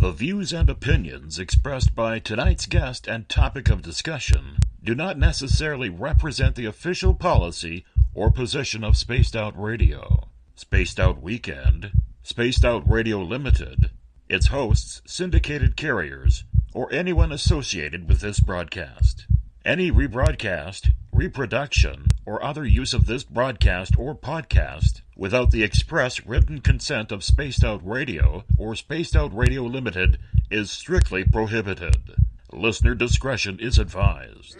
The views and opinions expressed by tonight's guest and topic of discussion do not necessarily represent the official policy or position of Spaced Out Radio, Spaced Out Weekend, Spaced Out Radio Limited, its hosts, syndicated carriers, or anyone associated with this broadcast. Any rebroadcast, reproduction, or other use of this broadcast or podcast without the express written consent of Spaced Out Radio or Spaced Out Radio Limited is strictly prohibited. Listener discretion is advised.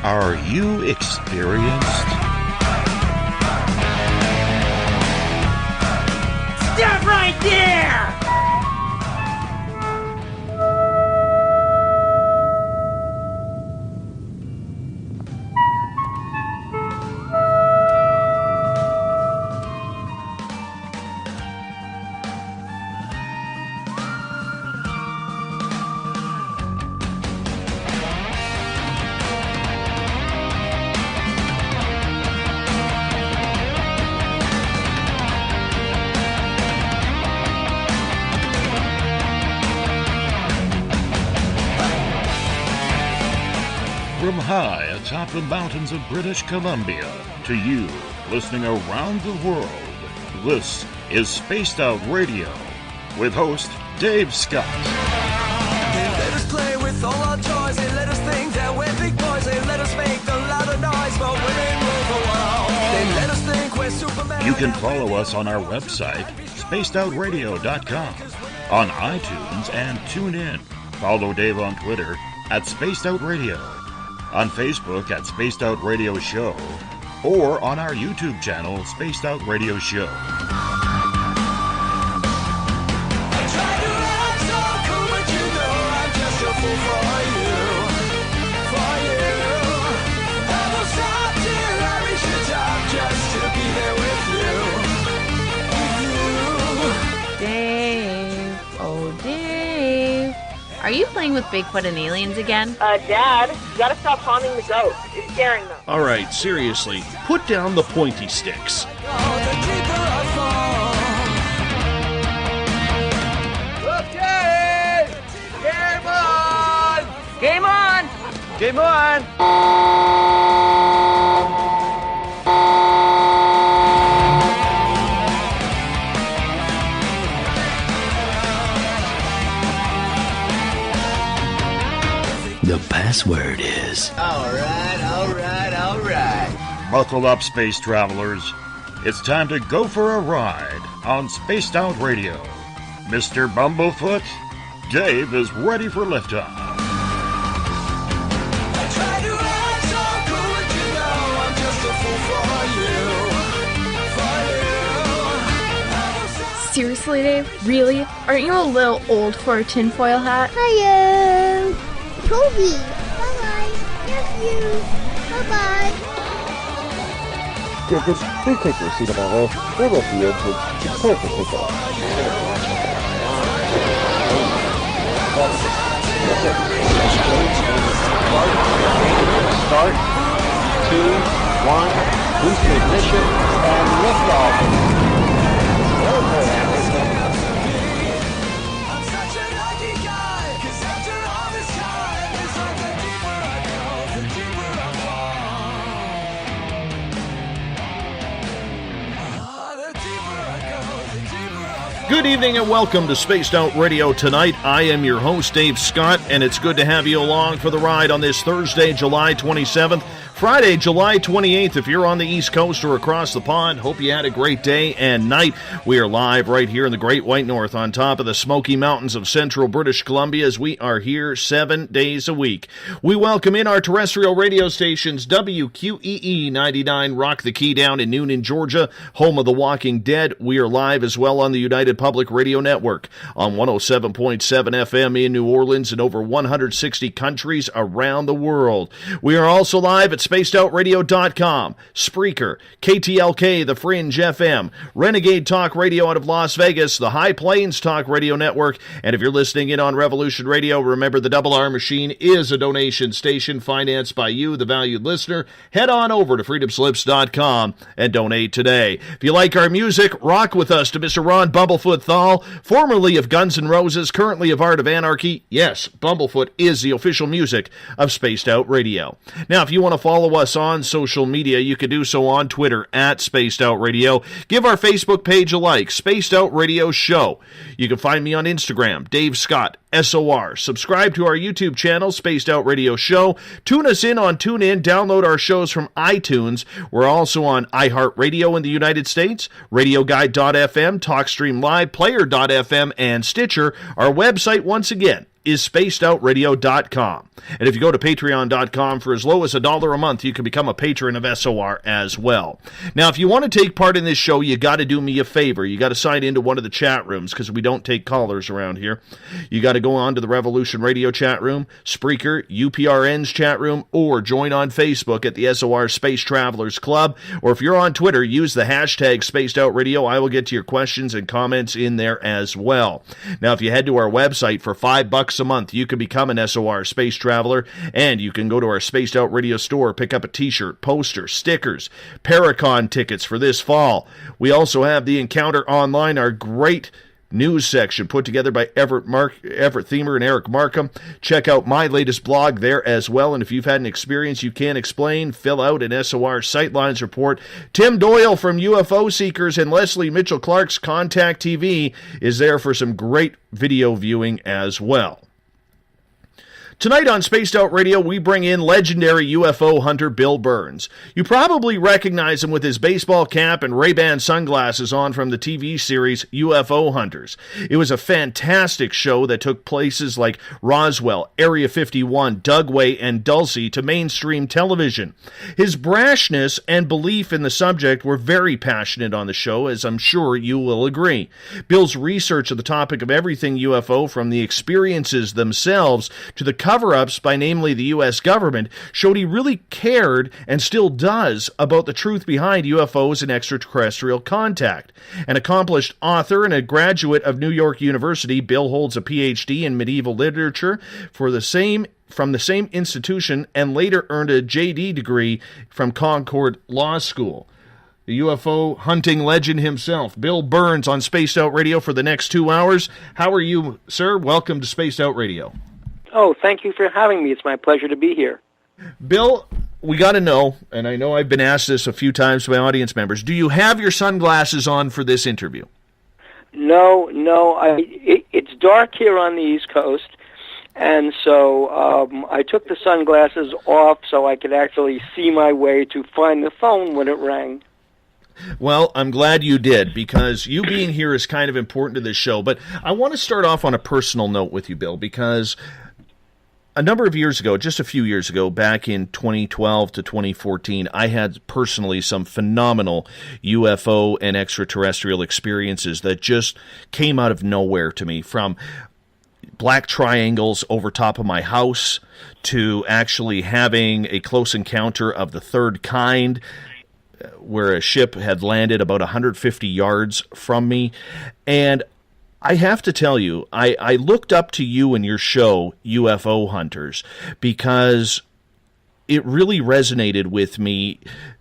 Are you experienced? Stop right there! From high atop the mountains of British Columbia to you, listening around the world, this is Spaced Out Radio with host Dave Scott. They let us play with all our toys, they let us think that we're big boys, they let us make the louder noise, but we ain't rule the world. They let us think we're Superman. You can follow us on our website, spacedoutradio.com, on iTunes and TuneIn. Follow Dave on Twitter at Spaced Out Radio, on Facebook at Spaced Out Radio Show, or on our YouTube channel, Spaced Out Radio Show. I try to act so cool, but you know I'm just a fool for you. I will stop till I reach the top just to be there with you. Dave, oh Dave, are you playing with Bigfoot and aliens again? Dad, you gotta stop haunting the ghost. It's scaring them. All right, seriously, put down the pointy sticks. Okay! Game on! Game on! Game on! The password is... All right. Buckle up, space travelers. It's time to go for a ride on Spaced Out Radio. Mr. Bumblefoot, Dave is ready for liftoff. I try to act so cool, but you know I'm just a fool for you. Seriously, Dave? Really? Aren't you a little old for a tinfoil hat? Hello, Toby. Bye-bye. Nephew. Bye-bye. Yeah, just please take your seat about it. We're with you. It's time to take off. Start. 2, 1. Boost ignition and lift off. I'm such a lucky guy, 'cause after all this time, it's like the deeper I go, the deeper I fall. The deeper I go, the deeper I fall. Good evening and welcome to Spaced Out Radio tonight. I am your host, Dave Scott, and it's good to have you along for the ride on this Thursday, July 27th Friday, July 28th. If you're on the East Coast or across the pond, hope you had a great day and night. We are live right here in the Great White North on top of the Smoky Mountains of central British Columbia as we are here 7 days a week. We welcome in our terrestrial radio stations, WQEE 99, Rock the Key down in Noonan, Georgia, home of The Walking Dead. We are live as well on the United Public Radio Network on 107.7 FM in New Orleans and over 160 countries around the world. We are also live at spacedoutradio.com, Spreaker, KTLK, The Fringe FM, Renegade Talk Radio out of Las Vegas, the High Plains Talk Radio Network, and if you're listening in on Revolution Radio, remember the Double R Machine is a donation station financed by you, the valued listener. Head on over to freedomslips.com and donate today. If you like our music, rock with us to Mr. Ron Bumblefoot THAL, formerly of Guns N' Roses, currently of Art of Anarchy. Yes, Bumblefoot is the official music of Spaced Out Radio. Now, if you want to follow us on social media, you can do so on Twitter at Spaced Out Radio. Give our Facebook page a like, Spaced Out Radio Show. You can find me on Instagram, Dave Scott, SOR. Subscribe to our YouTube channel, Spaced Out Radio Show. Tune us in on TuneIn. Download our shows from iTunes. We're also on iHeartRadio in the United States, RadioGuide.fm, TalkStream Live, Player.fm, and Stitcher. Our website, once again, is spacedoutradio.com. And if you go to patreon.com for as low as $1 a month, you can become a patron of SOR as well. Now, if you want to take part in this show, you got to do me a favor. You got to sign into one of the chat rooms because we don't take callers around here. You got to go on to the Revolution Radio chat room, Spreaker, UPRN's chat room, or join on Facebook at the SOR Space Travelers Club. Or if you're on Twitter, use the hashtag Spaced Out Radio. I will get to your questions and comments in there as well. Now, if you head to our website for $5 a month, you can become an SOR Space Traveler, and you can go to our Spaced Out Radio store, pick up a t-shirt, poster, stickers, Paracon tickets for this fall. We also have the Encounter Online, our great news section put together by Everett Thiemer and Eric Markham. Check out my latest blog there as well, and if you've had an experience you can't explain, fill out an SOR Sightlines report. Tim Doyle from UFO Seekers and Leslie Mitchell Clark's Contact TV is there for some great video viewing as well. Tonight on Spaced Out Radio, we bring in legendary UFO hunter Bill Birnes. You probably recognize him with his baseball cap and Ray-Ban sunglasses on from the TV series UFO Hunters. It was a fantastic show that took places like Roswell, Area 51, Dugway, and Dulce to mainstream television. His brashness and belief in the subject were very passionate on the show, as I'm sure you will agree. Bill's research of the topic of everything UFO, from the experiences themselves to the cover-ups by namely the U.S. government, showed he really cared and still does about the truth behind UFOs and extraterrestrial contact. An accomplished author and a graduate of New York University, Bill holds a Ph.D. in medieval literature from the same institution and later earned a J.D. degree from Concord Law School. The UFO hunting legend himself, Bill Birnes, on Spaced Out Radio for the next 2 hours. How are you, sir? Welcome to Spaced Out Radio. Oh, thank you for having me. It's my pleasure to be here. Bill, we got to know, and I know I've been asked this a few times by audience members, do you have your sunglasses on for this interview? No. It's dark here on the East Coast, and so I took the sunglasses off so I could actually see my way to find the phone when it rang. Well, I'm glad you did, because you being here is kind of important to this show. But I want to start off on a personal note with you, Bill, because a number of years ago, just a few years ago, back in 2012 to 2014, I had personally some phenomenal UFO and extraterrestrial experiences that just came out of nowhere to me, from black triangles over top of my house to actually having a close encounter of the third kind, where a ship had landed about 150 yards from me. And I have to tell you, I looked up to you and your show, UFO Hunters, because it really resonated with me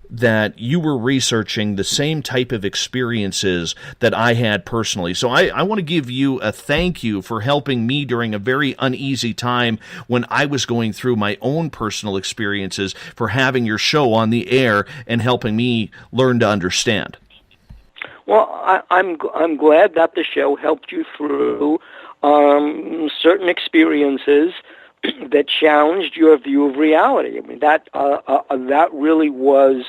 that you were researching the same type of experiences that I had personally. So I want to give you a thank you for helping me during a very uneasy time when I was going through my own personal experiences, for having your show on the air and helping me learn to understand. Well, I'm glad that the show helped you through certain experiences that challenged your view of reality. I mean, that really was,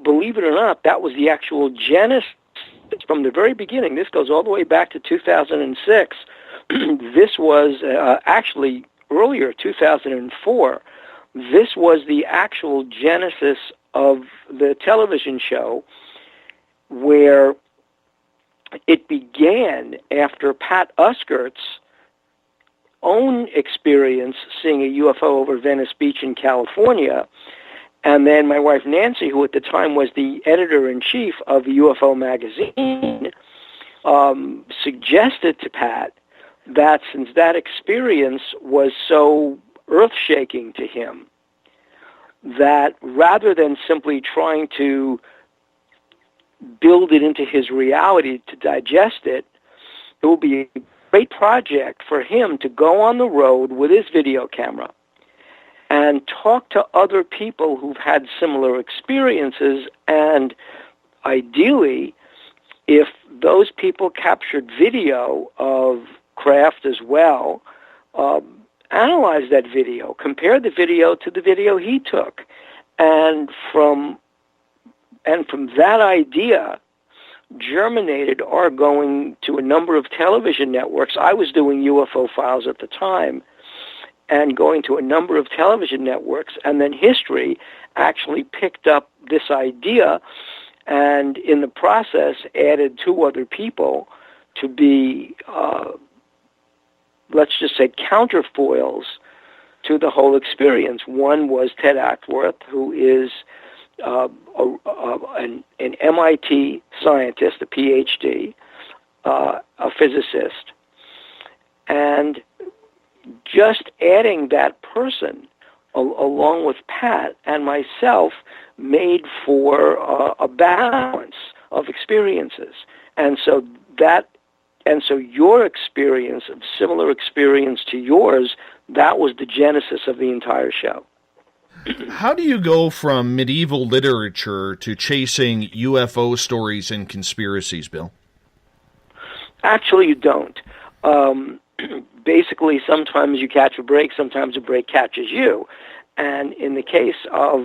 believe it or not, that was the actual genesis from the very beginning. This goes all the way back to 2006. This was actually earlier, 2004. This was the actual genesis of the television show, where it began after Pat Uskert's own experience seeing a UFO over Venice Beach in California. And then my wife Nancy, who at the time was the editor-in-chief of UFO magazine, suggested to Pat that since that experience was so earth-shaking to him, that rather than simply trying to build it into his reality to digest it, it will be a great project for him to go on the road with his video camera and talk to other people who've had similar experiences, and ideally, if those people captured video of craft as well, analyze that video, compare the video to the video he took, and from that idea germinated our going to a number of television networks. I was doing UFO Files at the time, and going to a number of television networks, and then history actually picked up this idea, and in the process added 2 other people to be, let's just say, counterfoils to the whole experience. One was Ted Acworth, who is an MIT scientist, a PhD, a physicist, and just adding that person along with Pat and myself made for a balance of experiences. And so your experience, of similar experience to yours, that was the genesis of the entire show. How do you go from medieval literature to chasing UFO stories and conspiracies, Bill? Actually, you don't. Basically, sometimes you catch a break, sometimes a break catches you. And in the case of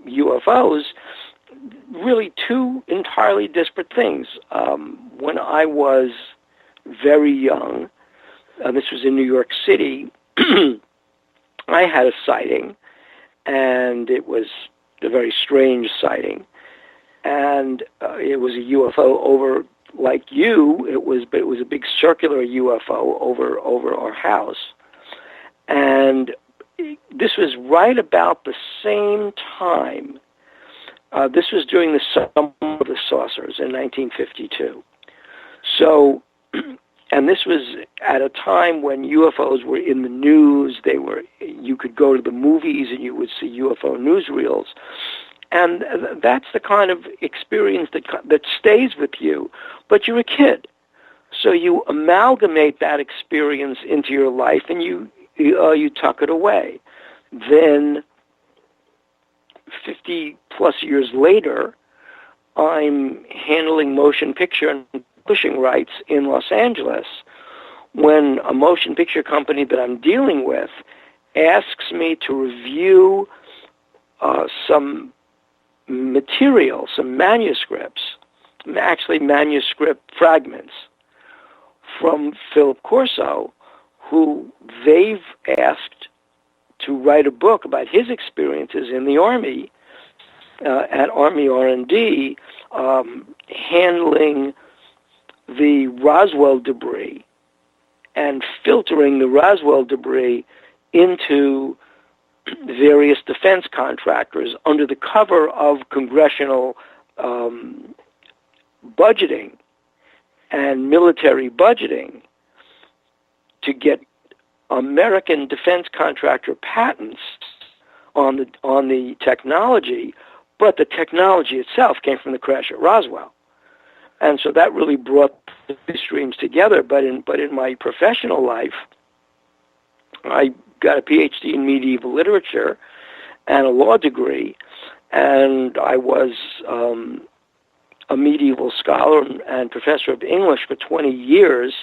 UFOs, really 2 entirely disparate things. When I was very young, this was in New York City, I had a sighting, and it was a very strange sighting. And it was a UFO over, like you, but it was a big circular UFO over our house. And this was right about the same time. This was during the Summer of the Saucers in 1952. So, and this was at a time when UFOs were in the news. You could go to the movies and you would see UFO newsreels. And that's the kind of experience that stays with you. But you're a kid, so you amalgamate that experience into your life, and you tuck it away. Then, 50-plus years later, I'm handling motion picture and publishing rights in Los Angeles when a motion picture company that I'm dealing with asks me to review some material, some manuscripts, actually manuscript fragments from Philip Corso, who they've asked to write a book about his experiences in the Army, at Army R&D, handling the Roswell debris and filtering the Roswell debris into various defense contractors under the cover of congressional budgeting and military budgeting to get American defense contractor patents on the technology, but the technology itself came from the crash at Roswell. And so that really brought the streams together. But in my professional life, I got a PhD in medieval literature and a law degree, and I was a medieval scholar and professor of English for 20 years.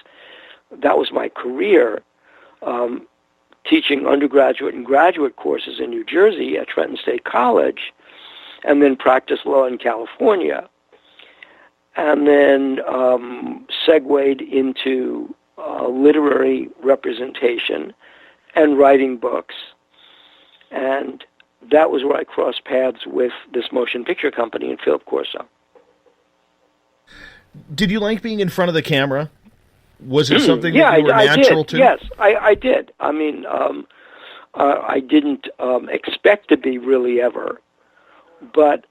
That was my career. teaching undergraduate and graduate courses in New Jersey at Trenton State College, and then practiced law in California, and then segued into literary representation and writing books. And that was where I crossed paths with this motion picture company in Fylth, Corso. Did you like being in front of the camera? Was it something that you were natural to? Yes, I did. I mean, I didn't expect to be really ever, but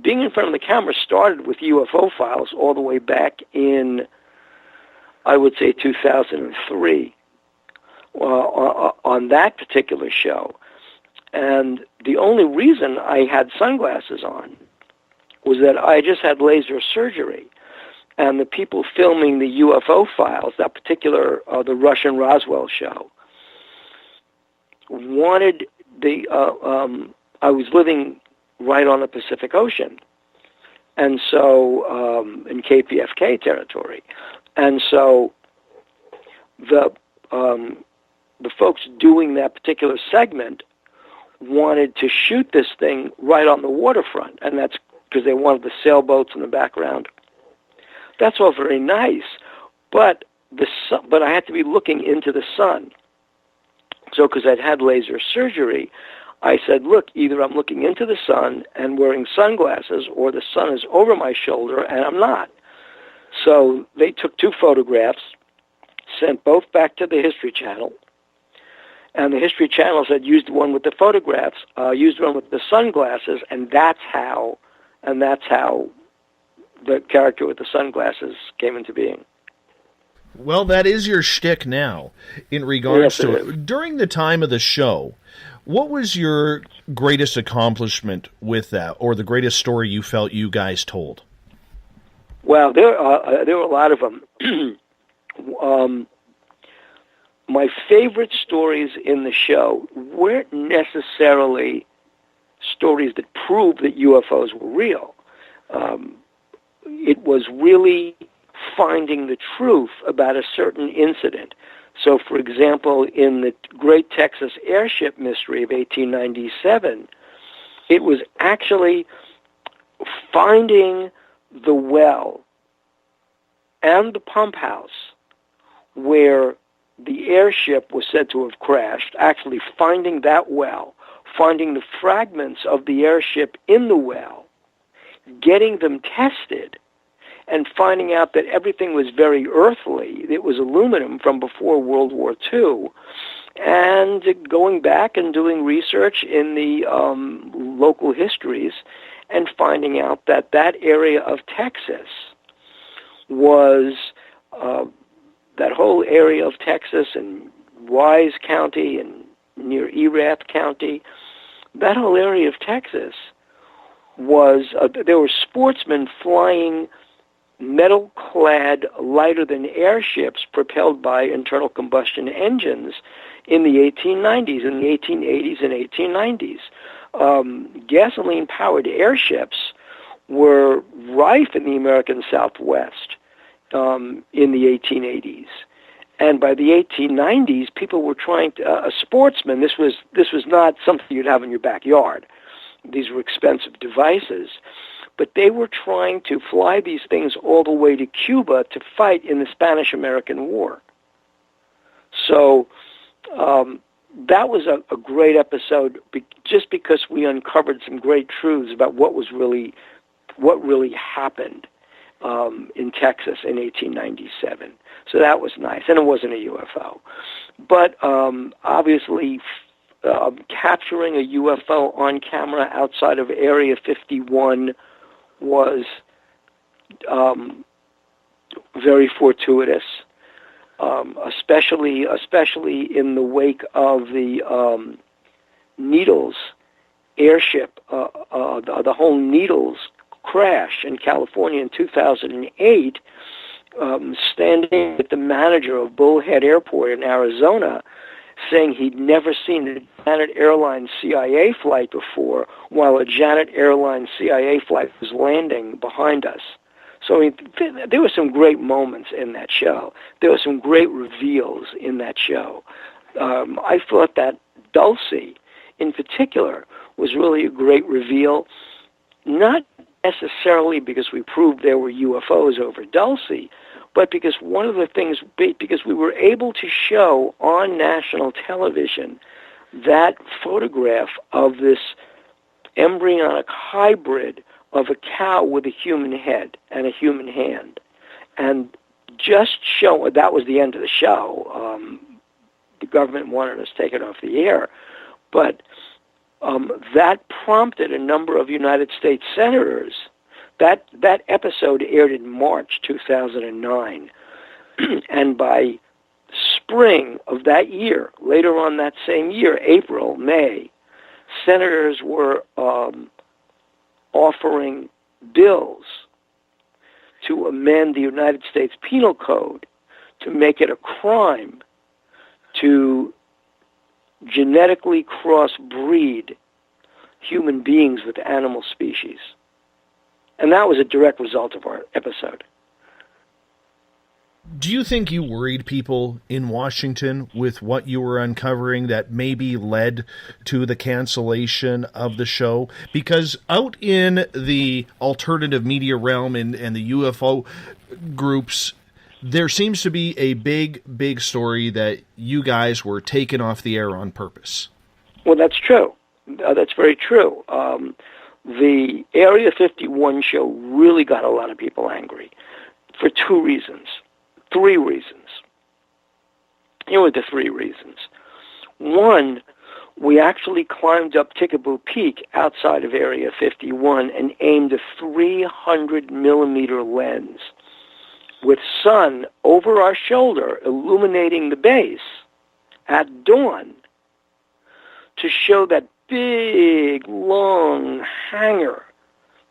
being in front of the camera started with UFO Files all the way back in, I would say, 2003, on that particular show. And the only reason I had sunglasses on was that I just had laser surgery. And the people filming the UFO Files, that particular, the Russian Roswell show, wanted I was living right on the Pacific Ocean, and so in KPFK territory, and so the folks doing that particular segment wanted to shoot this thing right on the waterfront, and that's because they wanted the sailboats in the background. That's all very nice, but I had to be looking into the sun. So because I'd had laser surgery, I said, look, either I'm looking into the sun and wearing sunglasses, or the sun is over my shoulder and I'm not. So they took 2 photographs, sent both back to the History Channel, and the History Channel said, use the one with the photographs, use the one with the sunglasses, and that's how the character with the sunglasses came into being. Well, that is your shtick now, in regards to it. During the time of the show, what was your greatest accomplishment with that, or the greatest story you felt you guys told? Well, there were a lot of them. My favorite stories in the show weren't necessarily stories that proved that UFOs were real. It was really finding the truth about a certain incident. So, for example, in the Great Texas Airship Mystery of 1897, it was actually finding the well and the pump house where the airship was said to have crashed, actually finding that well, finding the fragments of the airship in the well, getting them tested, and finding out that everything was very earthly. It was aluminum from before World War II. And going back and doing research in the local histories and finding out that that area of Texas was, that whole area of Texas and Wise County and near Erath County, that whole area of Texas was, there were sportsmen flying metal-clad, lighter-than-air ships propelled by internal combustion engines in the 1890s, in the 1880s and 1890s. Gasoline-powered airships were rife in the American Southwest in the 1880s. And by the 1890s, people were trying to, sportsmen, this was not something you'd have in your backyard. These were expensive devices. But they were trying to fly these things all the way to Cuba to fight in the Spanish-American War. So that was a great episode, just because we uncovered some great truths about what really happened in Texas in 1897. So that was nice, and it wasn't a UFO. But obviously, capturing a UFO on camera outside of Area 51 was very fortuitous, especially in the wake of the Needles airship, the whole Needles crash in California in 2008. Standing with the manager of Bullhead Airport in Arizona, saying he'd never seen a Janet Airlines CIA flight before, while a Janet Airlines CIA flight was landing behind us. So I mean, there were some great moments in that show. There were some great reveals in that show. I thought that Dulce, in particular, was really a great reveal, not necessarily because we proved there were UFOs over Dulce, but because one of the things, because we were able to show on national television that photograph of this embryonic hybrid of a cow with a human head and a human hand. And just show, that was the end of the show. The government wanted us to take it off the air. But that prompted a number of United States senators. That episode aired in March 2009. And by spring of that year, later on that same year, April, May, senators were offering bills to amend the United States Penal Code to make it a crime to genetically crossbreed human beings with animal species. And that was a direct result of our episode. Do you think you worried people in Washington with what you were uncovering that maybe led to the cancellation of the show? Because out in the alternative media realm and the UFO groups, there seems to be a big story that you guys were taken off the air on purpose. Well, that's true. That's very true. The Area 51 show really got a lot of people angry for three reasons. Here were the 3 reasons. One, we actually climbed up Tickaboo Peak outside of Area 51 and aimed a 300-millimeter lens with sun over our shoulder illuminating the base at dawn to show that big, long hangar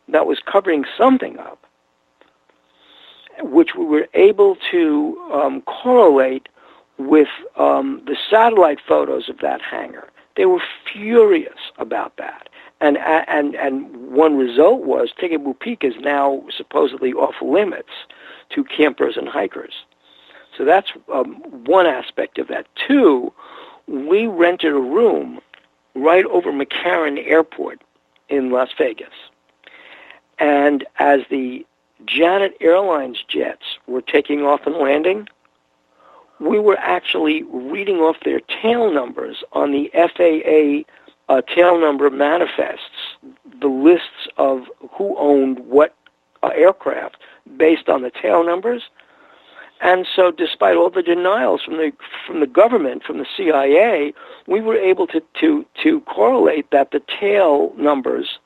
that was covering something up, which we were able to correlate with the satellite photos of that hangar. They were furious about that. And one result was Tickaboo Peak is now supposedly off limits to campers and hikers. So that's one aspect of that. 2, we rented a room right over McCarran Airport in Las Vegas. And as the Janet Airlines jets were taking off and landing, we were actually reading off their tail numbers on the FAA tail number manifests, the lists of who owned what aircraft based on the tail numbers. And so despite all the denials from the government, from the CIA, we were able to correlate that the tail numbers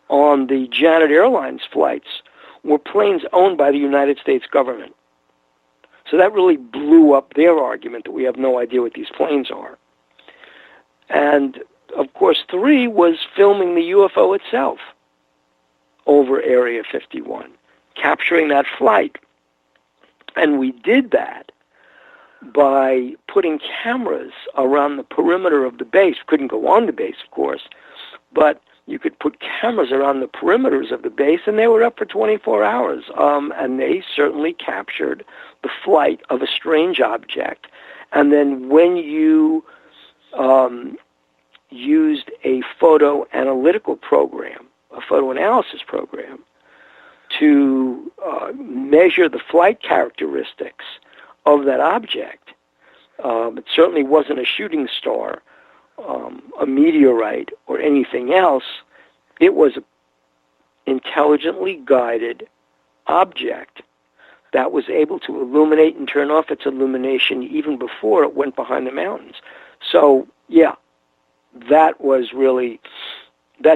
on the Janet Airlines flights were planes owned by the United States government. So that really blew up their argument that we have no idea what these planes are. And, of course, 3 was filming the UFO itself over Area 51, capturing that flight. And we did that by putting cameras around the perimeter of the base. Couldn't go on the base, of course, but you could put cameras around the perimeters of the base, and they were up for 24 hours. And they certainly captured the flight of a strange object. And then when you used a photo analytical program, a photo analysis program, to measure the flight characteristics of that object, it certainly wasn't a shooting star, a meteorite, or anything else. It was an intelligently guided object that was able to illuminate and turn off its illumination even before it went behind the mountains. So, yeah, that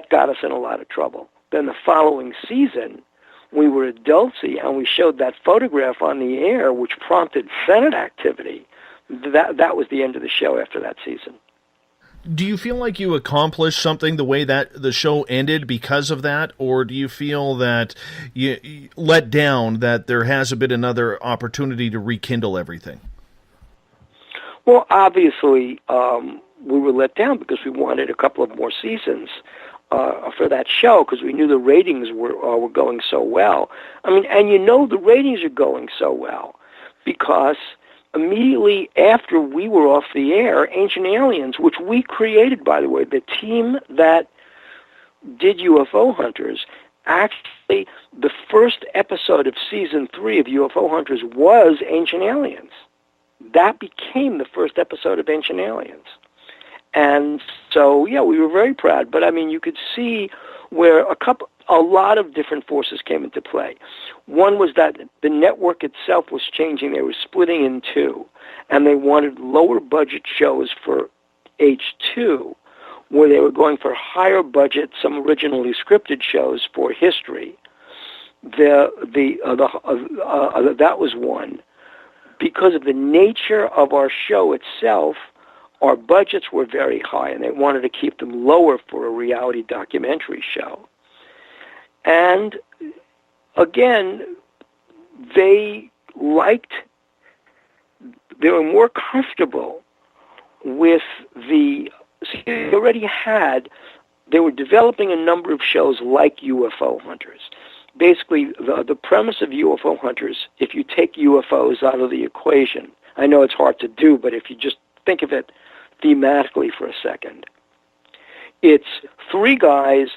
got us in a lot of trouble. Then the following season, we were at Dulce, and we showed that photograph on the air, which prompted Senate activity. That was the end of the show after that season. Do you feel like you accomplished something the way that the show ended because of that, or do you feel that you let down that there hasn't been another opportunity to rekindle everything? Well, obviously, we were let down because we wanted a couple of more seasons. for that show because we knew the ratings were going so well. I mean, and the ratings are going so well because immediately after we were off the air, Ancient Aliens, which we created, by the way, the team that did UFO Hunters, actually the first episode of season 3 of UFO Hunters was Ancient Aliens. That became the first episode of Ancient Aliens. And so, yeah, we were very proud. But, I mean, you could see where a lot of different forces came into play. One was that the network itself was changing. They were splitting in two. And they wanted lower budget shows for H2, where they were going for higher budget, some originally scripted shows for history. That was one. Because of the nature of our show itself, our budgets were very high, and they wanted to keep them lower for a reality documentary show. And again, they were more comfortable with they were developing a number of shows like UFO Hunters. Basically, the premise of UFO Hunters, if you take UFOs out of the equation, I know it's hard to do, but if you just think of it thematically for a second, it's 3 guys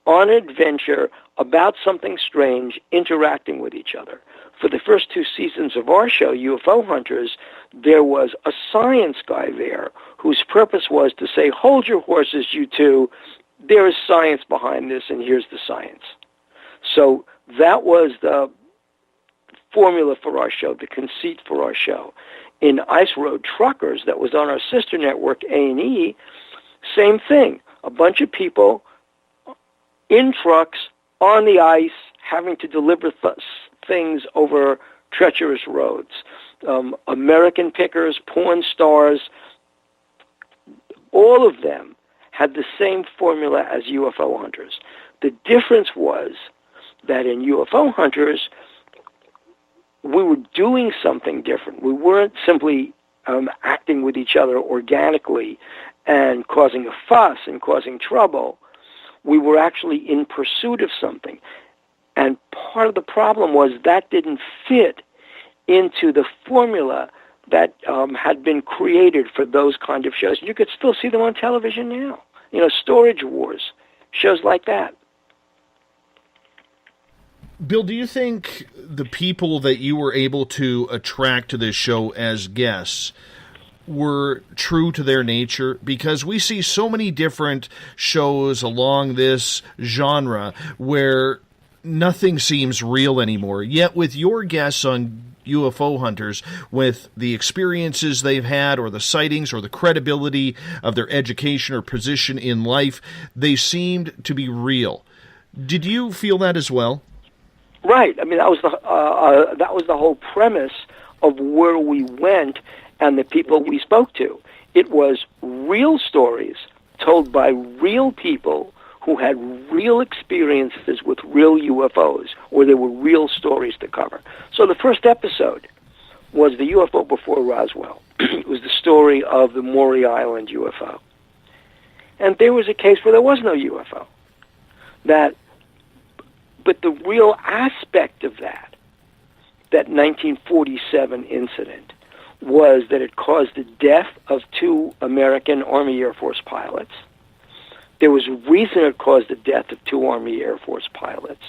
on an adventure about something strange interacting with each other. For the first 2 seasons of our show, UFO Hunters, there was a science guy there whose purpose was to say, hold your horses, you two, there is science behind this, and here's the science. So that was the formula for our show, the conceit for our show. In Ice Road Truckers, that was on our sister network, A&E, same thing. A bunch of people in trucks on the ice having to deliver things over treacherous roads. American pickers, porn stars, all of them had the same formula as UFO Hunters. The difference was that in UFO Hunters, we were doing something different. We weren't simply acting with each other organically and causing a fuss and causing trouble. We were actually in pursuit of something. And part of the problem was that didn't fit into the formula that had been created for those kind of shows. You could still see them on television now. Storage Wars, shows like that. Bill, do you think the people that you were able to attract to this show as guests were true to their nature? Because we see so many different shows along this genre where nothing seems real anymore. Yet with your guests on UFO Hunters, with the experiences they've had or the sightings or the credibility of their education or position in life, they seemed to be real. Did you feel that as well? Right. I mean, that was the whole premise of where we went and the people we spoke to. It was real stories told by real people who had real experiences with real UFOs, or there were real stories to cover. So the first episode was the UFO before Roswell. It was the story of the Maury Island UFO. And there was a case where there was no UFO. But the real aspect of that 1947 incident, was that it caused the death of 2 American Army Air Force pilots. There was a reason it caused the death of 2 Army Air Force pilots.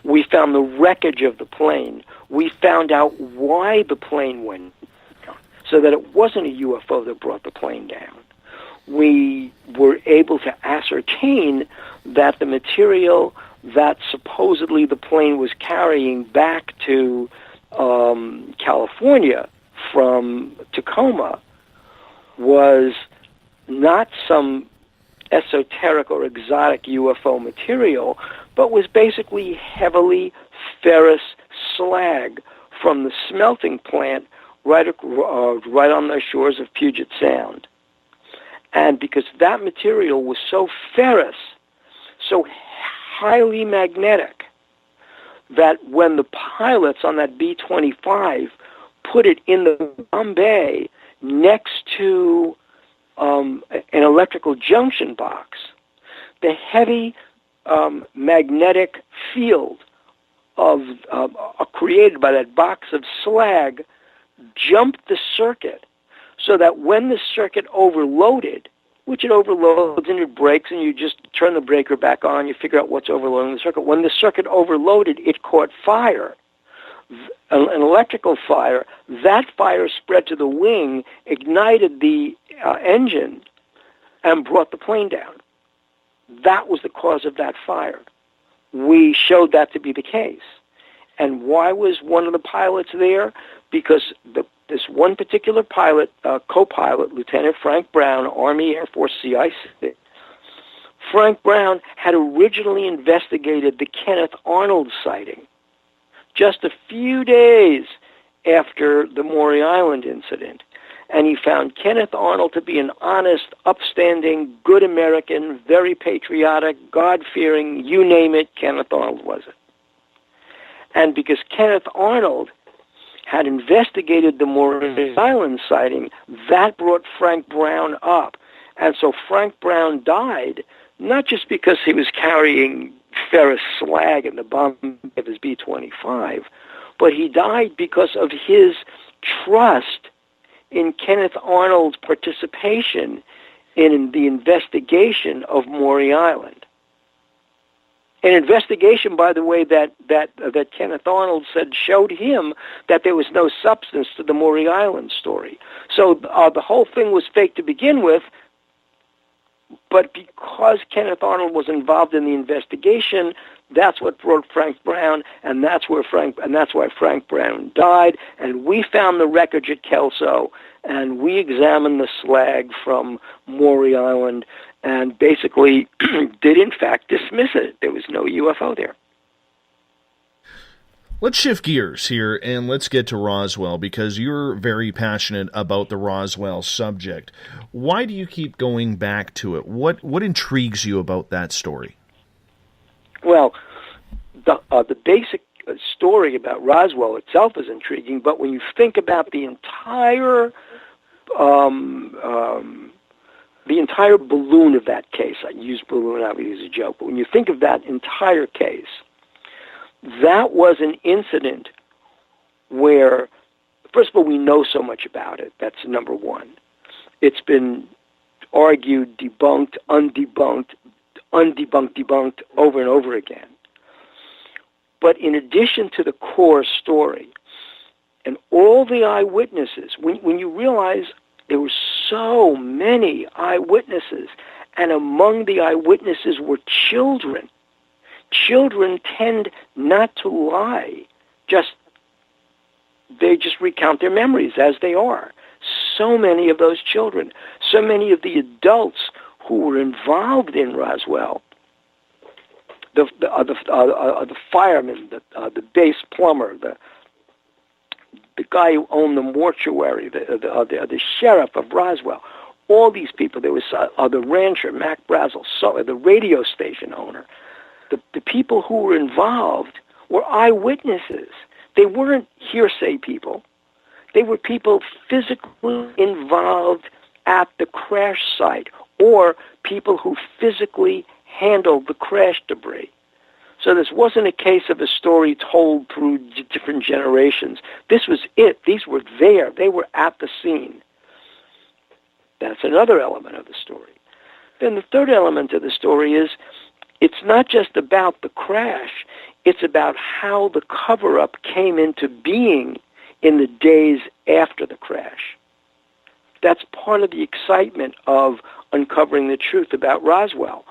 We found the wreckage of the plane. We found out why the plane went down, so that it wasn't a UFO that brought the plane down. We were able to ascertain that the material that supposedly the plane was carrying back to California from Tacoma was not some esoteric or exotic UFO material, but was basically heavily ferrous slag from the smelting plant right on the shores of Puget Sound. And because that material was so ferrous, so highly magnetic, that when the pilots on that B-25 put it in the bomb bay next to an electrical junction box, the heavy magnetic field created by that box of slag jumped the circuit, so that when the circuit overloaded, which it overloads and it breaks, and you just turn the breaker back on, you figure out what's overloading the circuit. When the circuit overloaded, it caught fire, an electrical fire. That fire spread to the wing, ignited the engine, and brought the plane down. That was the cause of that fire. We showed that to be the case. And why was one of the pilots there? Because this one particular pilot, co-pilot, Lieutenant Frank Brown, Army Air Force CIC, Frank Brown had originally investigated the Kenneth Arnold sighting just a few days after the Maury Island incident. And he found Kenneth Arnold to be an honest, upstanding, good American, very patriotic, God-fearing, you name it, Kenneth Arnold was it. And because Kenneth Arnold had investigated the Maury Island sighting, that brought Frank Brown up. And so Frank Brown died, not just because he was carrying ferrous slag in the bomb of his B-25, but he died because of his trust in Kenneth Arnold's participation in the investigation of Maury Island. An investigation, by the way, that Kenneth Arnold said showed him that there was no substance to the Maury Island story. So the whole thing was fake to begin with, but because Kenneth Arnold was involved in the investigation, that's what brought Frank Brown, and that's why Frank Brown died. And we found the wreckage at Kelso, and we examined the slag from Maury Island, and basically did in fact dismiss it. There was no UFO there. Let's shift gears here and let's get to Roswell, because you're very passionate about the Roswell subject. Why do you keep going back to it? What intrigues you about that story? Well, the basic story about Roswell itself is intriguing, but when you think about the entire balloon of that case, I use balloon obviously as a joke, but when you think of that entire case, that was an incident where, first of all, we know so much about it. That's number one. It's been argued, debunked, undebunked, debunked over and over again. But in addition to the core story and all the eyewitnesses, when you realize there were so many eyewitnesses, and among the eyewitnesses were children. Children tend not to lie. They just recount their memories as they are. So many of those children, so many of the adults who were involved in Roswell, the fireman, the base plumber, the guy who owned the mortuary, the sheriff of Roswell, all these people. There was the rancher, Mac Brazel, the radio station owner. The people who were involved were eyewitnesses. They weren't hearsay people. They were people physically involved at the crash site, or people who physically handled the crash debris. So this wasn't a case of a story told through different generations. This was it. These were there. They were at the scene. That's another element of the story. Then the third element of the story is it's not just about the crash. It's about how the cover-up came into being in the days after the crash. That's part of the excitement of uncovering the truth about Roswell.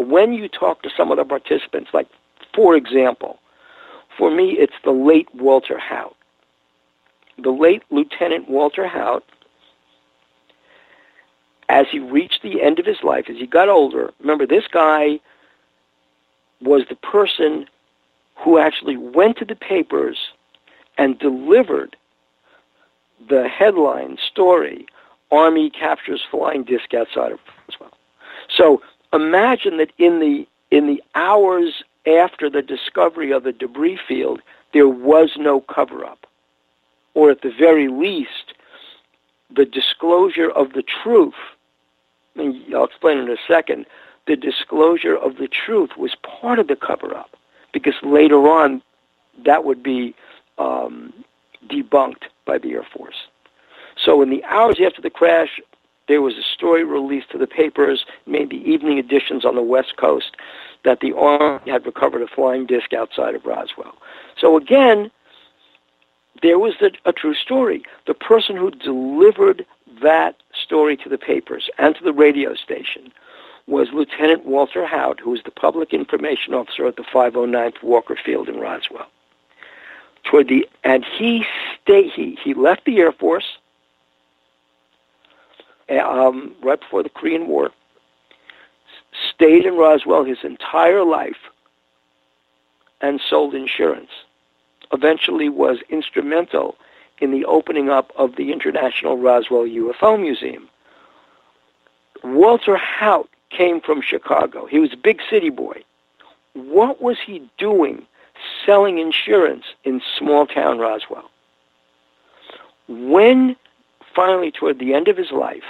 When you talk to some of the participants, like, for example, for me, it's the late Walter Haut. The late Lieutenant Walter Haut, as he reached the end of his life, as he got older, remember, this guy was the person who actually went to the papers and delivered the headline story, Army captures flying disc outside of Roswell. So imagine that in the hours after the discovery of the debris field, there was no cover-up. Or at the very least, the disclosure of the truth and I'll explain in a second, the disclosure of the truth was part of the cover-up, because later on that would be debunked by the Air Force. So in the hours after the crash, there was a story released to the papers, maybe evening editions on the West Coast, that the Army had recovered a flying disc outside of Roswell. So again, there was a true story. The person who delivered that story to the papers and to the radio station was Lieutenant Walter Haut, who was the public information officer at the 509th Walker Field in Roswell. He left the Air Force right before the Korean War, stayed in Roswell his entire life, and sold insurance. Eventually was instrumental in the opening up of the International Roswell UFO Museum. Walter Haut came from Chicago. He was a big city boy. What was he doing selling insurance in small-town Roswell? When finally, toward the end of his life,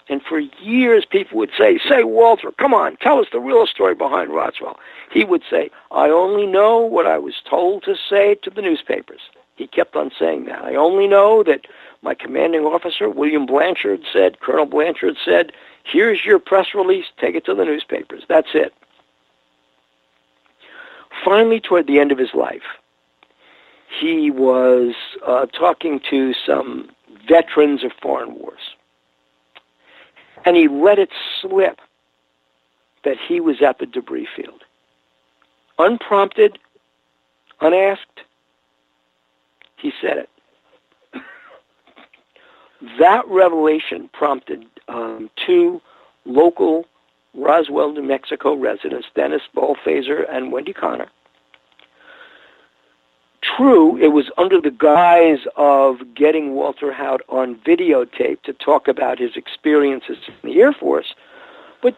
and for years people would say, Walter, come on, tell us the real story behind Roswell. He would say, I only know what I was told to say to the newspapers. He kept on saying that. I only know that my commanding officer, William Blanchard, said, Colonel Blanchard said, here's your press release, take it to the newspapers. That's it. Finally, toward the end of his life, he was talking to some veterans of foreign wars. And he let it slip that he was at the debris field. Unprompted, unasked, he said it. That revelation prompted two local Roswell, New Mexico residents, Dennis Balthaser and Wendy Connor. True, it was under the guise of getting Walter Haut on videotape to talk about his experiences in the Air Force, but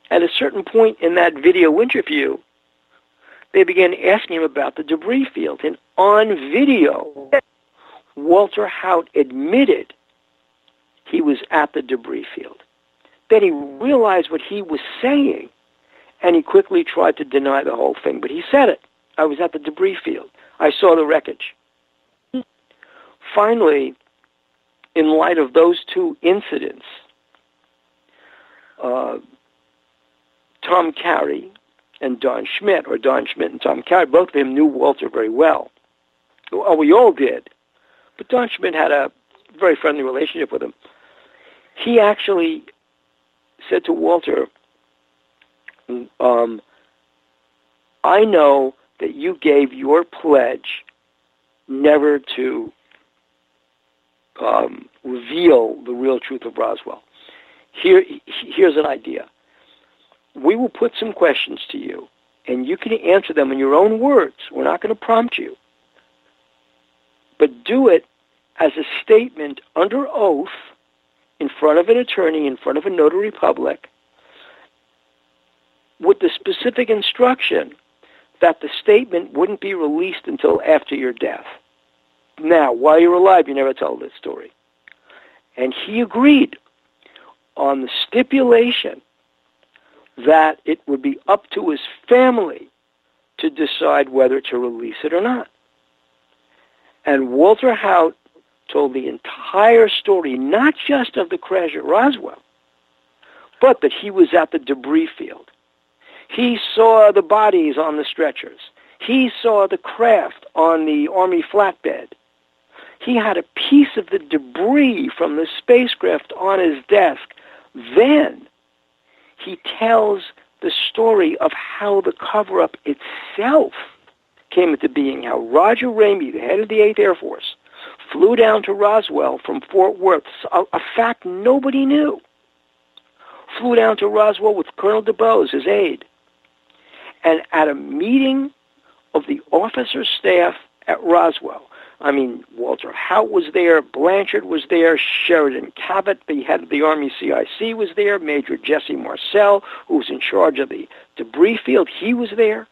at a certain point in that video interview, they began asking him about the debris field. And on video, Walter Haut admitted he was at the debris field. Then he realized what he was saying, and he quickly tried to deny the whole thing, but he said it. I was at the debris field. I saw the wreckage. Finally, in light of those two incidents, Tom Carey and Don Schmidt, or Don Schmidt and Tom Carey, both of them knew Walter very well. Well, we all did. But Don Schmidt had a very friendly relationship with him. He actually said to Walter, I know that you gave your pledge never to reveal the real truth of Roswell. Here's an idea. We will put some questions to you, and you can answer them in your own words. We're not going to prompt you. But do it as a statement under oath in front of an attorney, in front of a notary public, with the specific instruction that the statement wouldn't be released until after your death. Now, while you're alive, you never tell this story. And he agreed on the stipulation that it would be up to his family to decide whether to release it or not. And Walter Haut told the entire story, not just of the crash at Roswell, but that he was at the debris field. He saw the bodies on the stretchers. He saw the craft on the Army flatbed. He had a piece of the debris from the spacecraft on his desk. Then he tells the story of how the cover-up itself came into being, how Roger Ramey, the head of the 8th Air Force, flew down to Roswell from Fort Worth, a fact nobody knew. Flew down to Roswell with Colonel DuBose, his aide. And at a meeting of the officer staff at Roswell, Walter Haut was there, Blanchard was there, Sheridan Cabot, the head of the Army CIC, was there, Major Jesse Marcel, who was in charge of the debris field, he was there.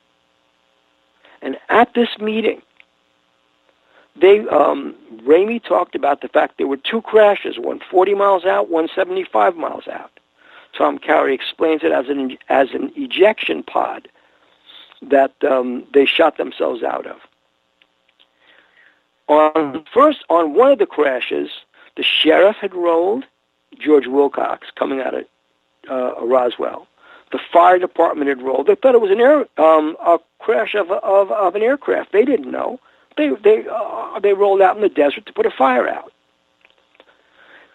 And at this meeting, Ramey talked about the fact there were two crashes, one 40 miles out, one 75 miles out. Tom Carey explains it as an ejection pod that they shot themselves out of. On one of the crashes, the sheriff had rolled, George Wilcox, coming out of Roswell. The fire department had rolled. They thought it was a crash of an aircraft. They didn't know. They rolled out in the desert to put a fire out.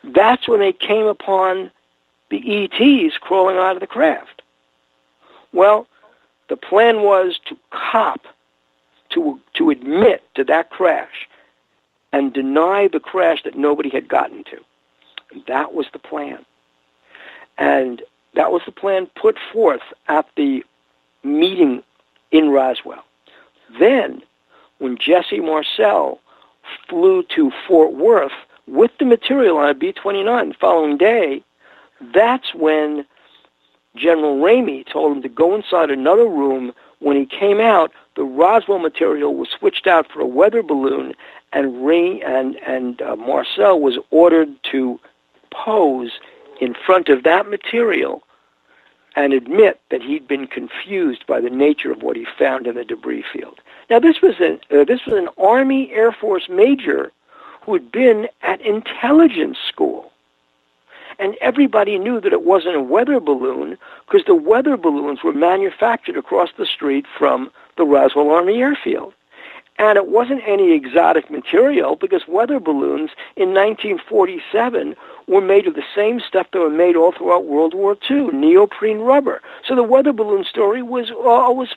That's when they came upon the ETs crawling out of the craft. Well, the plan was to cop, to admit to that crash and deny the crash that nobody had gotten to. And that was the plan. And that was the plan put forth at the meeting in Roswell. Then, when Jesse Marcel flew to Fort Worth with the material on a B-29 the following day, that's when General Ramey told him to go inside another room. When he came out, the Roswell material was switched out for a weather balloon, and Marcel was ordered to pose in front of that material and admit that he'd been confused by the nature of what he found in the debris field. Now, this was an Army Air Force major who had been at intelligence school. And everybody knew that it wasn't a weather balloon because the weather balloons were manufactured across the street from the Roswell Army Airfield. And it wasn't any exotic material because weather balloons in 1947 were made of the same stuff that were made all throughout World War II, neoprene rubber. So the weather balloon story was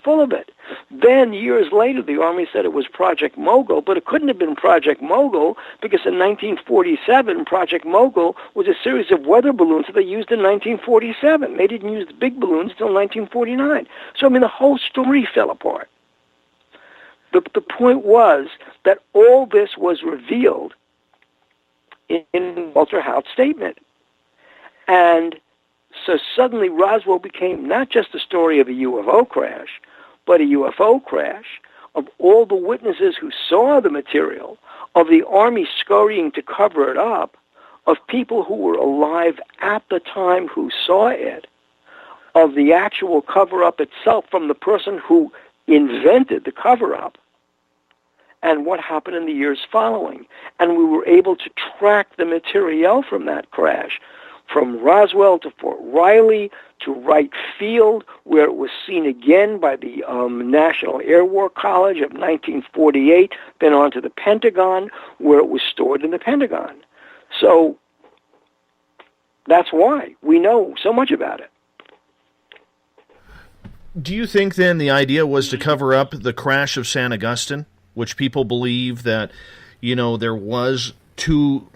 full of it. Then, years later, the Army said it was Project Mogul, but it couldn't have been Project Mogul because in 1947, Project Mogul was a series of weather balloons that they used in 1947. They didn't use the big balloons until 1949. So, the whole story fell apart. The point was that all this was revealed in Walter Haut's statement. And so suddenly Roswell became not just a story of a UFO crash, but a UFO crash of all the witnesses who saw the material, of the Army scurrying to cover it up, of people who were alive at the time who saw it, of the actual cover-up itself from the person who invented the cover-up, and what happened in the years following. And we were able to track the material from that crash, from Roswell to Fort Riley to Wright Field, where it was seen again by the National Air War College of 1948, then on to the Pentagon, where it was stored in the Pentagon. So that's why we know so much about it. Do you think then the idea was to cover up the crash of San Agustin, which people believe that, there was two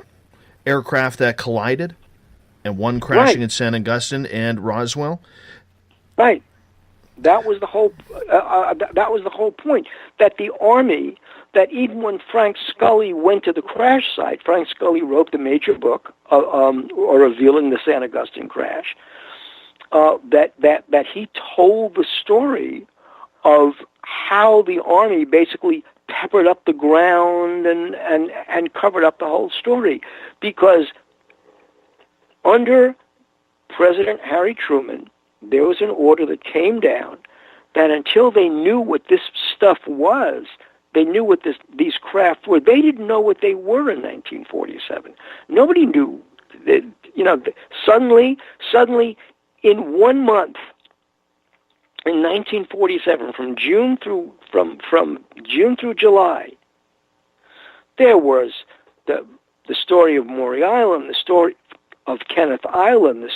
aircraft that collided, and one crashing in San Agustin and Roswell? Right. That was the whole. That was the whole point. That the Army, that even when Frank Scully went to the crash site, Frank Scully wrote the major book, or revealing the San Agustin crash. That he told the story of how the Army basically peppered up the ground and covered up the whole story, because under President Harry Truman, there was an order that came down that until they knew what this stuff was, they knew what these craft were. They didn't know what they were in 1947. Nobody knew. Suddenly, in 1 month, in 1947, from June through July, there was the story of Maury Island, the story of Kenneth Island,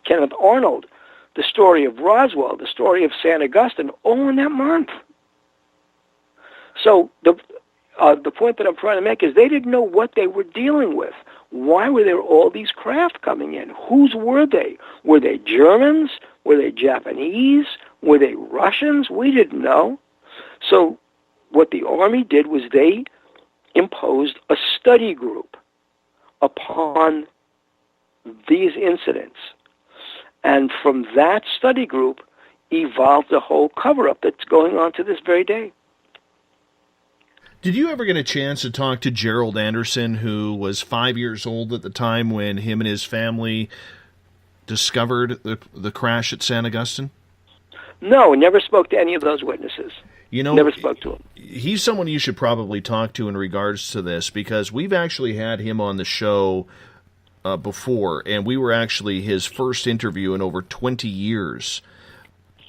Kenneth Arnold, the story of Roswell, the story of San Agustin, all in that month. So the point that I'm trying to make is they didn't know what they were dealing with. Why were there all these craft coming in? Whose were they? Were they Germans? Were they Japanese? Were they Russians? We didn't know. So what the Army did was they imposed a study group upon these incidents. And from that study group evolved the whole cover-up that's going on to this very day. Did you ever get a chance to talk to Gerald Anderson, who was 5 years old at the time when him and his family discovered the crash at San Agustin? No, never spoke to any of those witnesses. You know, never spoke to him. He's someone you should probably talk to in regards to this, because we've actually had him on the show before, and we were actually his first interview in over 20 years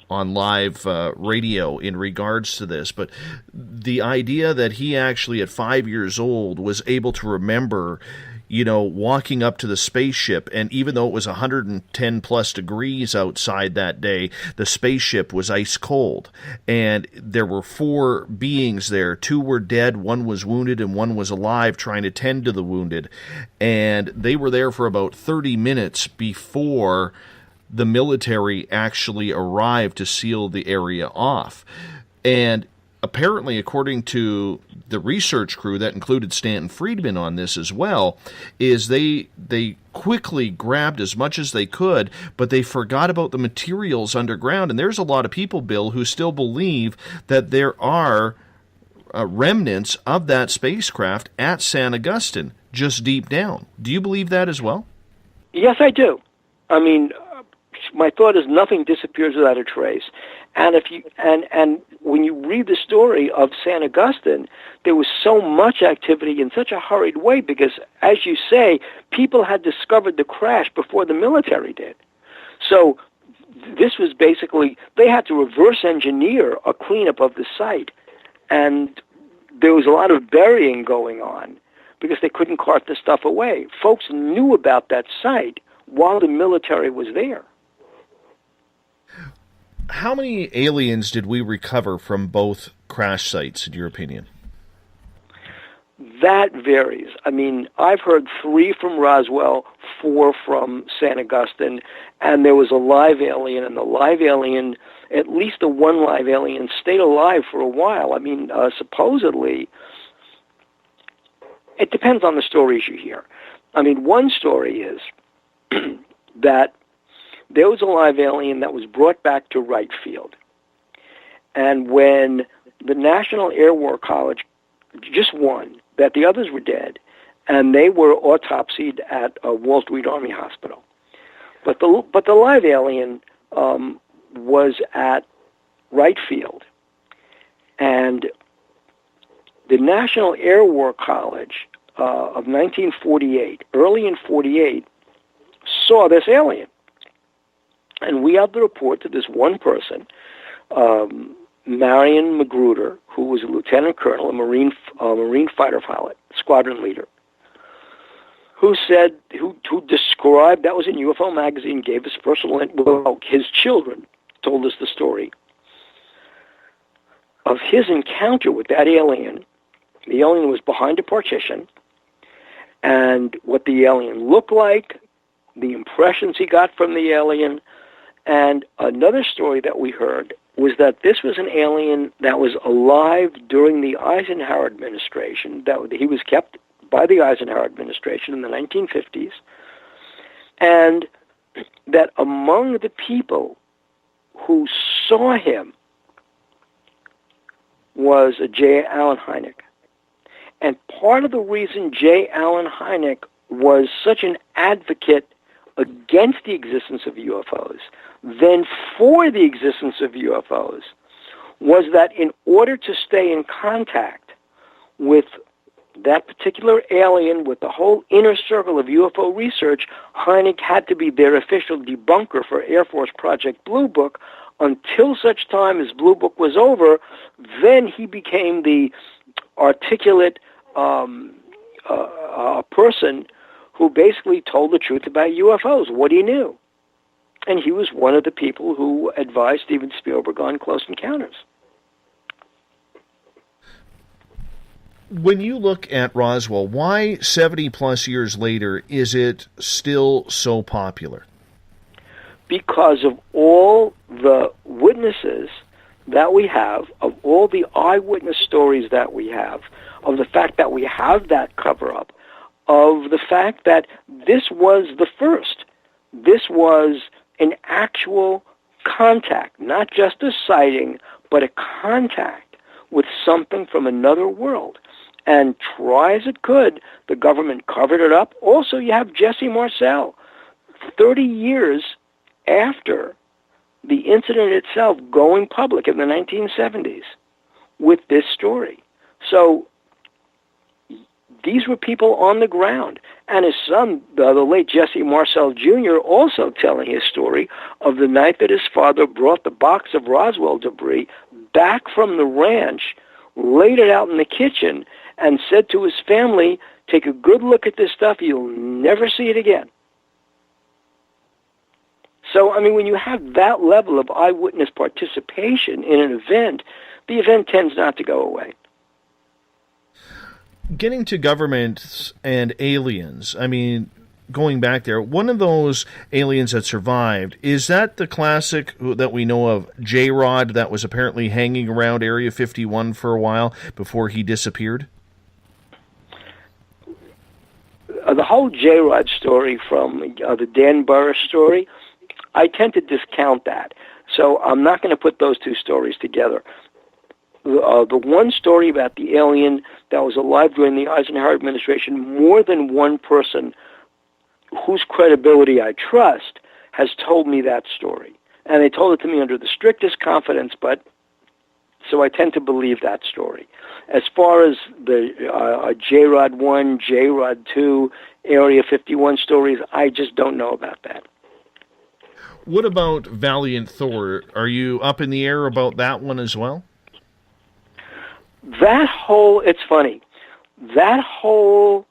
on live radio in regards to this. But the idea that he actually at 5 years old was able to remember, you know, walking up to the spaceship, and even though it was 110 plus degrees outside that day, the spaceship was ice cold, and there were 4 beings there. 2 were dead, 1 was wounded, and 1 was alive trying to tend to the wounded, and they were there for about 30 minutes before the military actually arrived to seal the area off. And apparently, according to the research crew that included Stanton Friedman on this as well, is they quickly grabbed as much as they could, but they forgot about the materials underground. And there's a lot of people, Bill, who still believe that there are remnants of that spacecraft at San Agustin, just deep down. Do you believe that as well? Yes, I do. I mean, my thought is nothing disappears without a trace. And if you and when you read the story of San Agustin, there was so much activity in such a hurried way because, as you say, people had discovered the crash before the military did. So this was basically, they had to reverse engineer a cleanup of the site. And there was a lot of burying going on because they couldn't cart the stuff away. Folks knew about that site while the military was there. How many aliens did we recover from both crash sites, in your opinion? That varies. I mean, I've heard 3 from Roswell, 4 from San Agustin, and there was a live alien, and the live alien, at least the one live alien, stayed alive for a while. I mean, supposedly, it depends on the stories you hear. I mean, one story is that there was a live alien that was brought back to Wright Field. And when the National Air War College, just one, that the others were dead, and they were autopsied at Wall Street Army Hospital. But the live alien was at Wright Field. And the National Air War College of 1948, early in 48, saw this alien. And we had the report to this one person, Marion Magruder, who was a lieutenant colonel, a Marine fighter pilot, squadron leader, who described, that was in UFO Magazine, gave us personal, well, his children told us the story of his encounter with that alien. The alien was behind a partition, and what the alien looked like, the impressions he got from the alien. And another story that we heard was that this was an alien that was alive during the Eisenhower administration, that he was kept by the Eisenhower administration in the 1950s, and that among the people who saw him was a J. Allen Hynek. And part of the reason J. Allen Hynek was such an advocate against the existence of UFOs, then for the existence of UFOs, was that in order to stay in contact with that particular alien, with the whole inner circle of UFO research, Hynek had to be their official debunker for Air Force Project Blue Book until such time as Blue Book was over. Then he became the articulate person who basically told the truth about UFOs, what he knew. And he was one of the people who advised Steven Spielberg on Close Encounters. When you look at Roswell, why 70-plus years later is it still so popular? Because of all the witnesses that we have, of all the eyewitness stories that we have, of the fact that we have that cover-up, of the fact that this was the first. This was an actual contact, not just a sighting, but a contact with something from another world. And try as it could, the government covered it up. Also, you have Jesse Marcel 30 years after the incident itself going public in the 1970s with this story. So these were people on the ground. And his son, the late Jesse Marcel Jr., also telling his story of the night that his father brought the box of Roswell debris back from the ranch, laid it out in the kitchen, and said to his family, take a good look at this stuff, you'll never see it again. So, I mean, when you have that level of eyewitness participation in an event, the event tends not to go away. Getting to governments and aliens, I mean, going back there, one of those aliens that survived, is that the classic that we know of, J-Rod, that was apparently hanging around Area 51 for a while before he disappeared? The whole J-Rod story from the Dan Burris story, I tend to discount that. So I'm not going to put those two stories together. The one story about the alien that was alive during the Eisenhower administration, more than one person whose credibility I trust has told me that story. And they told it to me under the strictest confidence, but so I tend to believe that story. As far as the J-Rod 1, J-Rod 2, Area 51 stories, I just don't know about that. What about Valiant Thor? Are you up in the air about that one as well? It's funny, that whole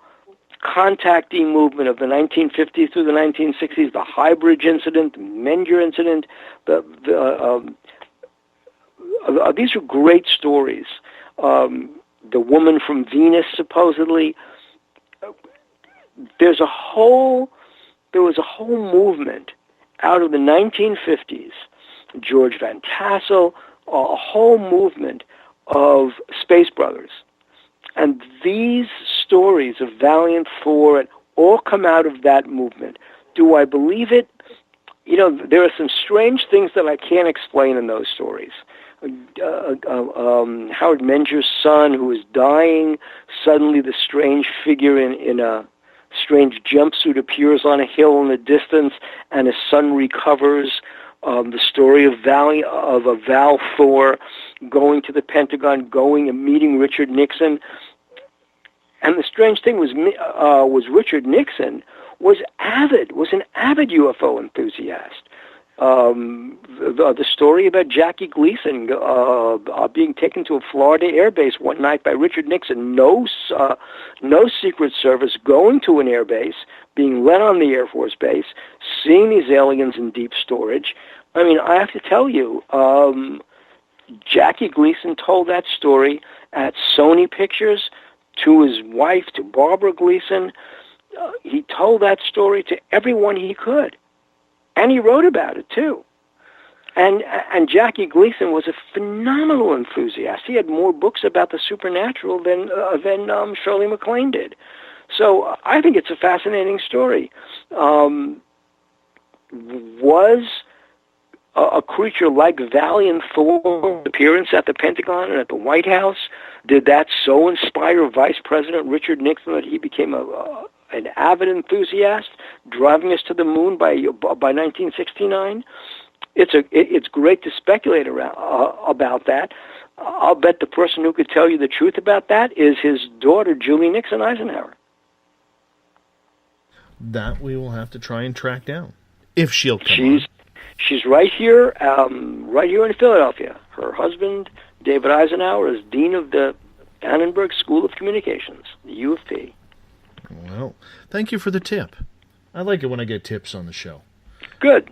contactee movement of the 1950s through the 1960s, the Highbridge incident, the Menger incident, these are great stories. The woman from Venus, supposedly. There was a whole movement out of the 1950s, George Van Tassel, a whole movement of Space Brothers. And these stories of Valiant, Thor, all come out of that movement. Do I believe it? You know, there are some strange things that I can't explain in those stories. Howard Menger's son, who is dying, suddenly the strange figure in a strange jumpsuit appears on a hill in the distance, and his son recovers. The story of Val Thor going to the Pentagon, going and meeting Richard Nixon. And the strange thing was Richard Nixon was an avid UFO enthusiast. The story about Jackie Gleason being taken to a Florida air base one night by Richard Nixon, no Secret Service, going to an air base, being led on the Air Force Base, seeing these aliens in deep storage. I mean, I have to tell you, Jackie Gleason told that story at Sony Pictures to his wife, to Barbara Gleason. He told that story to everyone he could. And he wrote about it, too. And Jackie Gleason was a phenomenal enthusiast. He had more books about the supernatural than Shirley MacLaine did. So I think it's a fascinating story. Was a creature like Valiant Thor's appearance at the Pentagon and at the White House, did that so inspire Vice President Richard Nixon that he became an avid enthusiast, driving us to the moon by 1969? It's great to speculate about that. I'll bet the person who could tell you the truth about that is his daughter, Julie Nixon Eisenhower. That we will have to try and track down, if she'll come on. She's right here in Philadelphia. Her husband, David Eisenhower, is dean of the Annenberg School of Communications, the U of P. Well, thank you for the tip. I like it when I get tips on the show. Good.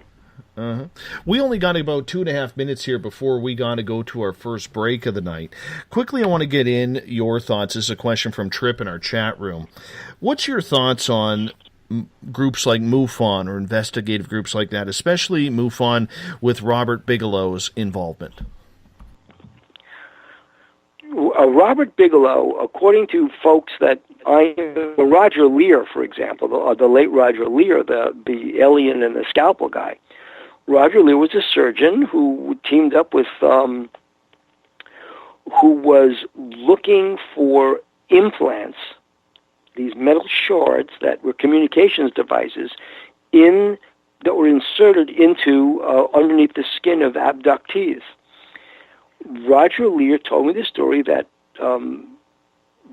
We only got about 2.5 minutes here before we got to go to our first break of the night. Quickly, I want to get in your thoughts. This is a question from Tripp in our chat room. What's your thoughts on groups like MUFON or investigative groups like that, especially MUFON with Robert Bigelow's involvement? Robert Bigelow, according to folks that Roger Lear, for example, the late Roger Lear, the alien and the scalpel guy. Roger Lear was a surgeon who teamed up with, who was looking for implants, these metal shards that were communications devices, that were inserted into underneath the skin of abductees. Roger Lear told me the story that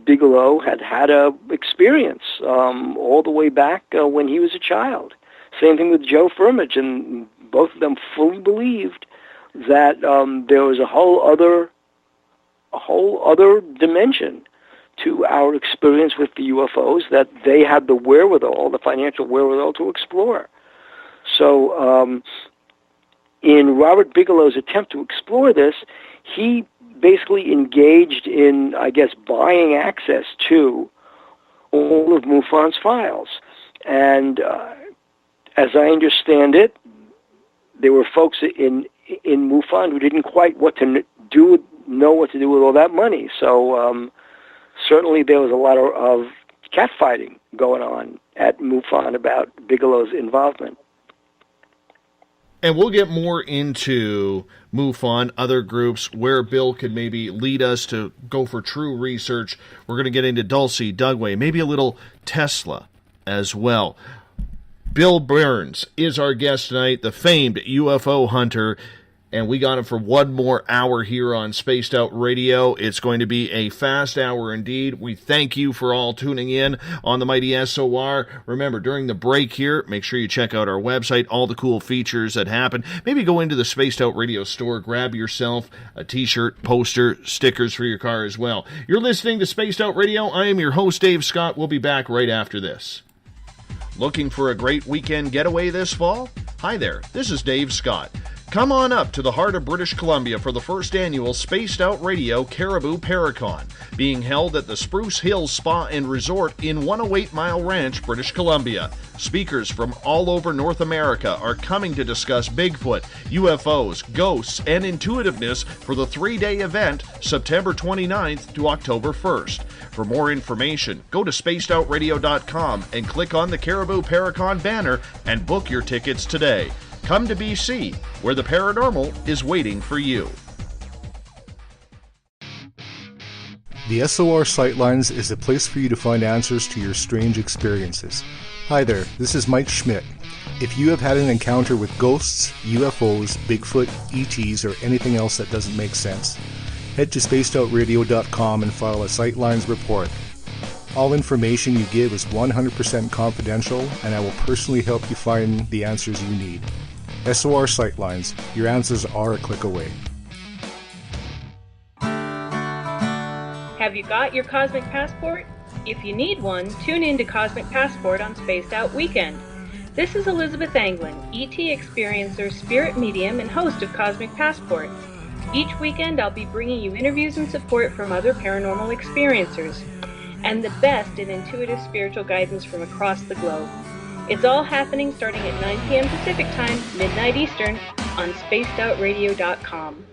Bigelow had a experience all the way back when he was a child. Same thing with Joe Firmage, and both of them fully believed that there was a whole other dimension to our experience with the UFOs that they had the wherewithal, the financial wherewithal, to explore. So in Robert Bigelow's attempt to explore this, he basically engaged in, I guess, buying access to all of MUFON's files. And as I understand it, there were folks in MUFON who didn't quite know what to do with all that money. So certainly there was a lot of catfighting going on at MUFON about Bigelow's involvement. And we'll get more into MUFON, other groups, where Bill could maybe lead us to go for true research. We're going to get into Dulce, Dugway, maybe a little Tesla as well. Bill Birnes is our guest tonight, the famed UFO hunter, and we got him for one more hour here on Spaced Out Radio. It's going to be a fast hour indeed. We thank you for all tuning in on the mighty SOR. Remember, during the break here, make sure you check out our website, all the cool features that happen. Maybe go into the Spaced Out Radio store, grab yourself a t-shirt, poster, stickers for your car as well. You're listening to Spaced Out Radio. I am your host, Dave Scott. We'll be back right after this. Looking for a great weekend getaway this fall? Hi there, this is Dave Scott. Come on up to the heart of British Columbia for the first annual Spaced Out Radio Caribou Paracon, being held at the Spruce Hills Spa and Resort in 108 Mile Ranch, British Columbia. Speakers from all over North America are coming to discuss Bigfoot, UFOs, ghosts, and intuitiveness for the 3-day event, September 29th to October 1st. For more information, go to spacedoutradio.com and click on the Caribou Paracon banner and book your tickets today. Come to BC, where the paranormal is waiting for you. The SOR Sightlines is a place for you to find answers to your strange experiences. Hi there, this is Mike Schmidt. If you have had an encounter with ghosts, UFOs, Bigfoot, ETs, or anything else that doesn't make sense, head to spacedoutradio.com and file a Sightlines report. All information you give is 100% confidential, and I will personally help you find the answers you need. SOR Sightlines, your answers are a click away. Have you got your Cosmic Passport? If you need one, tune in to Cosmic Passport on Spaced Out Weekend. This is Elizabeth Anglin, ET experiencer, spirit medium, and host of Cosmic Passport. Each weekend I'll be bringing you interviews and support from other paranormal experiencers, and the best in intuitive spiritual guidance from across the globe. It's all happening starting at 9 p.m. Pacific Time, midnight Eastern, on spacedoutradio.com.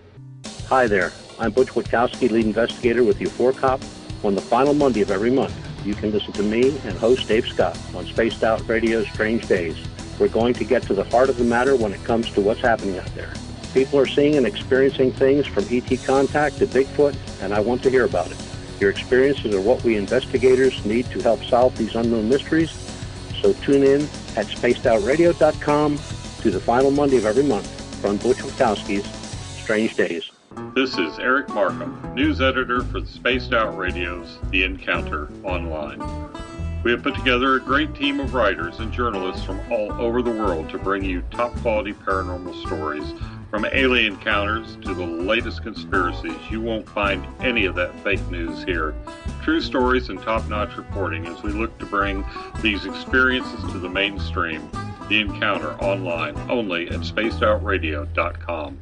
Hi there, I'm Butch Witkowski, lead investigator with UFO Cop. On the final Monday of every month, you can listen to me and host Dave Scott on Spaced Out Radio's Strange Days. We're going to get to the heart of the matter when it comes to what's happening out there. People are seeing and experiencing things from ET contact to Bigfoot, and I want to hear about it. Your experiences are what we investigators need to help solve these unknown mysteries. So tune in at spacedoutradio.com to the final Monday of every month from Butch Witkowski's Strange Days. This is Eric Markham, news editor for the Spaced Out Radio's The Encounter Online. We have put together a great team of writers and journalists from all over the world to bring you top-quality paranormal stories, from alien encounters to the latest conspiracies. You won't find any of that fake news here. True stories and top-notch reporting as we look to bring these experiences to the mainstream. The Encounter Online, only at spacedoutradio.com.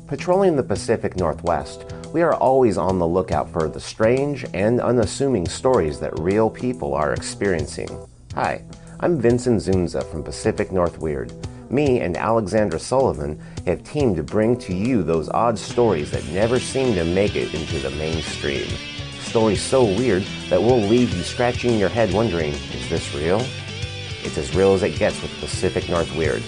Patrolling the Pacific Northwest, we are always on the lookout for the strange and unassuming stories that real people are experiencing. Hi, I'm Vincent Zunza from Pacific North Weird. Me and Alexandra Sullivan have teamed to bring to you those odd stories that never seem to make it into the mainstream. Stories so weird that will leave you scratching your head wondering, is this real? It's as real as it gets with Pacific North Weird.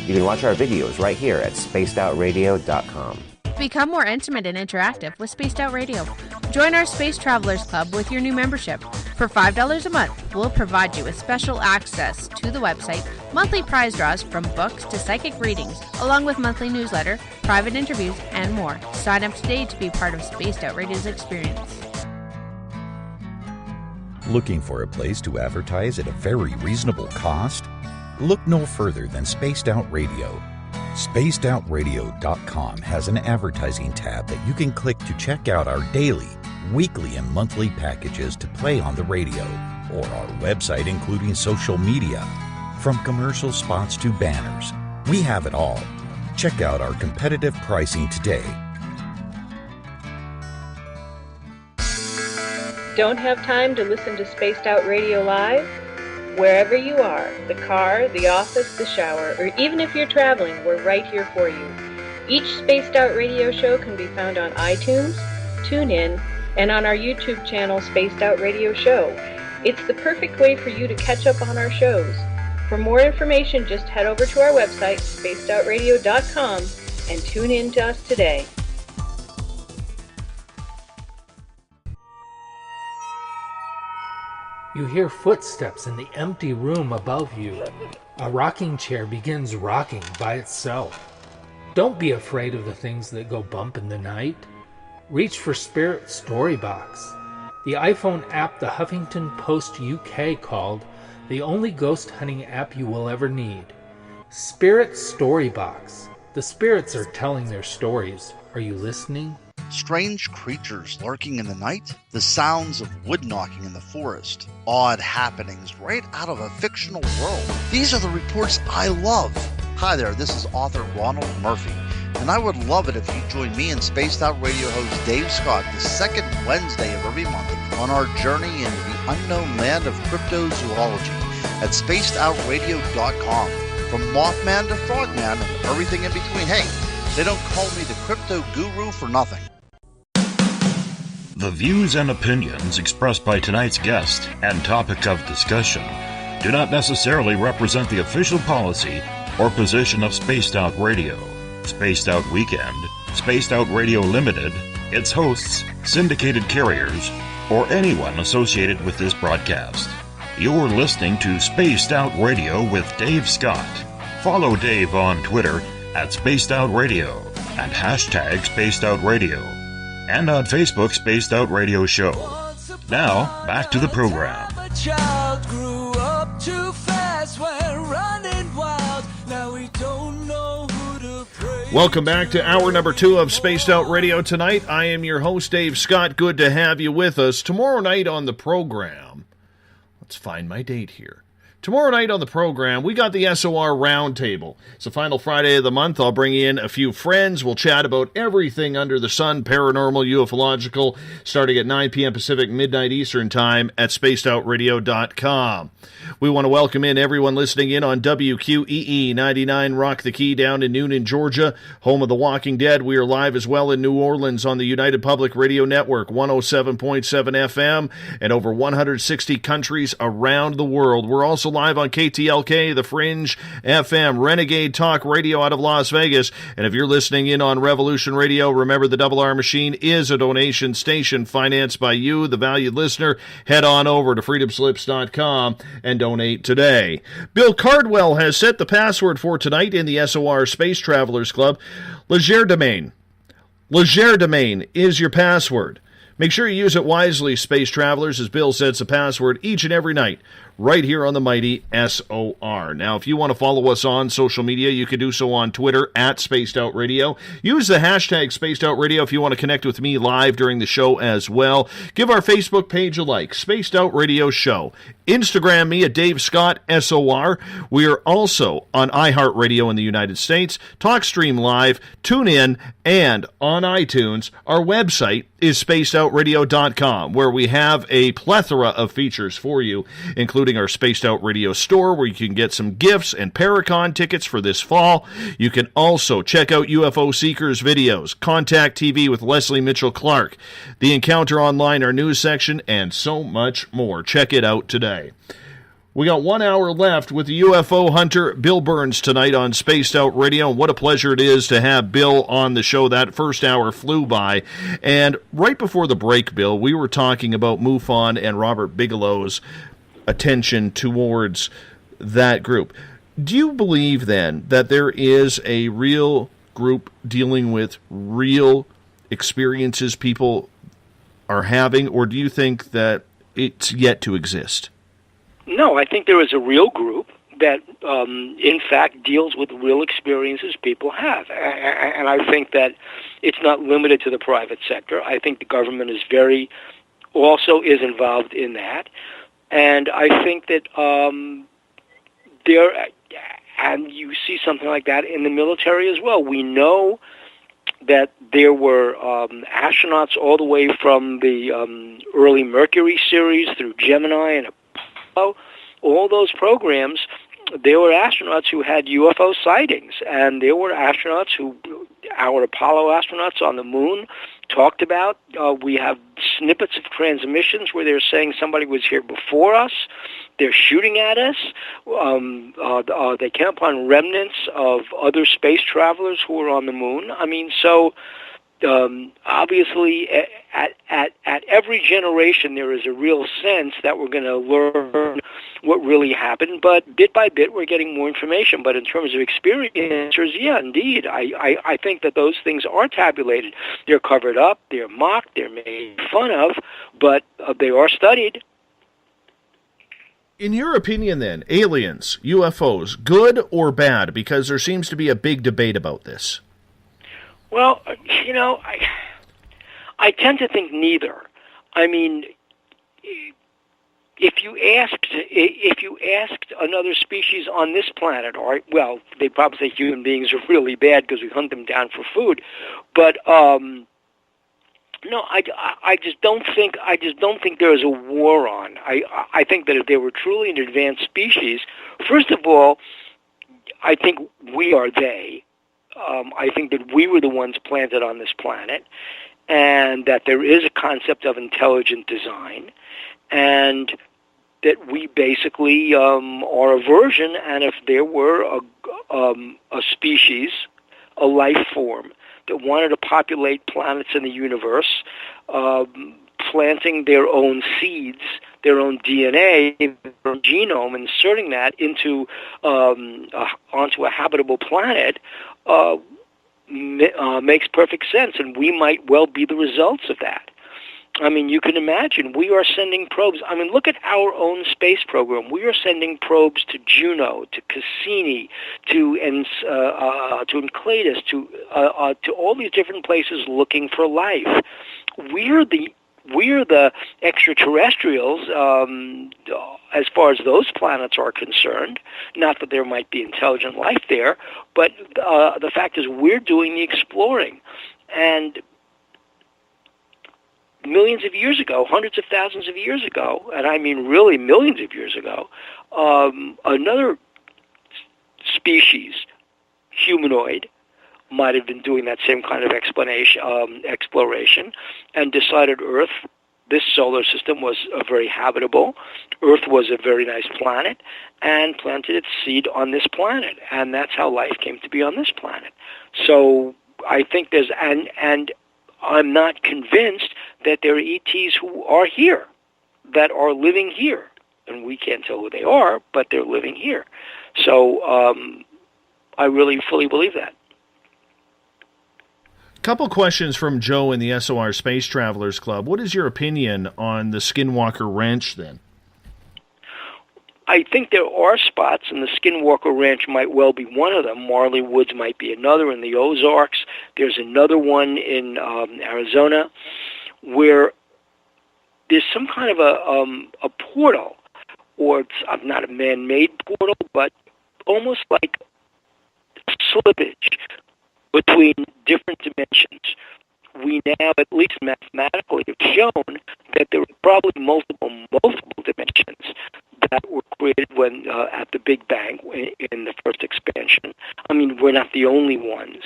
You can watch our videos right here at spacedoutradio.com. Become more intimate and interactive with Spaced Out Radio. Join our Space Travelers Club with your new membership. For $5 a month, we'll provide you with special access to the website, monthly prize draws from books to psychic readings, along with monthly newsletter, private interviews, and more. Sign up today to be part of Spaced Out Radio's experience. Looking for a place to advertise at a very reasonable cost? Look no further than Spaced Out Radio. SpacedOutRadio.com has an advertising tab that you can click to check out our daily, weekly, and monthly packages to play on the radio, or our website including social media. From commercial spots to banners, we have it all. Check out our competitive pricing today. Don't have time to listen to Spaced Out Radio live? Wherever you are, the car, the office, the shower, or even if you're traveling, we're right here for you. Each Spaced Out Radio show can be found on iTunes, TuneIn, and on our YouTube channel, Spaced Out Radio Show. It's the perfect way for you to catch up on our shows. For more information, just head over to our website, spacedoutradio.com, and tune in to us today. You hear footsteps in the empty room above you. A rocking chair begins rocking by itself. Don't be afraid of the things that go bump in the night. Reach for Spirit Storybox, the iPhone app the Huffington Post UK called the only ghost hunting app you will ever need. Spirit Storybox. The spirits are telling their stories. Are you listening? Strange creatures lurking in the night, the sounds of wood knocking in the forest, odd happenings right out of a fictional world. These are the reports I love. Hi there, this is author Ronald Murphy, and I would love it if you join me and Spaced Out Radio host Dave Scott the second Wednesday of every month on our journey into the unknown land of cryptozoology at spacedoutradio.com. From Mothman to Frogman and everything in between. Hey, they don't call me the crypto guru for nothing. The views and opinions expressed by tonight's guest and topic of discussion do not necessarily represent the official policy or position of Spaced Out Radio, Spaced Out Weekend, Spaced Out Radio Limited, its hosts, syndicated carriers, or anyone associated with this broadcast. You're listening to Spaced Out Radio with Dave Scott. Follow Dave on Twitter at Spaced Out Radio and hashtag Spaced Out Radio, and on Facebook Spaced Out Radio Show. Now, back to the program. A child grew up too fast, went running wild. Now we don't know who to pray. Welcome back to hour number 2 of Spaced Out Radio tonight. I am your host, Dave Scott. Good to have you with us. Tomorrow night on the program, let's find my date here. Tomorrow night on the program, we got the SOR Roundtable. It's the final Friday of the month. I'll bring in a few friends. We'll chat about everything under the sun, paranormal, ufological, starting at 9 p.m. Pacific, midnight Eastern Time at spacedoutradio.com. We want to welcome in everyone listening in on WQEE 99 Rock the Key down in Noonan, Georgia, home of The Walking Dead. We are live as well in New Orleans on the United Public Radio Network, 107.7 FM, and over 160 countries around the world. We're also live on KTLK, The Fringe FM, Renegade Talk Radio out of Las Vegas. And if you're listening in on Revolution Radio, remember the Double R Machine is a donation station financed by you, the valued listener. Head on over to freedomslips.com and donate today. Bill Cardwell has set the password for tonight in the SOR Space Travelers Club. Legerdemain. Legerdemain is your password. Make sure you use it wisely, Space Travelers, as Bill sets a password each and every night right here on the mighty SOR. Now, if you want to follow us on social media, you can do so on Twitter at Spaced Out Radio. Use the hashtag Spaced Out Radio if you want to connect with me live during the show as well. Give our Facebook page a like, Spaced Out Radio Show. Instagram me at Dave Scott SOR. We are also on iHeartRadio in the United States, TalkStream Live, TuneIn, and on iTunes. Our website is spacedoutradio.com, where we have a plethora of features for you, including our Spaced Out Radio store, where you can get some gifts and Paracon tickets for this fall. You can also check out UFO Seekers videos, Contact TV with Leslie Mitchell Clark, The Encounter Online, our news section, and so much more. Check it out today. We got 1 hour left with the UFO hunter Bill Birnes tonight on Spaced Out Radio. And what a pleasure it is to have Bill on the show. That first hour flew by. And right before the break, Bill, we were talking about MUFON and Robert Bigelow's attention towards that group. Do you believe, then, that there is a real group dealing with real experiences people are having, or do you think that it's yet to exist? No, I think there is a real group that, in fact, deals with real experiences people have. And I think that it's not limited to the private sector. I think the government is also involved in that. And I think that and you see something like that in the military as well. We know that there were astronauts all the way from the early Mercury series through Gemini and Apollo. All those programs, there were astronauts who had UFO sightings, and there were astronauts our Apollo astronauts on the moon talked about. We have snippets of transmissions where they're saying somebody was here before us. They're shooting at us. They came upon remnants of other space travelers who were on the moon. I mean, so obviously, at every generation, there is a real sense that we're going to learn what really happened, but bit by bit, we're getting more information. But in terms of experiences, yeah, indeed, I think that those things are tabulated. They're covered up, they're mocked, they're made fun of, but they are studied. In your opinion, then, aliens, UFOs, good or bad? Because there seems to be a big debate about this. Well, I tend to think neither. I mean, if you asked another species on this planet, or well, they'd probably say human beings are really bad because we hunt them down for food. But no, I just don't think there is a war on. I think that if they were truly an advanced species, first of all, I think we are they. I think that we were the ones planted on this planet, and that there is a concept of intelligent design, and that we basically are a version. And if there were a species, a life form that wanted to populate planets in the universe, planting their own seeds, their own DNA, their own genome, inserting that into onto a habitable planet, makes perfect sense, and we might well be the results of that. I mean, you can imagine, we are sending probes. I mean, look at our own space program. We are sending probes to Juno, to Cassini, to Enceladus, to all these different places looking for life. We're the extraterrestrials as far as those planets are concerned. Not that there might be intelligent life there, but the fact is we're doing the exploring. And millions of years ago, hundreds of thousands of years ago, and I mean really millions of years ago, another species, humanoid, might have been doing that same kind of exploration, and decided Earth, this solar system, was very habitable. Earth was a very nice planet, and planted its seed on this planet, and that's how life came to be on this planet. So I think there's, and I'm not convinced that there are ETs who are here, that are living here, and we can't tell who they are, but they're living here. So I really fully believe that. Couple questions from Joe in the SOR Space Travelers Club. What is your opinion on the Skinwalker Ranch, then? I think there are spots, and the Skinwalker Ranch might well be one of them. Marley Woods might be another in the Ozarks. There's another one in Arizona where there's some kind of a portal, or it's not a man-made portal, but almost like slippage between different dimensions. We now, at least mathematically, have shown that there are probably multiple dimensions that were created when at the Big Bang in the first expansion. I mean, we're not the only ones.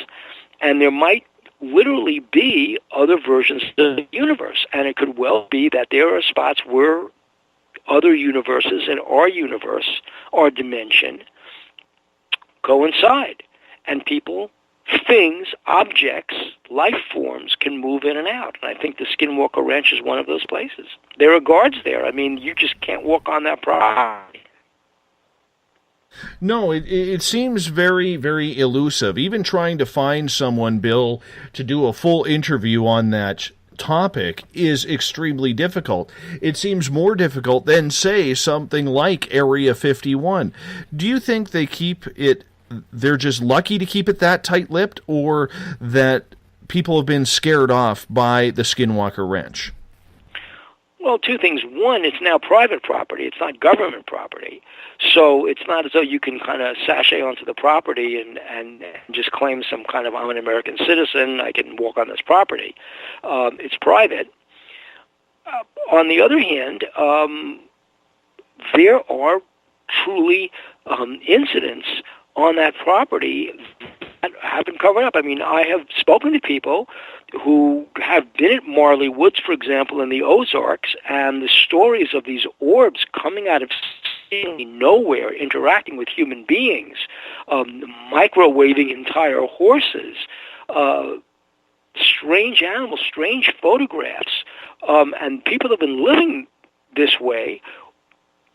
And there might literally be other versions of the universe. And it could well be that there are spots where other universes and our universe, our dimension, coincide. And people, things, objects, life forms can move in and out. And I think the Skinwalker Ranch is one of those places. There are guards there. I mean, you just can't walk on that property. No, it seems very, very elusive. Even trying to find someone, Bill, to do a full interview on that topic is extremely difficult. It seems more difficult than, say, something like Area 51. Do you think they keep it, they're just lucky to keep it that tight-lipped, or that people have been scared off by the Skinwalker Ranch? Well, two things. One, it's now private property. It's not government property. So it's not as though you can kind of sashay onto the property and just claim some kind of, I'm an American citizen, I can walk on this property. It's private. On the other hand, there are truly incidents on that property that have been covered up. I mean, I have spoken to people who have been at Marley Woods, for example, in the Ozarks, and the stories of these orbs coming out of nowhere, interacting with human beings, microwaving entire horses, strange animals, strange photographs, and people have been living this way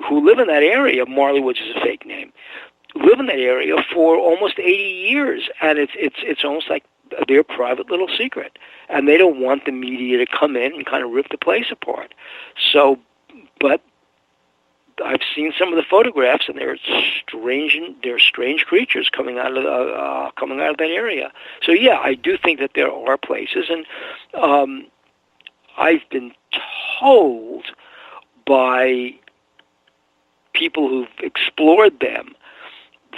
who live in that area. Marley Woods is a fake name. Live in that area for almost 80 years, and it's almost like their private little secret, and they don't want the media to come in and kind of rip the place apart. So, but I've seen some of the photographs, and they're strange creatures coming out of that area. So yeah, I do think that there are places, and I've been told by people who've explored them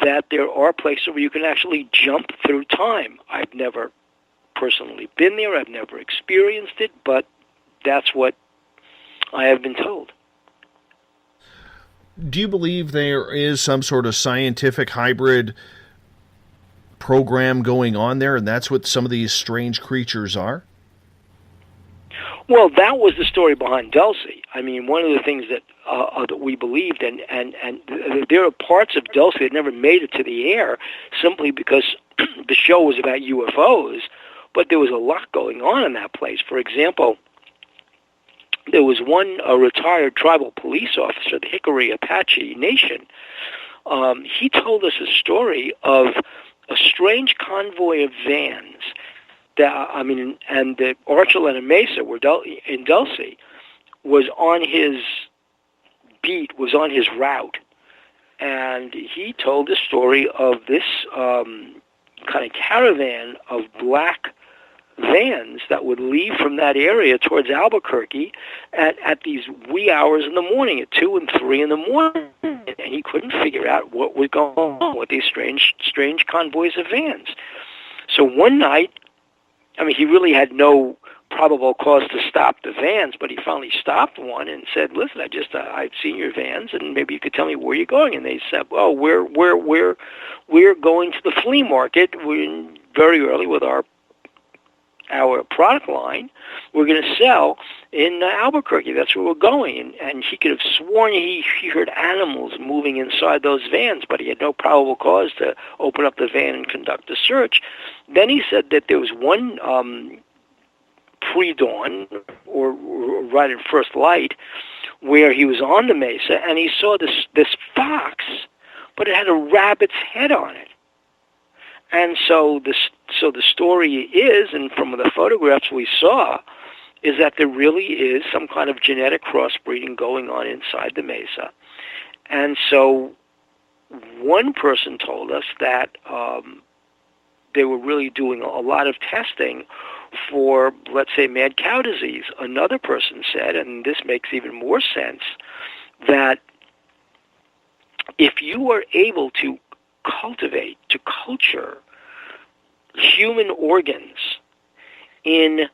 that there are places where you can actually jump through time. I've never personally been there. I've never experienced it, but that's what I have been told. Do you believe there is some sort of scientific hybrid program going on there, and that's what some of these strange creatures are? Well, that was the story behind Dulce. I mean, one of the things that we believed, and there are parts of Dulce that never made it to the air simply because the show was about UFOs, but there was a lot going on in that place. For example, there was one retired tribal police officer, the Hickory Apache Nation. He told us a story of a strange convoy of vans. And the Archuleta Mesa, in Dulce, was on his beat, was on his route. And he told the story of this kind of caravan of black vans that would leave from that area towards Albuquerque at these wee hours in the morning, at 2 and 3 in the morning. And he couldn't figure out what was going on with these strange convoys of vans. So one night, I mean, he really had no probable cause to stop the vans, but he finally stopped one and said, "Listen, I've seen your vans, and maybe you could tell me where you're going." And they said, "Well, we're going to the flea market. We're very early with our product line. We're going to sell in Albuquerque. That's where we're going." And he could have sworn he heard animals moving inside those vans, but he had no probable cause to open up the van and conduct a search. Then he said that there was one pre-dawn, or right at first light, where he was on the mesa, and he saw this fox, but it had a rabbit's head on it. And so the story is, and from the photographs we saw, is that there really is some kind of genetic crossbreeding going on inside the mesa. And so one person told us that they were really doing a lot of testing for, let's say, mad cow disease. Another person said, and this makes even more sense, that if you were able to culture human organs in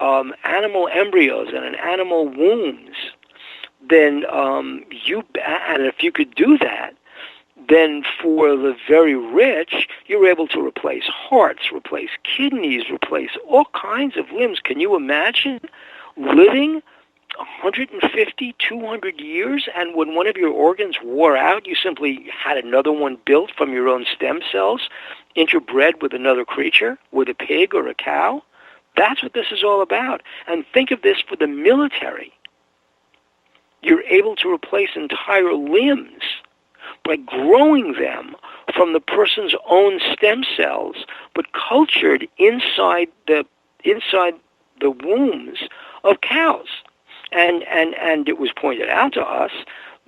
animal embryos and in animal wombs, then and if you could do that, then for the very rich, you're able to replace hearts, replace kidneys, replace all kinds of limbs. Can you imagine living 150, 200 years, and when one of your organs wore out, you simply had another one built from your own stem cells, interbred with another creature, with a pig or a cow. That's what this is all about. And think of this for the military. You're able to replace entire limbs by growing them from the person's own stem cells, but cultured inside the wombs of cows. And it was pointed out to us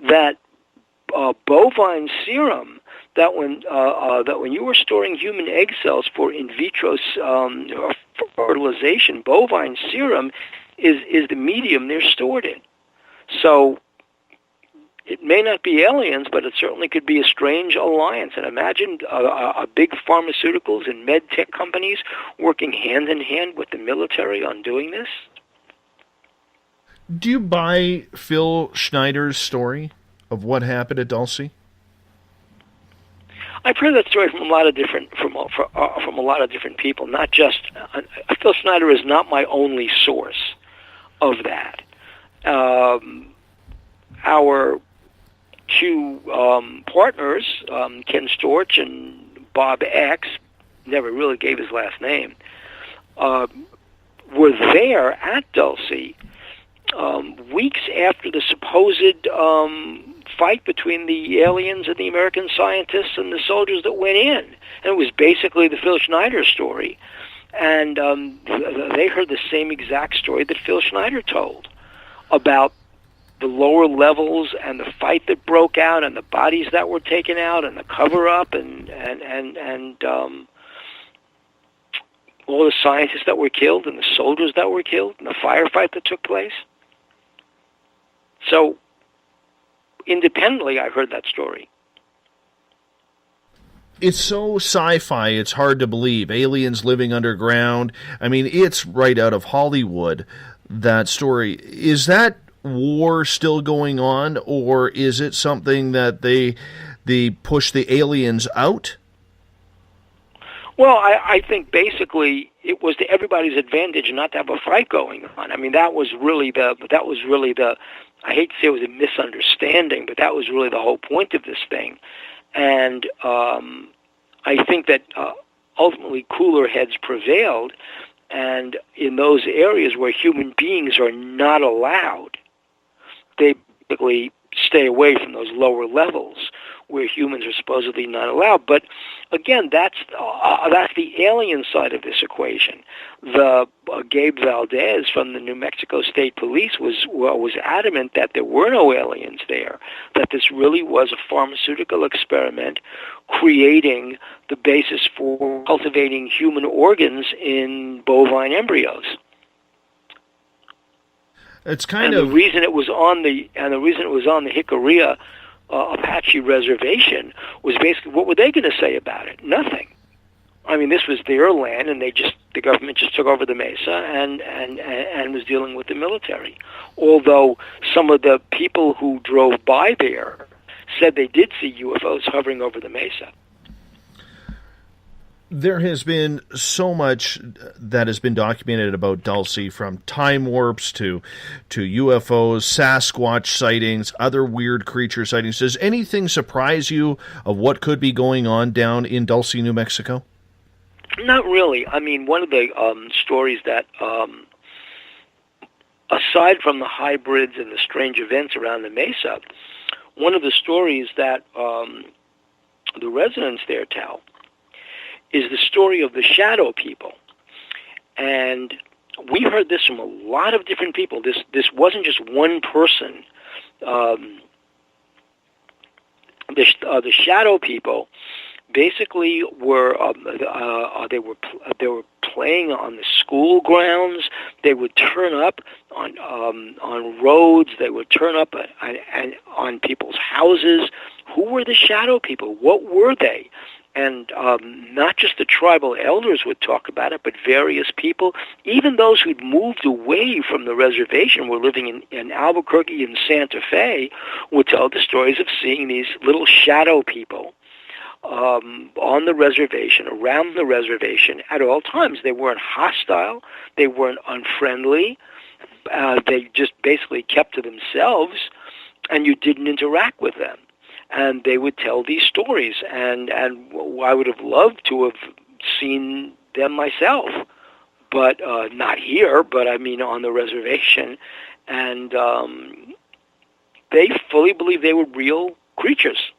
that bovine serum, that when you were storing human egg cells for in vitro fertilization, bovine serum is the medium they're stored in. So it may not be aliens, but it certainly could be a strange alliance. And imagine big pharmaceuticals and med tech companies working hand in hand with the military on doing this. Do you buy Phil Schneider's story of what happened at Dulce? I've heard that story from a lot of different from a lot of different people. Not just Phil Schneider is not my only source of that. Our two partners, Ken Storch and Bob X, never really gave his last name, were there at Dulce weeks after the supposed fight between the aliens and the American scientists and the soldiers that went in. And it was basically the Phil Schneider story. And they heard the same exact story that Phil Schneider told about the lower levels and the fight that broke out and the bodies that were taken out and the cover-up and all the scientists that were killed and the soldiers that were killed and the firefight that took place. So, independently, I heard that story. It's so sci-fi, it's hard to believe. Aliens living underground. I mean, it's right out of Hollywood, that story. Is that war still going on, or is it something that they push the aliens out? Well, I think basically it was to everybody's advantage not to have a fight going on. I mean, that was really the I hate to say it was a misunderstanding, but that was really the whole point of this thing. And I think that ultimately cooler heads prevailed, and in those areas where human beings are not allowed, they basically stay away from those lower levels where humans are supposedly not allowed. But again, that's the alien side of this equation. The Gabe Valdez from the New Mexico State Police was adamant that there were no aliens there, that this really was a pharmaceutical experiment creating the basis for cultivating human organs in bovine embryos. It's kind of the reason it was on the Jicarilla Apache reservation was basically, what were they going to say about it? Nothing. I mean, this was their land, and the government just took over the mesa and was dealing with the military. Although some of the people who drove by there said they did see UFOs hovering over the mesa. There has been so much that has been documented about Dulce, from time warps to UFOs, Sasquatch sightings, other weird creature sightings. Does anything surprise you of what could be going on down in Dulce, New Mexico? Not really. I mean, one of the stories that, aside from the hybrids and the strange events around the mesa, one of the stories that the residents there tell is the story of the shadow people. And we heard this from a lot of different people. This wasn't just one person. The shadow people basically were they were playing on the school grounds. They would turn up on roads. They would turn up on people's houses. Who were the shadow people? What were they? And not just the tribal elders would talk about it, but various people, even those who'd moved away from the reservation, were living in Albuquerque and Santa Fe, would tell the stories of seeing these little shadow people on the reservation, around the reservation, at all times. They weren't hostile, they weren't unfriendly, they just basically kept to themselves, and you didn't interact with them. And they would tell these stories, and I would have loved to have seen them myself, but not here, but I mean on the reservation. And they fully believed they were real creatures.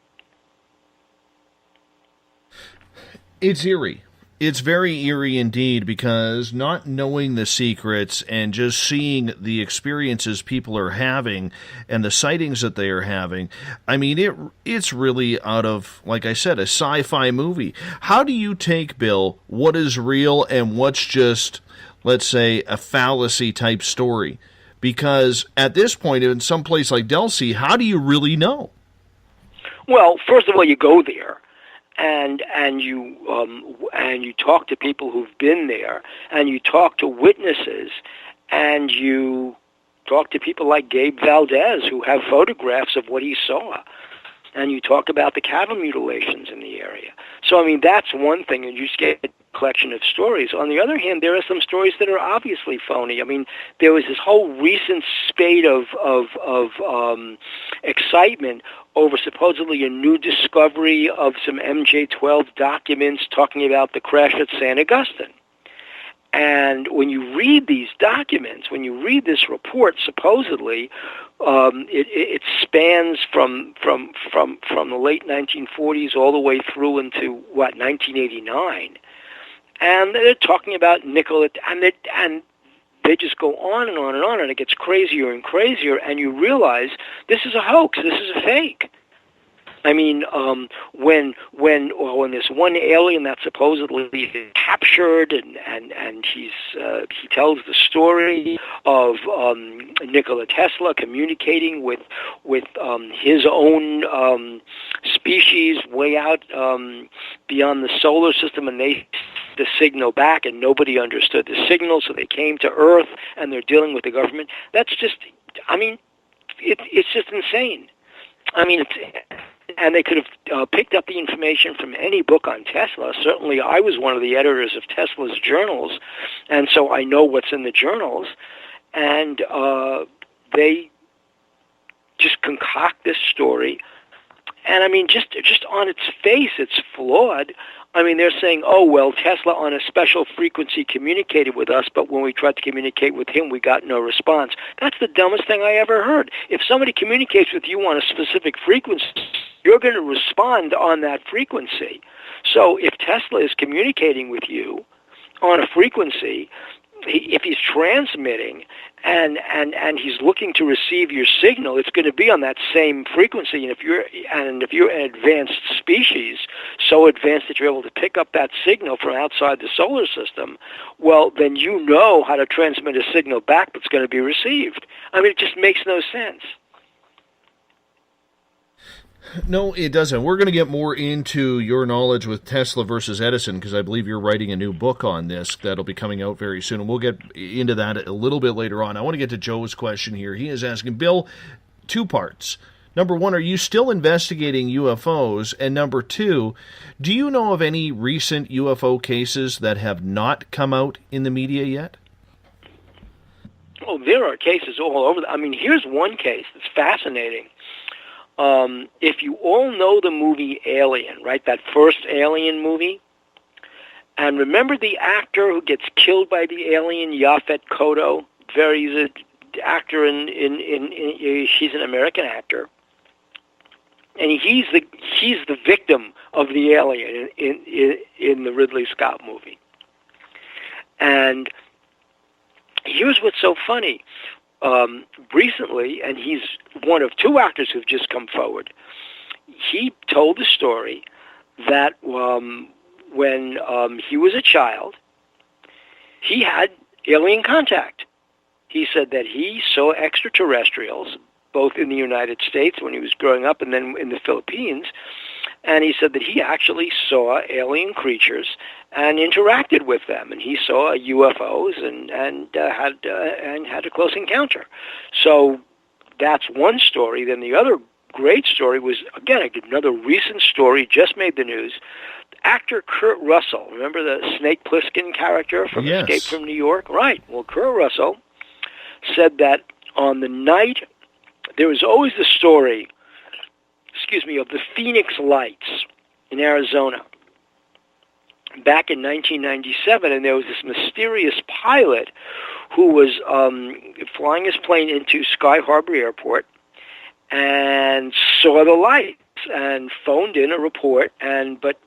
It's eerie. It's very eerie indeed, because not knowing the secrets and just seeing the experiences people are having and the sightings that they are having, I mean, it's really out of, like I said, a sci-fi movie. How do you take, Bill, what is real and what's just, let's say, a fallacy-type story? Because at this point, in some place like Dulce, how do you really know? Well, first of all, you go there. And you talk to people who've been there, and you talk to witnesses, and you talk to people like Gabe Valdez, who have photographs of what he saw, and you talk about the cattle mutilations in the area. So, I mean, that's one thing, and you just get a collection of stories. On the other hand, there are some stories that are obviously phony. I mean, there was this whole recent spate of excitement over supposedly a new discovery of some MJ-12 documents talking about the crash at St. Augustine. And when you read these documents, when you read this report, supposedly it spans from the late 1940s all the way through into 1989, and they're talking about Nikola, and they just go on and on and on, and it gets crazier and crazier, and you realize this is a hoax, this is a fake. I mean, when this one alien that's supposedly captured, and he tells the story of Nikola Tesla communicating with his own species way out beyond the solar system, and they the signal back, and nobody understood the signal, so they came to Earth, and they're dealing with the government. That's just, I mean, it's just insane. I mean, and they could have picked up the information from any book on Tesla. Certainly, I was one of the editors of Tesla's journals, and so I know what's in the journals. And they just concoct this story, and I mean, just on its face, it's flawed. I mean, they're saying, oh, well, Tesla on a special frequency communicated with us, but when we tried to communicate with him, we got no response. That's the dumbest thing I ever heard. If somebody communicates with you on a specific frequency, you're going to respond on that frequency. So if Tesla is communicating with you on a frequency, if he's transmitting and he's looking to receive your signal, it's going to be on that same frequency. And if you're an advanced species, so advanced that you're able to pick up that signal from outside the solar system, well, then you know how to transmit a signal back that's going to be received. I mean, it just makes no sense. No, it doesn't. We're going to get more into your knowledge with Tesla versus Edison, because I believe you're writing a new book on this that'll be coming out very soon, and we'll get into that a little bit later on. I want to get to Joe's question here. He is asking, Bill, 2 parts. Number 1, are you still investigating UFOs? And number 2, do you know of any recent UFO cases that have not come out in the media yet? Oh, there are cases all over. I mean, here's one case that's fascinating. If you all know the movie Alien, right, that first Alien movie, and remember the actor who gets killed by the alien, Yaphet Kotto? He's an actor she's an American actor, and he's the victim of the alien in the Ridley Scott movie. And here's what's so funny. Recently, and he's one of 2 actors who've just come forward, he told the story that when he was a child, he had alien contact. He said that he saw extraterrestrials, both in the United States when he was growing up and then in the Philippines, and he said that he actually saw alien creatures and interacted with them, and he saw UFOs and had a close encounter. So that's one story. Then the other great story was, again, another recent story, just made the news. Actor Kurt Russell, remember the Snake Plissken character from Yes. Escape from New York? Right. Well, Kurt Russell said that on the night, there was always the story, of the Phoenix Lights in Arizona back in 1997, and there was this mysterious pilot who was flying his plane into Sky Harbor Airport and saw the lights and phoned in a report, but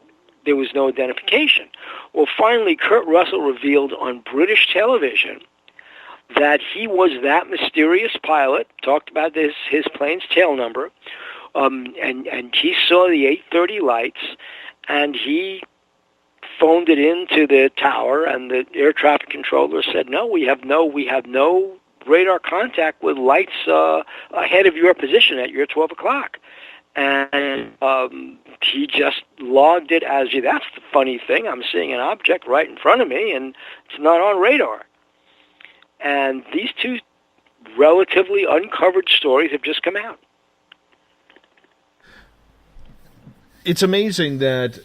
there was no identification. Well, finally, Kurt Russell revealed on British television that he was that mysterious pilot, talked about his plane's tail number, and he saw the 8:30 lights, and he phoned it into the tower, and the air traffic controller said, no, we have no radar contact with lights ahead of your position at your 12 o'clock. And he just logged it as, that's the funny thing, I'm seeing an object right in front of me, and it's not on radar. And these two relatively uncovered stories have just come out. It's amazing that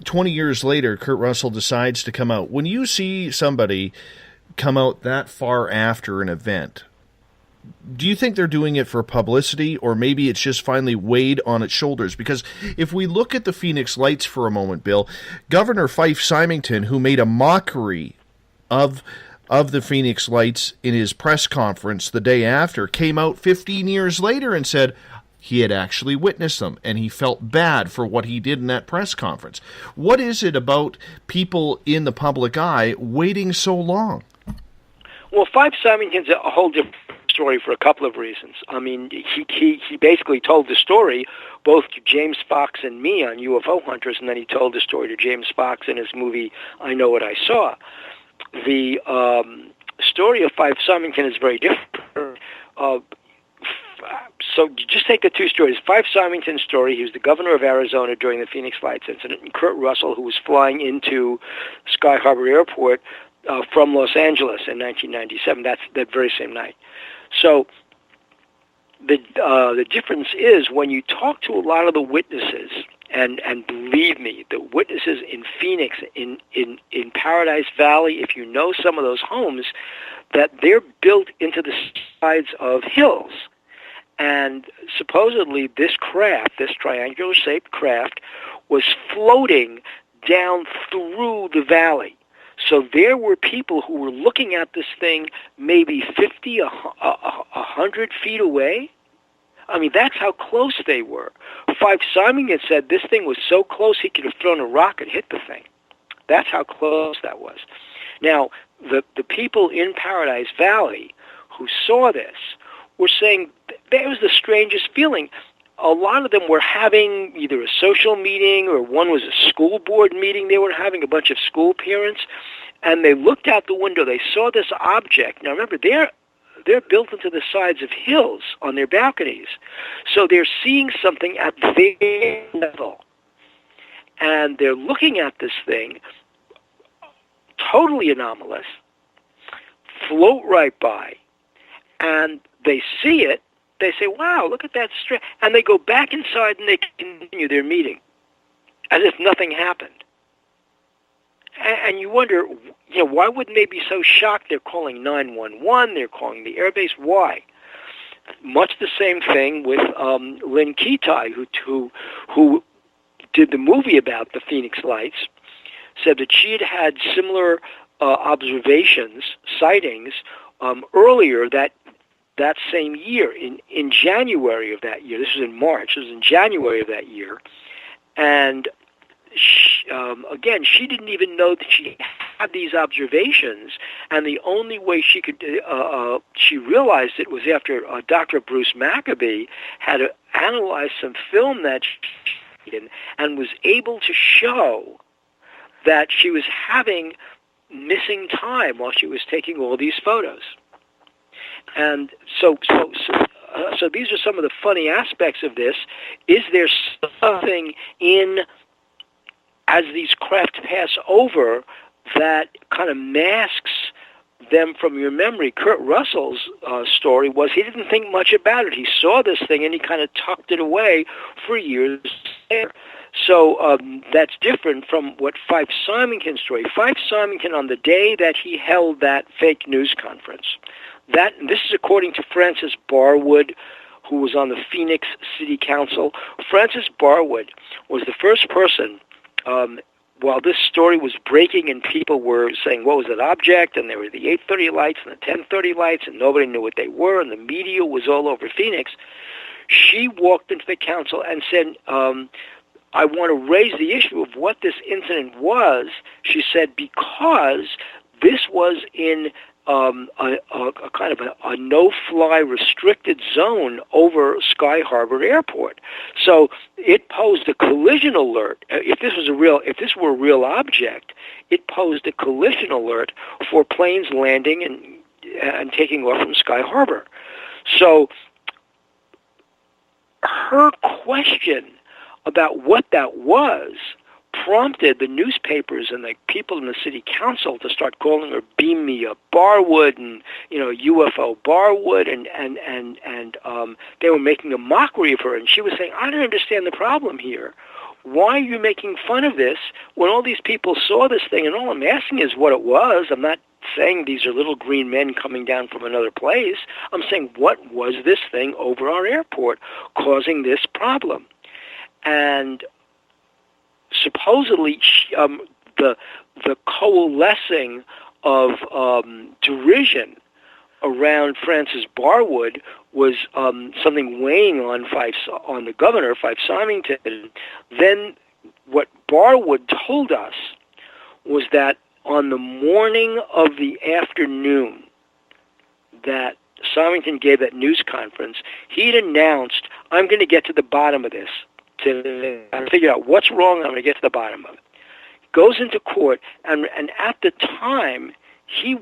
20 years later, Kurt Russell decides to come out. When you see somebody come out that far after an event, do you think they're doing it for publicity, or maybe it's just finally weighed on its shoulders? Because if we look at the Phoenix Lights for a moment, Bill, Governor Fife Symington, who made a mockery of the Phoenix Lights in his press conference the day after, came out 15 years later and said he had actually witnessed them, and he felt bad for what he did in that press conference. What is it about people in the public eye waiting so long? Well, Fife Symington's a whole different story for a couple of reasons. I mean, he basically told the story both to James Fox and me on UFO Hunters, and then he told the story to James Fox in his movie I Know What I Saw. The story of Fife Symington is very different. So just take the two stories. Fife Symington's story, he was the governor of Arizona during the Phoenix Lights incident, and Kurt Russell, who was flying into Sky Harbor Airport from Los Angeles in 1997, that very same night. So the difference is when you talk to a lot of the witnesses, and believe me, the witnesses in Phoenix, in Paradise Valley, if you know some of those homes, that they're built into the sides of hills. And supposedly this craft, this triangular-shaped craft, was floating down through the valley. So there were people who were looking at this thing maybe 50, 100 feet away. I mean, that's how close they were. Fife Symington said this thing was so close he could have thrown a rock and hit the thing. That's how close that was. Now, the people in Paradise Valley who saw this were saying that was the strangest feeling. A lot of them were having either a social meeting, or one was a school board meeting they were having, a bunch of school parents, and they looked out the window, they saw this object. Now remember, they're built into the sides of hills on their balconies, so they're seeing something at their level. And they're looking at this thing, totally anomalous, float right by, and they see it, they say, wow, look at that strip, and they go back inside and they continue their meeting as if nothing happened. And you wonder, why wouldn't they be so shocked? They're calling 911, they're calling the airbase. Why? Much the same thing with Lynn Ketai, who did the movie about the Phoenix Lights, said that she had similar observations, sightings, earlier that same year, in January of that year. This was in March. It was in January of that year. And again, she didn't even know that she had these observations, and the only way she could, she realized it was after Dr. Bruce Maccabee had analyzed some film that she did and was able to show that she was having missing time while she was taking all these photos. And so these are some of the funny aspects of this. Is there something as these craft pass over that kind of masks them from your memory? Kurt Russell's story was he didn't think much about it. He saw this thing and he kind of tucked it away for years later. So that's different from what Fife Symington's story. Fife Symington, on the day that he held that fake news conference, This is according to Francis Barwood, who was on the Phoenix City Council. Francis Barwood was the first person, while this story was breaking and people were saying, what was that object? And there were the 8:30 lights and the 10:30 lights, and nobody knew what they were, and the media was all over Phoenix. She walked into the council and said, I want to raise the issue of what this incident was. She said, because this was in a kind of a no-fly restricted zone over Sky Harbor Airport. So it posed a collision alert. If this were a real object, it posed a collision alert for planes landing and taking off from Sky Harbor. So her question about what that was prompted the newspapers and the people in the city council to start calling her Beam Me Up Barwood and, UFO Barwood, and they were making a mockery of her, and she was saying, I don't understand the problem here. Why are you making fun of this when all these people saw this thing, and all I'm asking is what it was. I'm not saying these are little green men coming down from another place. I'm saying, what was this thing over our airport causing this problem? And supposedly, the coalescing of derision around Francis Barwood was something weighing on the governor, Fife Symington. Then what Barwood told us was that on the morning of the afternoon that Symington gave that news conference, he'd announced, I'm going to get to the bottom of this. To figure out what's wrong, I'm going to get to the bottom of it. Goes into court, and at the time, they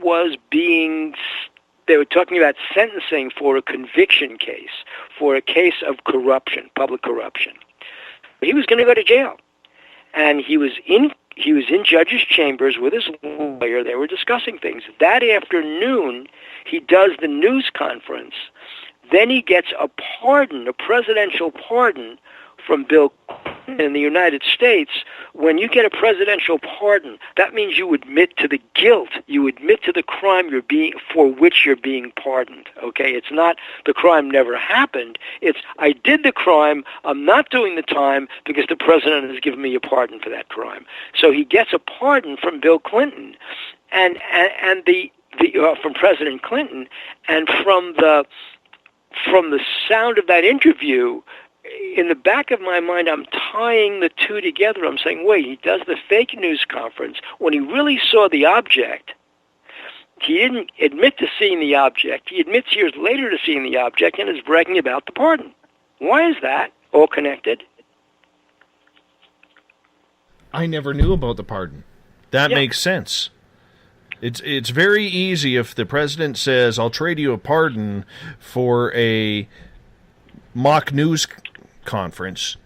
were talking about sentencing for a conviction case, for a case of corruption, public corruption. He was going to go to jail. And he was in judge's chambers with his lawyer. They were discussing things. That afternoon, he does the news conference. Then he gets a pardon, a presidential pardon, from Bill Clinton in the United States. When you get a presidential pardon, that means you admit to the guilt. You admit to the crime for which you're being pardoned. Okay, it's not the crime never happened. It's I did the crime. I'm not doing the time because the president has given me a pardon for that crime. So he gets a pardon from Bill Clinton, and from President Clinton, and from the sound of that interview. In the back of my mind, I'm tying the two together. I'm saying, wait, he does the fake news conference. When he really saw the object, he didn't admit to seeing the object. He admits years later to seeing the object and is bragging about the pardon. Why is that all connected? I never knew about the pardon. That makes sense. It's very easy if the president says, I'll trade you a pardon for a mock news conference.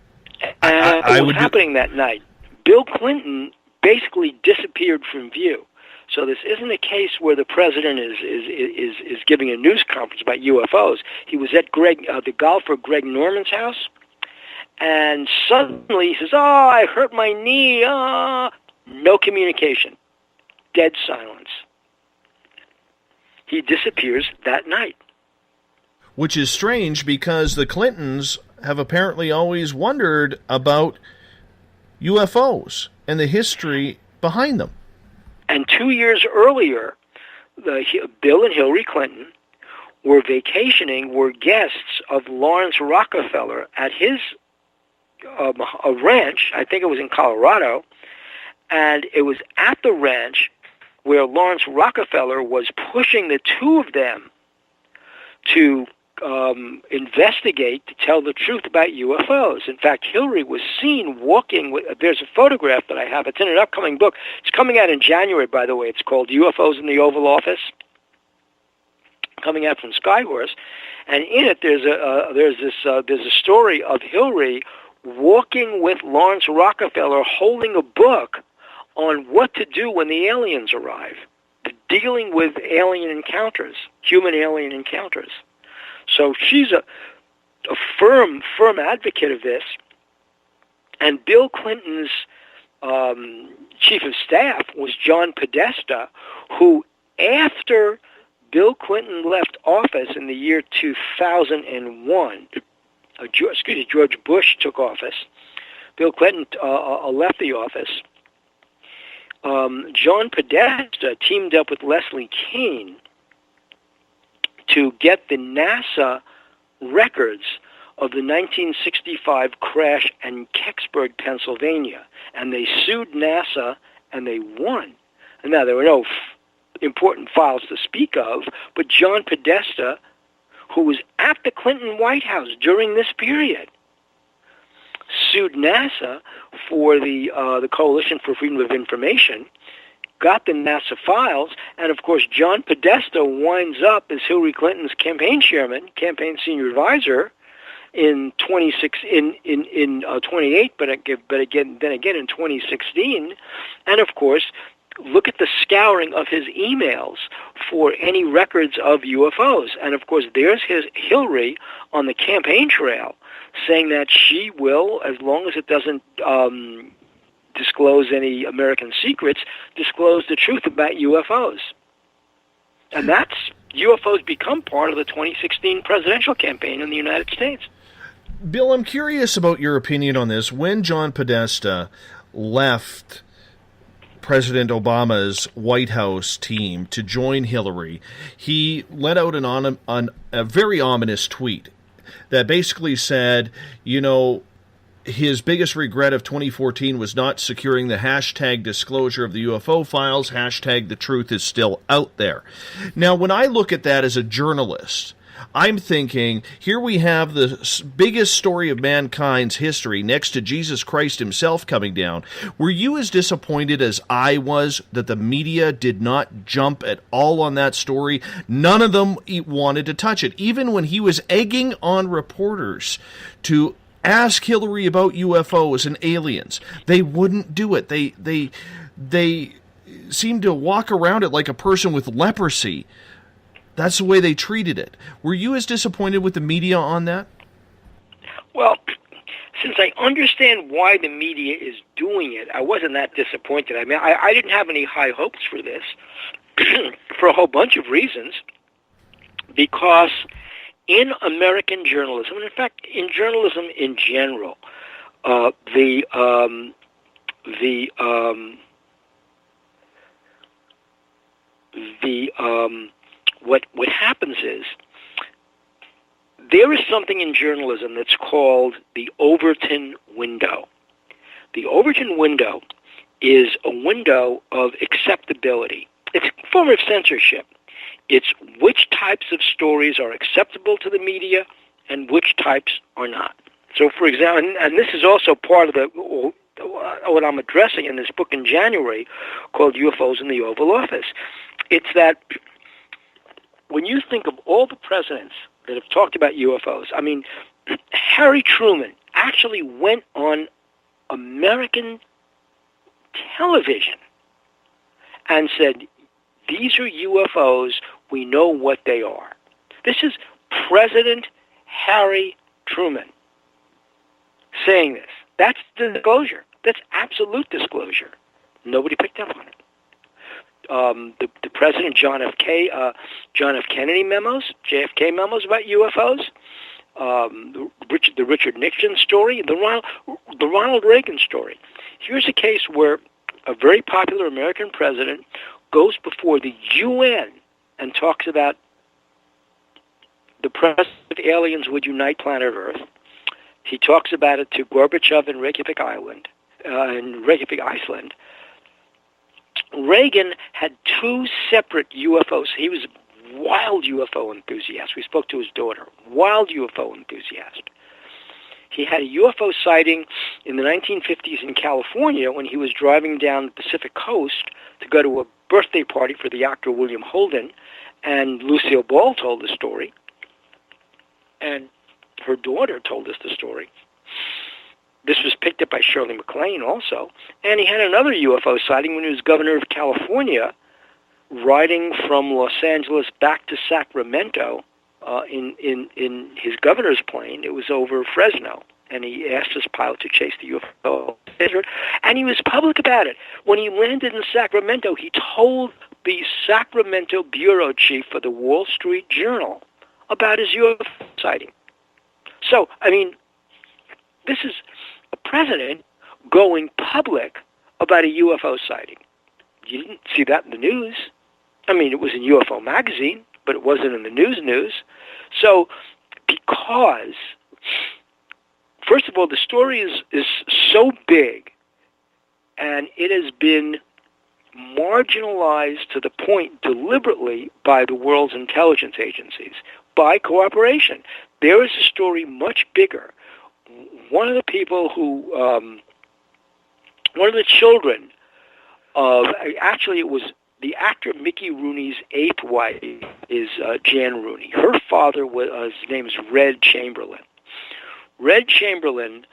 What was happening that night? Bill Clinton basically disappeared from view. So this isn't a case where the president is giving a news conference about UFOs. He was at the golfer Greg Norman's house, and suddenly he says, "Oh, I hurt my knee." No communication, dead silence. He disappears that night. Which is strange because the Clintons have apparently always wondered about UFOs and the history behind them. And 2 years earlier, Bill and Hillary Clinton were guests of Lawrence Rockefeller at his a ranch. I think it was in Colorado. And it was at the ranch where Lawrence Rockefeller was pushing the two of them to investigate, to tell the truth about UFOs. In fact, Hillary was seen walking with, there's a photograph that I have, it's in an upcoming book. It's coming out in January, by the way. It's called UFOs in the Oval Office, coming out from Skyhorse. And in it, there's a story of Hillary walking with Lawrence Rockefeller holding a book on what to do when the aliens arrive, dealing with alien encounters, human alien encounters. So she's a firm advocate of this. And Bill Clinton's chief of staff was John Podesta, who, after Bill Clinton left office in the year 2001. George Bush took office. Bill Clinton left the office. John Podesta teamed up with Leslie Kean to get the NASA records of the 1965 crash in Kecksburg, Pennsylvania. And they sued NASA, and they won. And now, there were no important files to speak of, but John Podesta, who was at the Clinton White House during this period, sued NASA for the Coalition for Freedom of Information, got the NASA files, and of course John Podesta winds up as Hillary Clinton's campaign chairman, campaign senior advisor in 28, but again in 2016, and of course look at the scouring of his emails for any records of UFOs, and of course there's Hillary on the campaign trail saying that she will, as long as it doesn't disclose any American secrets, disclose the truth about UFOs. And that's UFOs become part of the 2016 presidential campaign in the United States. Bill, I'm curious about your opinion on this. When John Podesta left President Obama's White House team to join Hillary, he let out a very ominous tweet that basically said, his biggest regret of 2014 was not securing the hashtag disclosure of the UFO files, hashtag the truth is still out there. Now, when I look at that as a journalist, I'm thinking, here we have the biggest story of mankind's history next to Jesus Christ himself coming down. Were you as disappointed as I was that the media did not jump at all on that story? None of them wanted to touch it. Even when he was egging on reporters to ask Hillary about UFOs and aliens, they wouldn't do it. They seemed to walk around it like a person with leprosy. That's the way they treated it. Were you as disappointed with the media on that? Well, since I understand why the media is doing it, I wasn't that disappointed. I mean, I didn't have any high hopes for this for a whole bunch of reasons. Because in American journalism, and in fact, in journalism in general, what happens is there is something in journalism that's called the Overton window. The Overton window is a window of acceptability. It's a form of censorship. It's which types of stories are acceptable to the media and which types are not. So, for example, and this is also part of what I'm addressing in this book in January called UFOs in the Oval Office. It's that when you think of all the presidents that have talked about UFOs, I mean, Harry Truman actually went on American television and said, these are UFOs, we know what they are. This is President Harry Truman saying this. That's the disclosure. That's absolute disclosure. Nobody picked up on it. The President John F. Kennedy memos, JFK memos about UFOs, the Richard Nixon story, the Ronald Reagan story. Here's a case where a very popular American president goes before the UN and talks about the presence of aliens would unite planet Earth. He talks about it to Gorbachev in Reykjavik, Iceland. Reagan had two separate UFOs. He was a wild UFO enthusiast. We spoke to his daughter. Wild UFO enthusiast. He had a UFO sighting in the 1950s in California when he was driving down the Pacific coast to go to a birthday party for the actor William Holden, and Lucille Ball told the story, and her daughter told us the story. This was picked up by Shirley MacLaine also. And he had another UFO sighting when he was governor of California, riding from Los Angeles back to Sacramento in his governor's plane. It was over Fresno. And he asked his pilot to chase the UFO. And he was public about it. When he landed in Sacramento, he told the Sacramento bureau chief for the Wall Street Journal about his UFO sighting. So, I mean, this is a president going public about a UFO sighting. You didn't see that in the news. I mean, it was in UFO magazine, but it wasn't in the news. So, because, first of all, the story is so big, and it has been marginalized to the point deliberately by the world's intelligence agencies, by cooperation. There is a story much bigger. One of the people who, one of the children of, actually it was the actor Mickey Rooney's eighth wife is Jan Rooney. Her father was, his name is Red Chamberlain. Red Chamberlain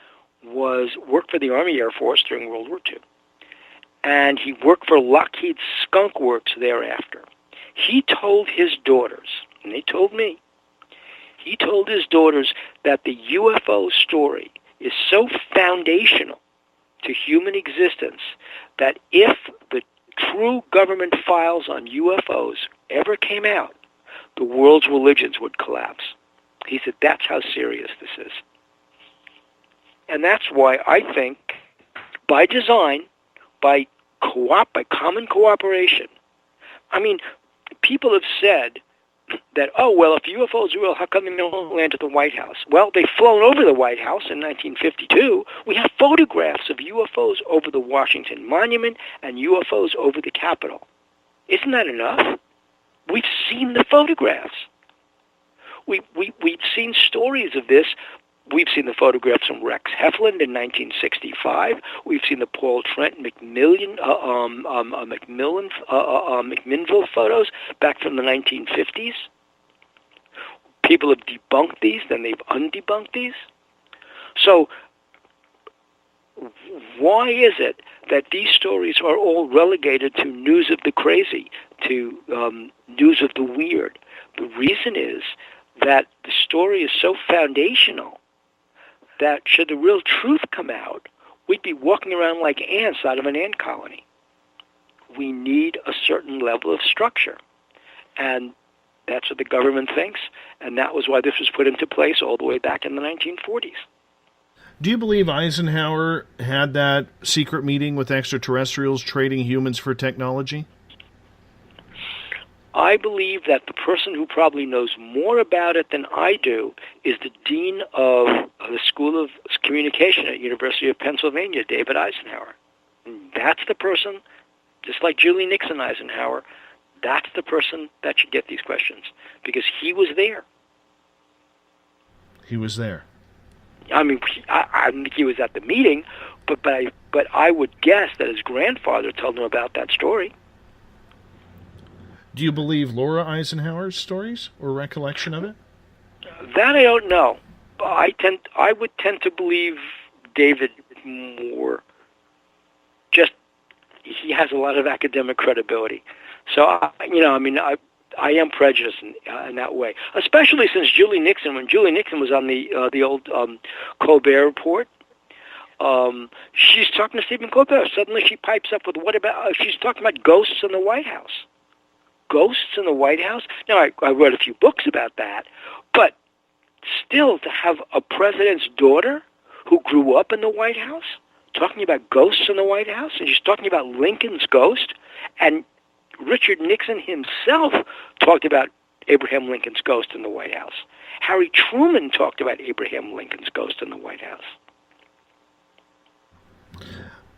worked for the Army Air Force during World War II. And he worked for Lockheed Skunk Works thereafter. He told his daughters, and they told me, he told his daughters that the UFO story is so foundational to human existence that if the true government files on UFOs ever came out, the world's religions would collapse. He said that's how serious this is. And that's why I think, by design, by common cooperation, I mean, people have said that, oh, well, if UFOs are real, how come they don't land at the White House? Well, they've flown over the White House in 1952. We have photographs of UFOs over the Washington Monument and UFOs over the Capitol. Isn't that enough? We've seen the photographs. We've seen stories of this. We've seen the photographs from Rex Heflin in 1965. We've seen the Paul Trent McMillanville photos back from the 1950s. People have debunked these, then they've undebunked these. So why is it that these stories are all relegated to news of the crazy, to news of the weird? The reason is that the story is so foundational that should the real truth come out, we'd be walking around like ants out of an ant colony. We need a certain level of structure. And that's what the government thinks, and that was why this was put into place all the way back in the 1940s. Do you believe Eisenhower had that secret meeting with extraterrestrials trading humans for technology? I believe that the person who probably knows more about it than I do is the dean of the School of Communication at University of Pennsylvania, David Eisenhower. And that's the person, just like Julie Nixon Eisenhower, that's the person that should get these questions, because he was there. He was there. I mean, I don't think he was at the meeting, but I would guess that his grandfather told him about that story. Do you believe Laura Eisenhower's stories or recollection of it? That I don't know. I would tend to believe David more. Just he has a lot of academic credibility. So I am prejudiced in that way, especially since Julie Nixon, when Julie Nixon was on the old Colbert Report. She's talking to Stephen Colbert. Suddenly she pipes up with, what about? She's talking about ghosts in the White House. Ghosts in the White House? Now, I read a few books about that, but still to have a president's daughter who grew up in the White House talking about ghosts in the White House, and she's talking about Lincoln's ghost, and Richard Nixon himself talked about Abraham Lincoln's ghost in the White House. Harry Truman talked about Abraham Lincoln's ghost in the White House.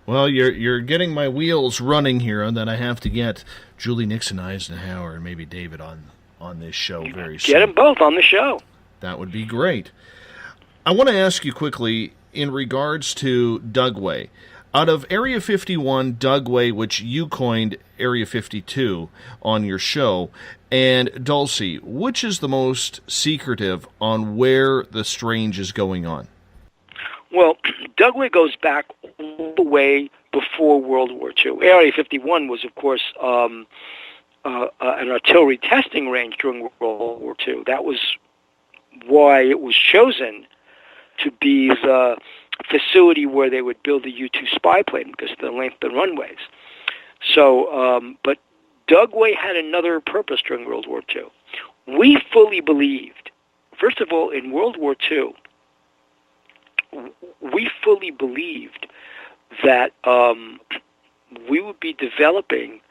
Well, you're getting my wheels running here, and that I have to get Julie Nixon Eisenhower and maybe David on this show very soon. Get them both on the show. That would be great. I want to ask you quickly in regards to Dugway. Out of Area 51, Dugway, which you coined Area 52 on your show, and Dulce, which is the most secretive on where the strange is going on? Well, Dugway goes back all the way before World War II. Area 51 was, of course, an artillery testing range during World War II. That was why it was chosen to be the facility where they would build the U-2 spy plane, because of the length of the runways. So, but Dugway had another purpose during World War II. We fully believed, first of all, in World War II, we fully believed that we would be developing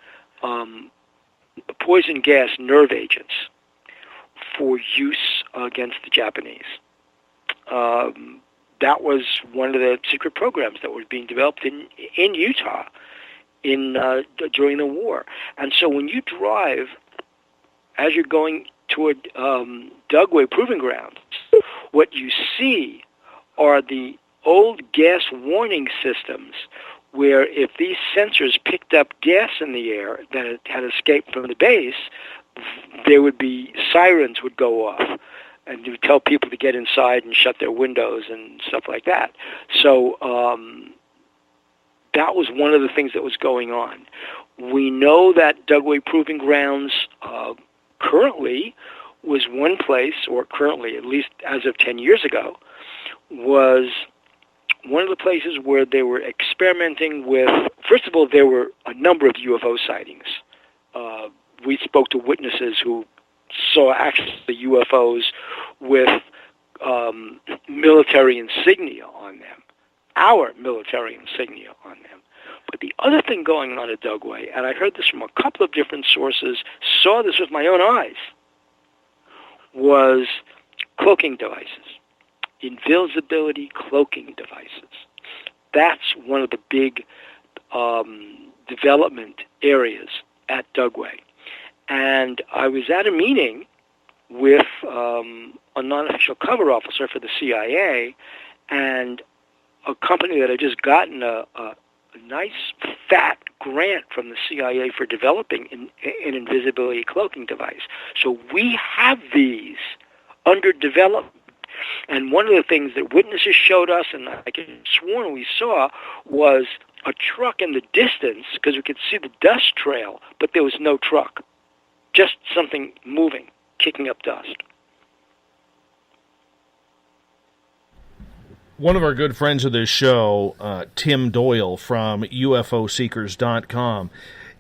poison gas nerve agents for use against the Japanese. That was one of the secret programs that was being developed in Utah during the war. And so when you drive, as you're going toward Dugway Proving Grounds, what you see are the old gas warning systems where if these sensors picked up gas in the air that had escaped from the base, there would be sirens would go off, and you would tell people to get inside and shut their windows and stuff like that. So that was one of the things that was going on. We know that Dugway Proving Grounds currently was one place, or currently, at least as of 10 years ago, was one of the places where they were experimenting with, first of all, there were a number of UFO sightings. We spoke to witnesses who saw actually UFOs with military insignia on them, our military insignia on them. But the other thing going on at Dugway, and I heard this from a couple of different sources, saw this with my own eyes, was cloaking devices. Invisibility cloaking devices. That's one of the big development areas at Dugway. And I was at a meeting with a non-official cover officer for the CIA and a company that had just gotten a nice fat grant from the CIA for developing an invisibility cloaking device. So we have these under development. And one of the things that witnesses showed us, and I can sworn we saw, was a truck in the distance, because we could see the dust trail, but there was no truck. Just something moving, kicking up dust. One of our good friends of this show, Tim Doyle from UFOseekers.com,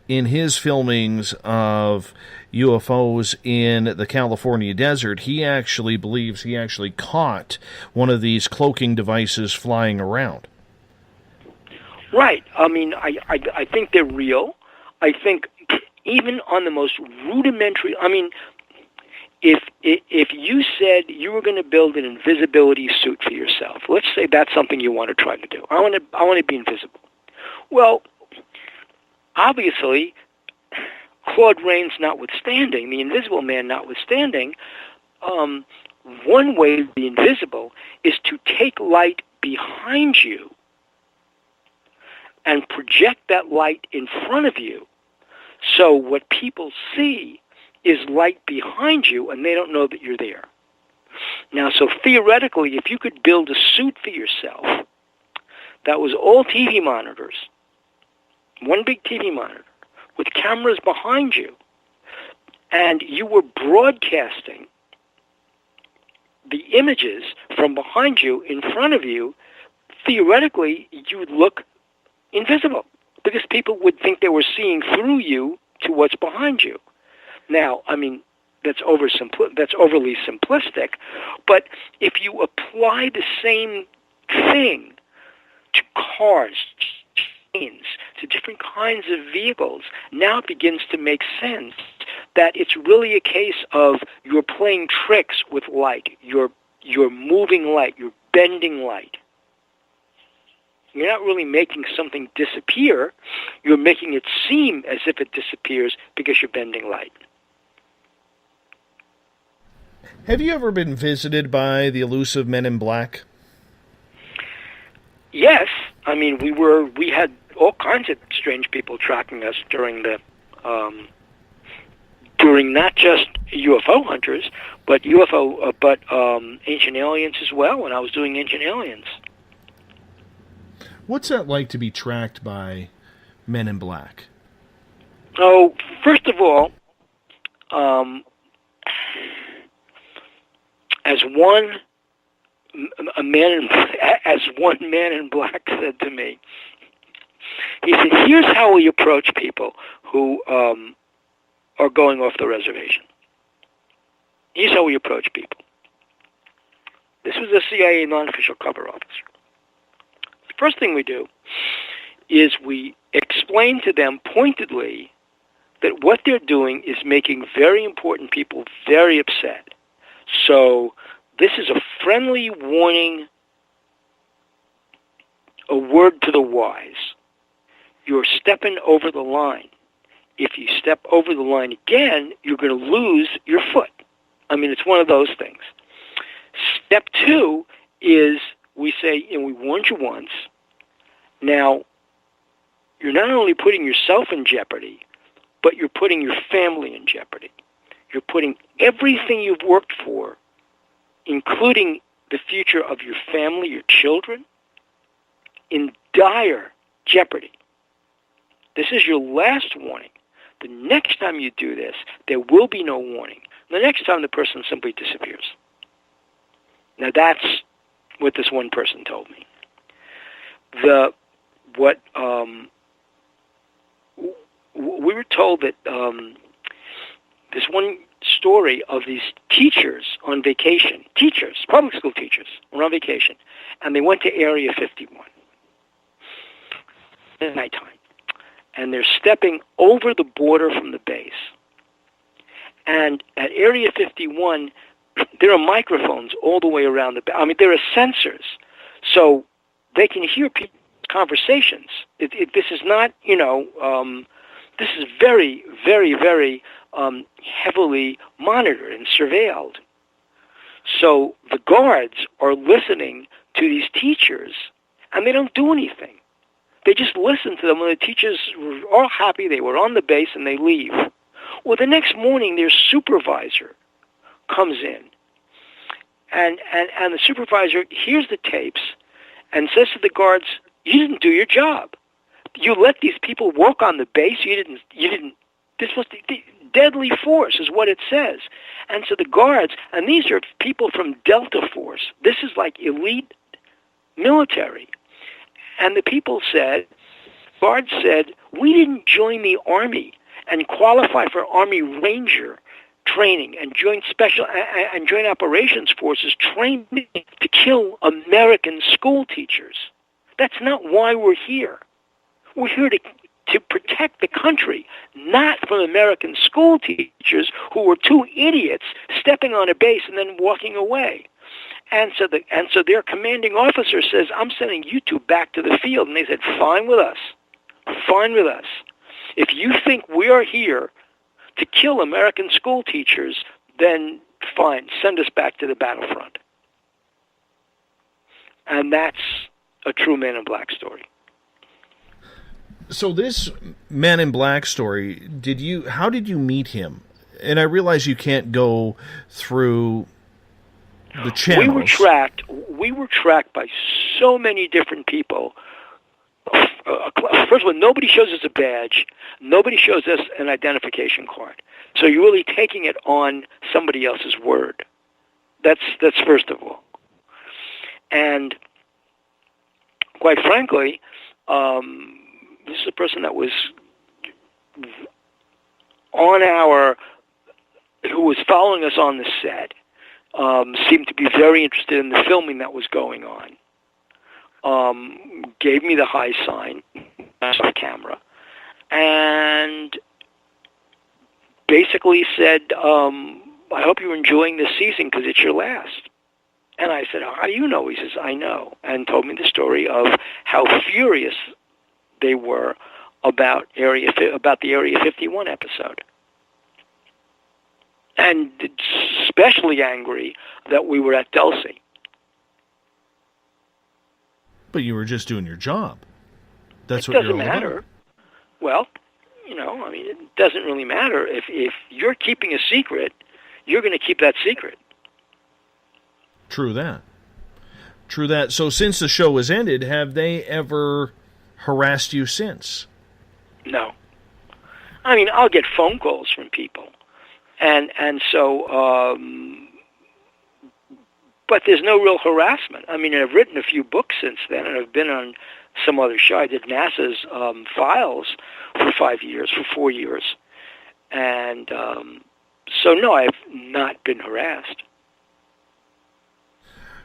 in his filmings of UFOs in the California desert, he actually believes he actually caught one of these cloaking devices flying around. Right. I mean, I think they're real. I think even on the most rudimentary, I mean, if you said you were going to build an invisibility suit for yourself, let's say that's something you want to try to do. I want to be invisible. Well, obviously, Claude Rains notwithstanding, the Invisible Man notwithstanding, one way to be invisible is to take light behind you and project that light in front of you. So what people see is light behind you, and they don't know that you're there. Now, so theoretically, if you could build a suit for yourself that was all TV monitors, one big TV monitor, with cameras behind you, and you were broadcasting the images from behind you in front of you, theoretically, you would look invisible, because people would think they were seeing through you to what's behind you. Now, I mean, that's overly simplistic, but if you apply the same thing to cars, to different kinds of vehicles, now it begins to make sense that it's really a case of you're playing tricks with light. You're moving light. You're bending light. You're not really making something disappear. You're making it seem as if it disappears because you're bending light. Have you ever been visited by the elusive Men in Black? Yes. I mean, we had all kinds of strange people tracking us during not just UFO Hunters, but Ancient Aliens as well, when I was doing Ancient Aliens. What's that like to be tracked by Men in Black? Oh, first of all, as one man in black said to me, he said, "Here's how we approach people who are going off the reservation. Here's how we approach people. This was a CIA non-official cover officer. The first thing we do is we explain to them pointedly that what they're doing is making very important people very upset. So this is a friendly warning, a word to the wise. You're stepping over the line. If you step over the line again, you're going to lose your foot. I mean, it's one of those things. Step 2 is we say, and we warned you once. Now, you're not only putting yourself in jeopardy, but you're putting your family in jeopardy. You're putting everything you've worked for, including the future of your family, your children, in dire jeopardy. This is your last warning. The next time you do this, there will be no warning. The next time, the person simply disappears. Now, that's what this one person told me. We were told that this one story of these teachers on vacation, public school teachers, were on vacation, and they went to Area 51 at nighttime, and they're stepping over the border from the base. And at Area 51, there are microphones all the way around the base. I mean, there are sensors, so they can hear people's conversations. This is not, this is very, very, very heavily monitored and surveilled. So the guards are listening to these teachers, and they don't do anything. They just listen to them when the teachers were all happy they were on the base, and they leave. Well, the next morning, their supervisor comes in, and the supervisor hears the tapes and says to the guards, "You didn't do your job. You let these people work on the base. You didn't. This was the deadly force," is what it says. And so the guards, and these are people from Delta Force. This is like elite military. And the people said, guards said, "We didn't join the Army and qualify for Army Ranger training and joint operations forces training to kill American school teachers. That's not why we're here. We're here to protect the country, not from American school teachers who were two idiots stepping on a base and then walking away." And so their commanding officer says, "I'm sending you two back to the field." And they said, "Fine with us. Fine with us. If you think we are here to kill American school teachers, then fine, send us back to the battlefront." And that's a true Man in Black story. So this Man in Black story, how did you meet him? And I realize you can't go through the channels. We were tracked by so many different people. First of all, nobody shows us a badge. Nobody shows us an identification card. So you're really taking it on somebody else's word. That's first of all. And quite frankly, this is a person that was who was following us on the set, seemed to be very interested in the filming that was going on. Gave me the high sign off camera, and basically said, "I hope you're enjoying this season because it's your last." And I said, "How do you know?" He says, "I know," and told me the story of how furious they were about the Area 51 episode, and especially angry that we were at Dulce. But you were just doing your job. That's what you're all about. It doesn't matter. Well, it doesn't really matter. If you're keeping a secret, you're going to keep that secret. True that. So since the show has ended, have they ever harassed you since? No. I mean, I'll get phone calls from people. And so, but there's no real harassment. I mean, I've written a few books since then, and I've been on some other show. I did NASA's Files for 4 years. And so, no, I have not been harassed.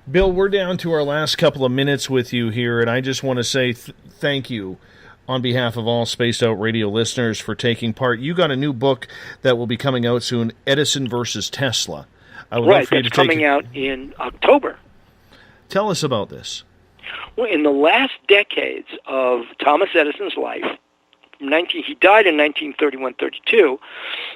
Bill, we're down to our last couple of minutes with you here, and I just want to say thank you on behalf of all Spaced Out Radio listeners for taking part. You got a new book that will be coming out soon, Edison versus Tesla. I would love for you to coming out in October. Tell us about this. Well, in the last decades of Thomas Edison's life, he died in 1931-32,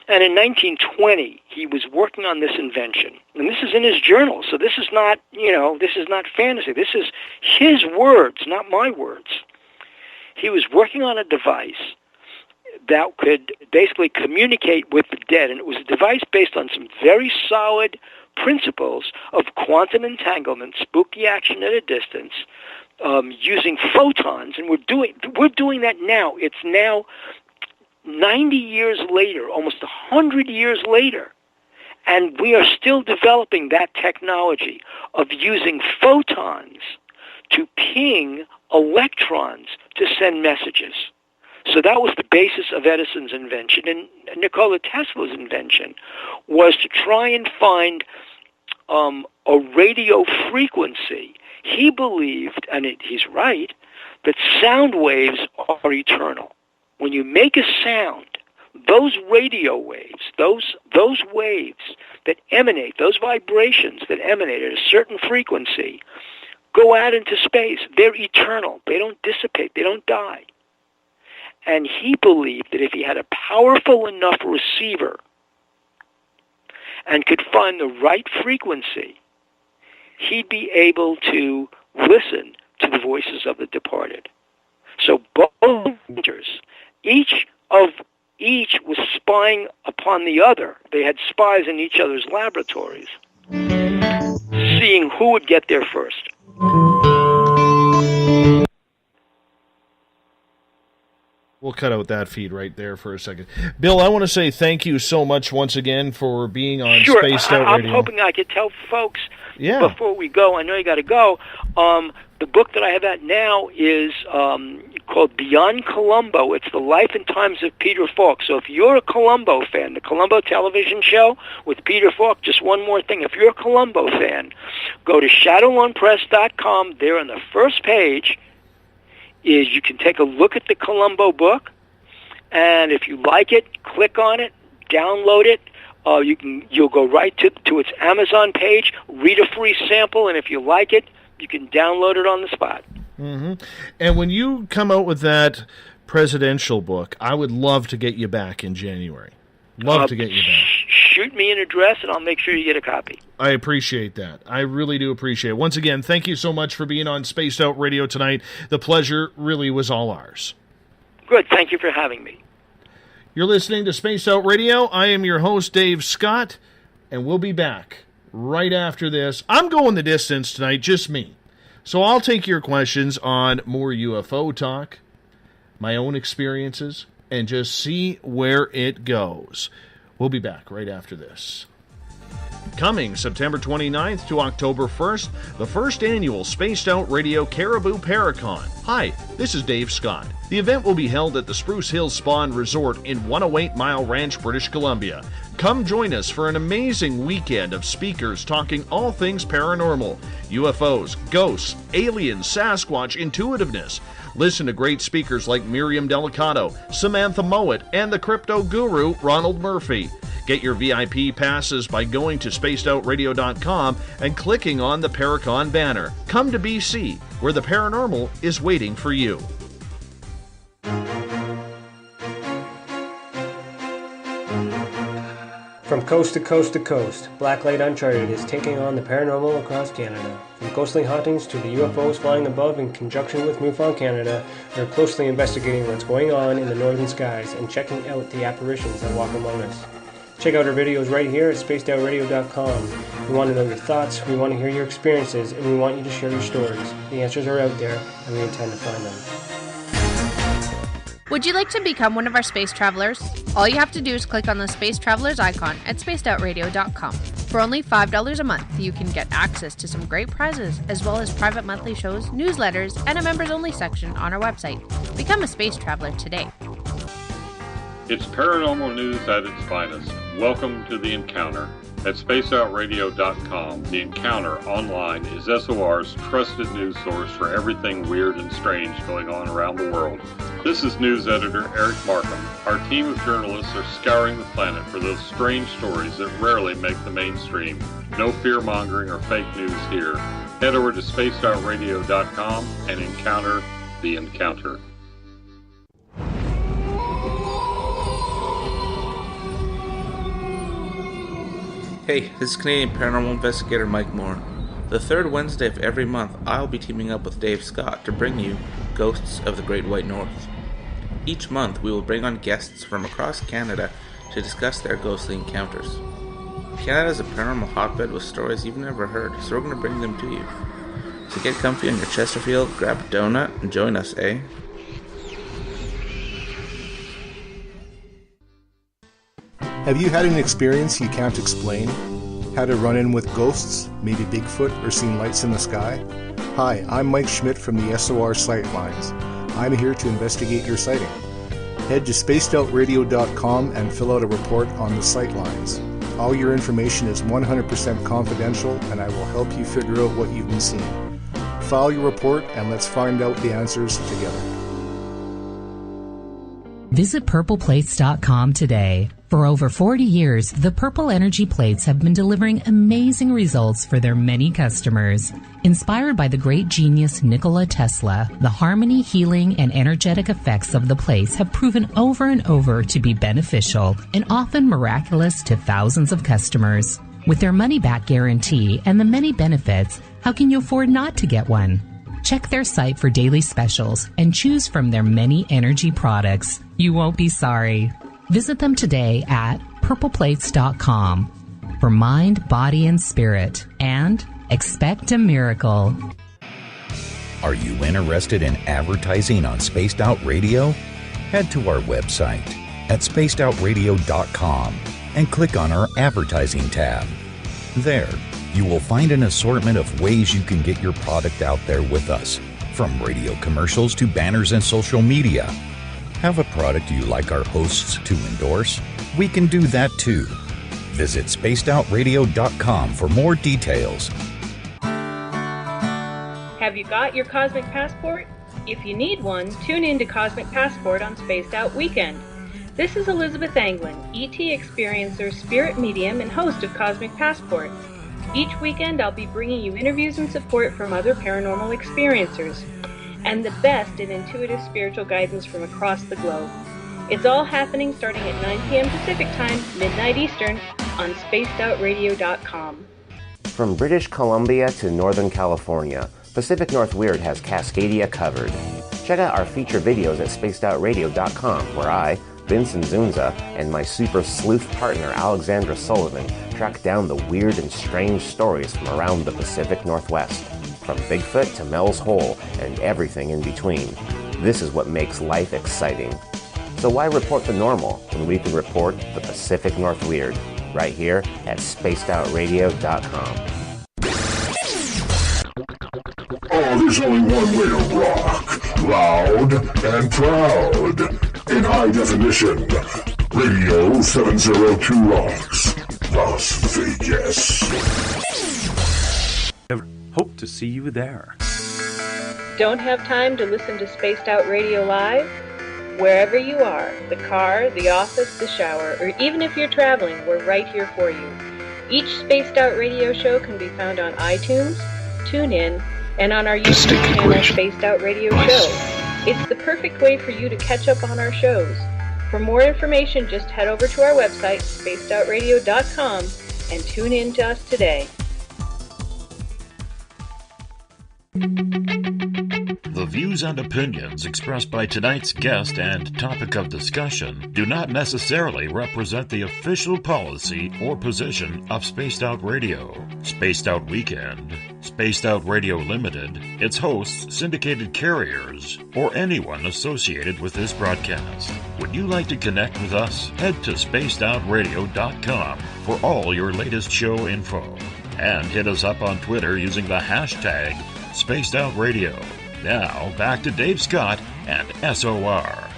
and in 1920 he was working on this invention. And this is in his journal, so this is not, this is not fantasy. This is his words, not my words. He was working on a device that could basically communicate with the dead, and it was a device based on some very solid principles of quantum entanglement, spooky action at a distance, using photons, and we're doing that now. It's now 90 years later, almost 100 years later, and we are still developing that technology of using photons to ping electrons to send messages. So that was the basis of Edison's invention, and Nikola Tesla's invention was to try and find a radio frequency. He believed, and he's right, that sound waves are eternal. When you make a sound, those radio waves, those waves that emanate, those vibrations that emanate at a certain frequency, go out into space. They're eternal. They don't dissipate. They don't die. And he believed that if he had a powerful enough receiver and could find the right frequency, he'd be able to listen to the voices of the departed. So both hunters, each was spying upon the other. They had spies in each other's laboratories, seeing who would get there first. We'll cut out that feed right there for a second. Bill, I want to say thank you so much once again for being on Spaced Out Radio. I'm hoping I could tell folks before we go, I know you got to go, the book that I have out now is called Beyond Columbo. It's the life and times of Peter Falk. So if you're a Columbo fan, the Columbo television show with Peter Falk, just one more thing. If you're a Columbo fan, go to shadowlungpress.com. There on the first page is you can take a look at the Columbo book, and if you like it, click on it, download it. You'll go right to its Amazon page, read a free sample, and if you like it, you can download it on the spot. Mm-hmm. And when you come out with that presidential book, I would love to get you back in January. Love to get you back. Shoot me an address, and I'll make sure you get a copy. I appreciate that. I really do appreciate it. Once again, thank you so much for being on Spaced Out Radio tonight. The pleasure really was all ours. Good. Thank you for having me. You're listening to Spaced Out Radio. I am your host, Dave Scott, and we'll be back right after this. I'm going the distance tonight, just me. So I'll take your questions on more UFO talk, my own experiences, and just see where it goes. We'll be back right after this. Coming September 29th to October 1st, the first annual Spaced Out Radio Caribou Paracon. Hi, this is Dave Scott. The event will be held at the Spruce Hills Spa and Resort in 108 Mile Ranch, British Columbia. Come join us for an amazing weekend of speakers talking all things paranormal, UFOs, ghosts, aliens, Sasquatch, intuitiveness. Listen to great speakers like Miriam Delicato, Samantha Mowat, and the crypto guru Ronald Murphy. Get your VIP passes by going to spacedoutradio.com and clicking on the Paracon banner. Come to BC, where the paranormal is waiting for you. From coast to coast to coast, Blacklight Uncharted is taking on the paranormal across Canada. From ghostly hauntings to the UFOs flying above in conjunction with MUFON Canada, we're closely investigating what's going on in the northern skies and checking out the apparitions that walk among us. Check out our videos right here at spacedoutradio.com. We want to know your thoughts, we want to hear your experiences, and we want you to share your stories. The answers are out there, and we intend to find them. Would you like to become one of our space travelers? All you have to do is click on the Space Travelers icon at spacedoutradio.com. For only $5 a month, you can get access to some great prizes, as well as private monthly shows, newsletters, and a members-only section on our website. Become a space traveler today. It's paranormal news at its finest. Welcome to The Encounter. At spaceoutradio.com, The Encounter Online is SOR's trusted news source for everything weird and strange going on around the world. This is news editor Eric Markham. Our team of journalists are scouring the planet for those strange stories that rarely make the mainstream. No fear-mongering or fake news here. Head over to spaceoutradio.com and encounter The Encounter. Hey, this is Canadian Paranormal Investigator Mike Moore. The third Wednesday of every month, I'll be teaming up with Dave Scott to bring you Ghosts of the Great White North. Each month, we will bring on guests from across Canada to discuss their ghostly encounters. Canada is a paranormal hotbed with stories you've never heard, so we're going to bring them to you. So get comfy on your Chesterfield, grab a donut, and join us, eh? Have you had an experience you can't explain? Had a run-in with ghosts, maybe Bigfoot, or seen lights in the sky? Hi, I'm Mike Schmidt from the SOR Sightlines. I'm here to investigate your sighting. Head to spacedoutradio.com and fill out a report on the Sightlines. All your information is 100% confidential, and I will help you figure out what you've been seeing. File your report and let's find out the answers together. Visit purpleplates.com today. For over 40 years, the Purple Energy Plates have been delivering amazing results for their many customers. Inspired by the great genius Nikola Tesla, the harmony, healing, and energetic effects of the plates have proven over and over to be beneficial and often miraculous to thousands of customers. With their money-back guarantee and the many benefits, how can you afford not to get one? Check their site for daily specials and choose from their many energy products. You won't be sorry. Visit them today at purpleplates.com for mind, body, and spirit, and expect a miracle. Are you interested in advertising on Spaced Out Radio? Head to our website at spacedoutradio.com and click on our advertising tab. There, you will find an assortment of ways you can get your product out there with us, from radio commercials to banners and social media. Have a product you like our hosts to endorse? We can do that too. Visit spacedoutradio.com for more details. Have you got your Cosmic Passport? If you need one, tune in to Cosmic Passport on Spaced Out Weekend. This is Elizabeth Anglin, ET experiencer, spirit medium, and host of Cosmic Passport. Each weekend I'll be bringing you interviews and support from other paranormal experiencers, and the best in intuitive spiritual guidance from across the globe. It's all happening starting at 9 p.m. Pacific Time, midnight Eastern, on spacedoutradio.com. From British Columbia to Northern California, Pacific North Weird has Cascadia covered. Check out our feature videos at spacedoutradio.com, where I, Vincent Zunza, and my super sleuth partner Alexandra Sullivan track down the weird and strange stories from around the Pacific Northwest. From Bigfoot to Mel's Hole and everything in between. This is what makes life exciting. So why report the normal when we can report the Pacific North Weird right here at spacedoutradio.com. Oh, there's only one way to rock. Loud and proud. In high definition. Radio 702 rocks. Las Vegas. Hope to see you there. Don't have time to listen to Spaced Out Radio Live? Wherever you are, the car, the office, the shower, or even if you're traveling, we're right here for you. Each Spaced Out Radio show can be found on iTunes, TuneIn, and on our YouTube channel, Spaced Out Radio Show. It's the perfect way for you to catch up on our shows. For more information, just head over to our website, spacedoutradio.com, and tune in to us today. The views and opinions expressed by tonight's guest and topic of discussion do not necessarily represent the official policy or position of Spaced Out Radio, Spaced Out Weekend, Spaced Out Radio Limited, its hosts, syndicated carriers, or anyone associated with this broadcast. Would you like to connect with us? Head to spacedoutradio.com for all your latest show info. And hit us up on Twitter using the hashtag Spaced Out Radio. Now, back to Dave Scott and SOR.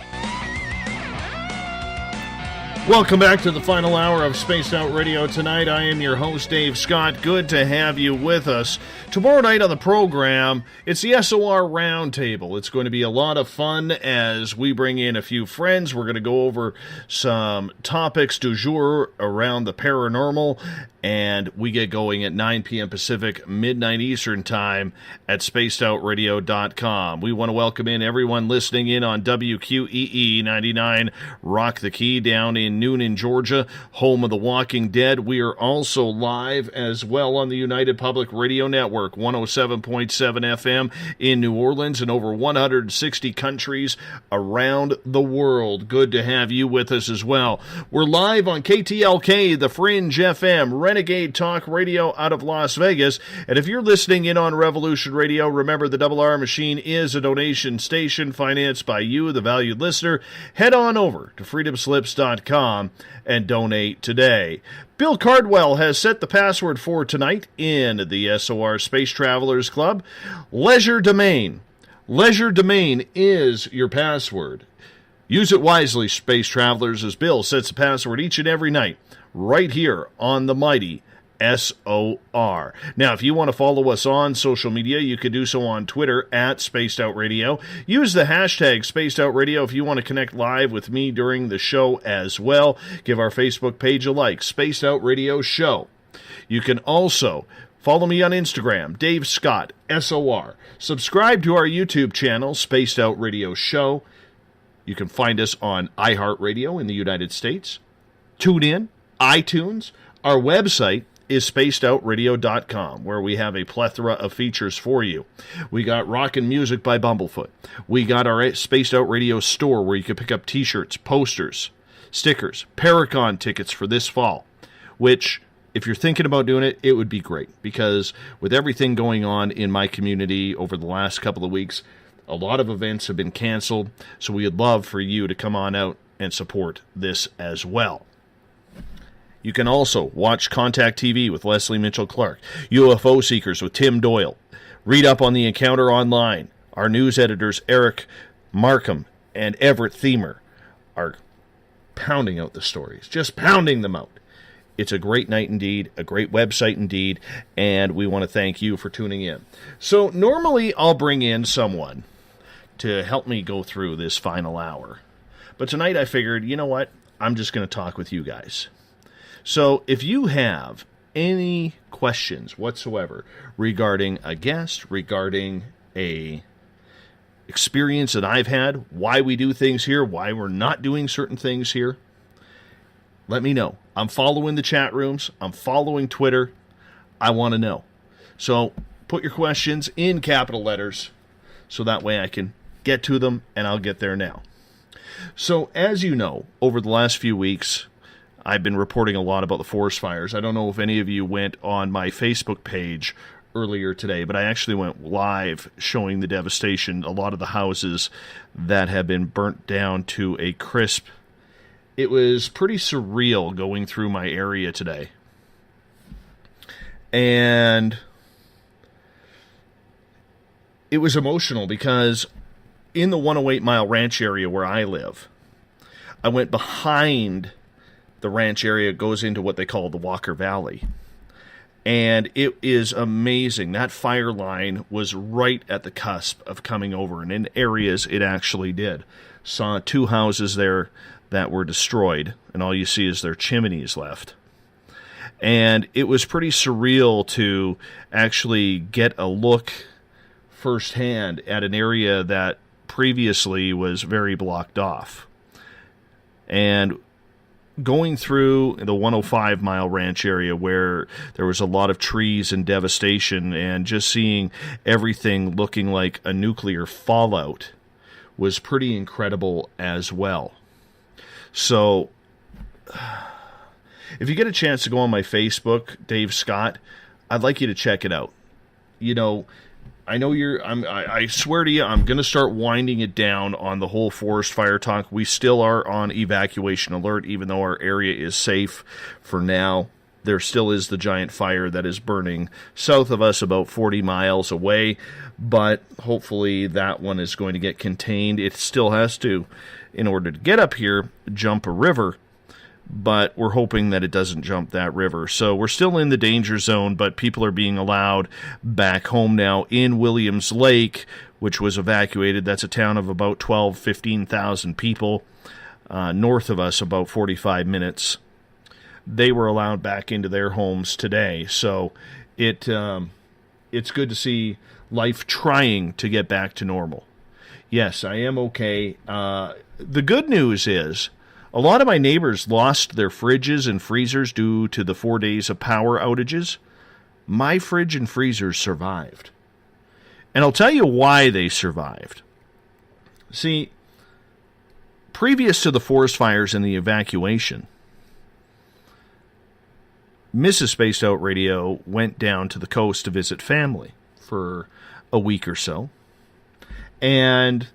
Welcome back to the final hour of Spaced Out Radio tonight. I am your host, Dave Scott. Good to have you with us. Tomorrow night on the program, it's the SOR Roundtable. It's going to be a lot of fun as we bring in a few friends. We're going to go over some topics du jour around the paranormal, and we get going at 9 p.m. Pacific, midnight Eastern Time at spacedoutradio.com. We want to welcome in everyone listening in on WQEE 99 Rock the Key down in Noonan, Georgia, home of The Walking Dead. We are also live as well on the United Public Radio Network, 107.7 FM in New Orleans and over 160 countries around the world. Good to have you with us as well. We're live on KTLK, The Fringe FM, Renegade Talk Radio out of Las Vegas. And if you're listening in on Revolution Radio, remember the Double R Machine is a donation station financed by you, the valued listener. Head on over to freedomslips.com and donate today. Bill Cardwell has set the password for tonight in the SOR Space Travelers Club. Leisure Domain. Leisure Domain is your password. Use it wisely, Space Travelers, as Bill sets the password each and every night right here on the mighty SOR. Now, if you want to follow us on social media, you can do so on Twitter at Spaced Out Radio. Use the hashtag Spaced Out Radio if you want to connect live with me during the show as well. Give our Facebook page a like, Spaced Out Radio Show. You can also follow me on Instagram, Dave Scott, SOR. Subscribe to our YouTube channel, Spaced Out Radio Show. You can find us on iHeartRadio in the United States, TuneIn, iTunes. Our website is spacedoutradio.com, where we have a plethora of features for you. We got Rockin' Music by Bumblefoot. We got our Spaced Out Radio store, where you can pick up t-shirts, posters, stickers, Paracon tickets for this fall, which, if you're thinking about doing it, it would be great, because with everything going on in my community over the last couple of weeks, a lot of events have been canceled, so we would love for you to come on out and support this as well. You can also watch Contact TV with Leslie Mitchell-Clark, UFO Seekers with Tim Doyle, read up on the encounter online. Our news editors Eric Markham and Everett Thiemer are pounding out the stories, just pounding them out. It's a great night indeed, a great website indeed, and we want to thank you for tuning in. So normally I'll bring in someone to help me go through this final hour. But tonight I figured, you know what, I'm just going to talk with you guys. So if you have any questions whatsoever regarding a guest, regarding a experience that I've had, why we do things here, why we're not doing certain things here, let me know. I'm following the chat rooms. I'm following Twitter. I want to know. So put your questions in capital letters so that way I can get to them, and I'll get there now. So as you know, over the last few weeks, I've been reporting a lot about the forest fires. I don't know if any of you went on my Facebook page earlier today, but I actually went live showing the devastation, a lot of the houses that have been burnt down to a crisp. It was pretty surreal going through my area today. And it was emotional because in the 108 Mile Ranch area where I live, I went behind the ranch area, goes into what they call the Walker Valley. And it is amazing. That fire line was right at the cusp of coming over. And in areas, it actually did. Saw 2 houses there that were destroyed. And all you see is their chimneys left. And it was pretty surreal to actually get a look firsthand at an area that previously was very blocked off. And going through the 105 Mile Ranch area where there was a lot of trees and devastation, and just seeing everything looking like a nuclear fallout was pretty incredible as well. So if you get a chance to go on my Facebook, Dave Scott, I'd like you to check it out. You know, I know I swear to you, I'm going to start winding it down on the whole forest fire talk. We still are on evacuation alert, even though our area is safe for now. There still is the giant fire that is burning south of us about 40 miles away, but hopefully that one is going to get contained. It still has to, in order to get up here, jump a river, but we're hoping that it doesn't jump that river. So we're still in the danger zone, but people are being allowed back home now in Williams Lake, which was evacuated. That's a town of about 15,000 people, north of us, about 45 minutes. They were allowed back into their homes today. So it's good to see life trying to get back to normal. Yes, I am okay. The good news is a lot of my neighbors lost their fridges and freezers due to the 4 days of power outages. My fridge and freezers survived. And I'll tell you why they survived. See, previous to the forest fires and the evacuation, Mrs. Spaced Out Radio went down to the coast to visit family for a week or so. And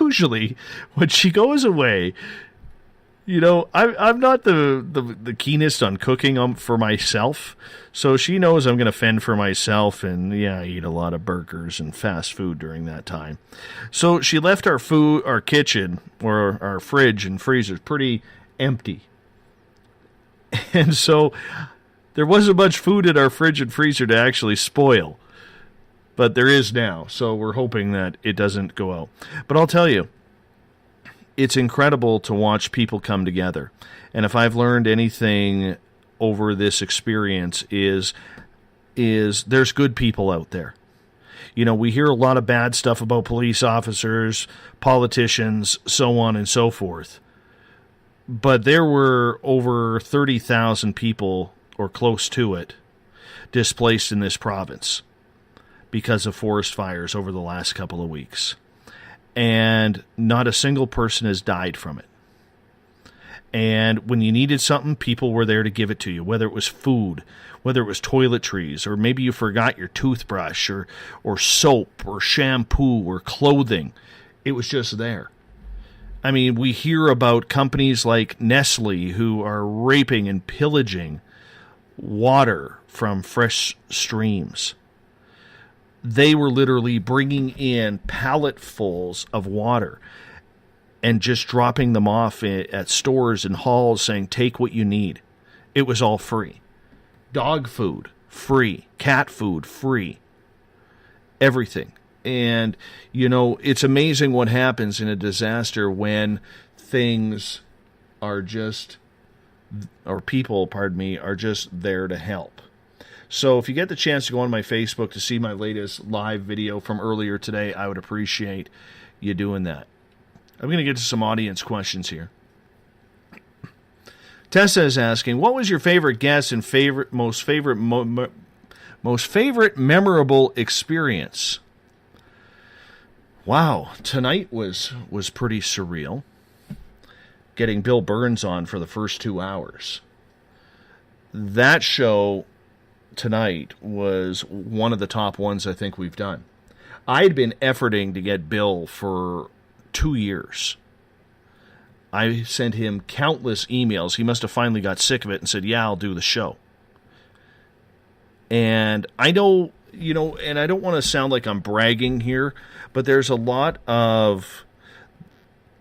usually when she goes away, you know, I'm not the keenest on cooking for myself, so she knows I'm going to fend for myself and, yeah, eat a lot of burgers and fast food during that time. So she left our kitchen, or our fridge and freezers, pretty empty. And so there wasn't much food in our fridge and freezer to actually spoil. But there is now, so we're hoping that it doesn't go out. But I'll tell you, it's incredible to watch people come together. And if I've learned anything over this experience is there's good people out there. You know, we hear a lot of bad stuff about police officers, politicians, so on and so forth. But there were over 30,000 people, or close to it, displaced in this province because of forest fires over the last couple of weeks. And not a single person has died from it. And when you needed something, people were there to give it to you, whether it was food, whether it was toiletries, or maybe you forgot your toothbrush, or soap, or shampoo, or clothing. It was just there. I mean, we hear about companies like Nestle who are raping and pillaging water from fresh streams. They were literally bringing in palletfuls of water and just dropping them off at stores and halls saying, take what you need. It was all free. Dog food, free. Cat food, free. Everything. And, you know, it's amazing what happens in a disaster when things are just, or people, pardon me, are just there to help. So if you get the chance to go on my Facebook to see my latest live video from earlier today, I would appreciate you doing that. I'm going to get to some audience questions here. Tessa is asking, what was your favorite guest and most favorite memorable experience? Wow, tonight was pretty surreal. Getting Bill Birnes on for the first 2 hours. That show tonight was one of the top ones I think we've done. I'd been efforting to get Bill for 2 years. I sent him countless emails. He must have finally got sick of it and said, yeah, I'll do the show. And I know, you know, and I don't want to sound like I'm bragging here, but there's a lot of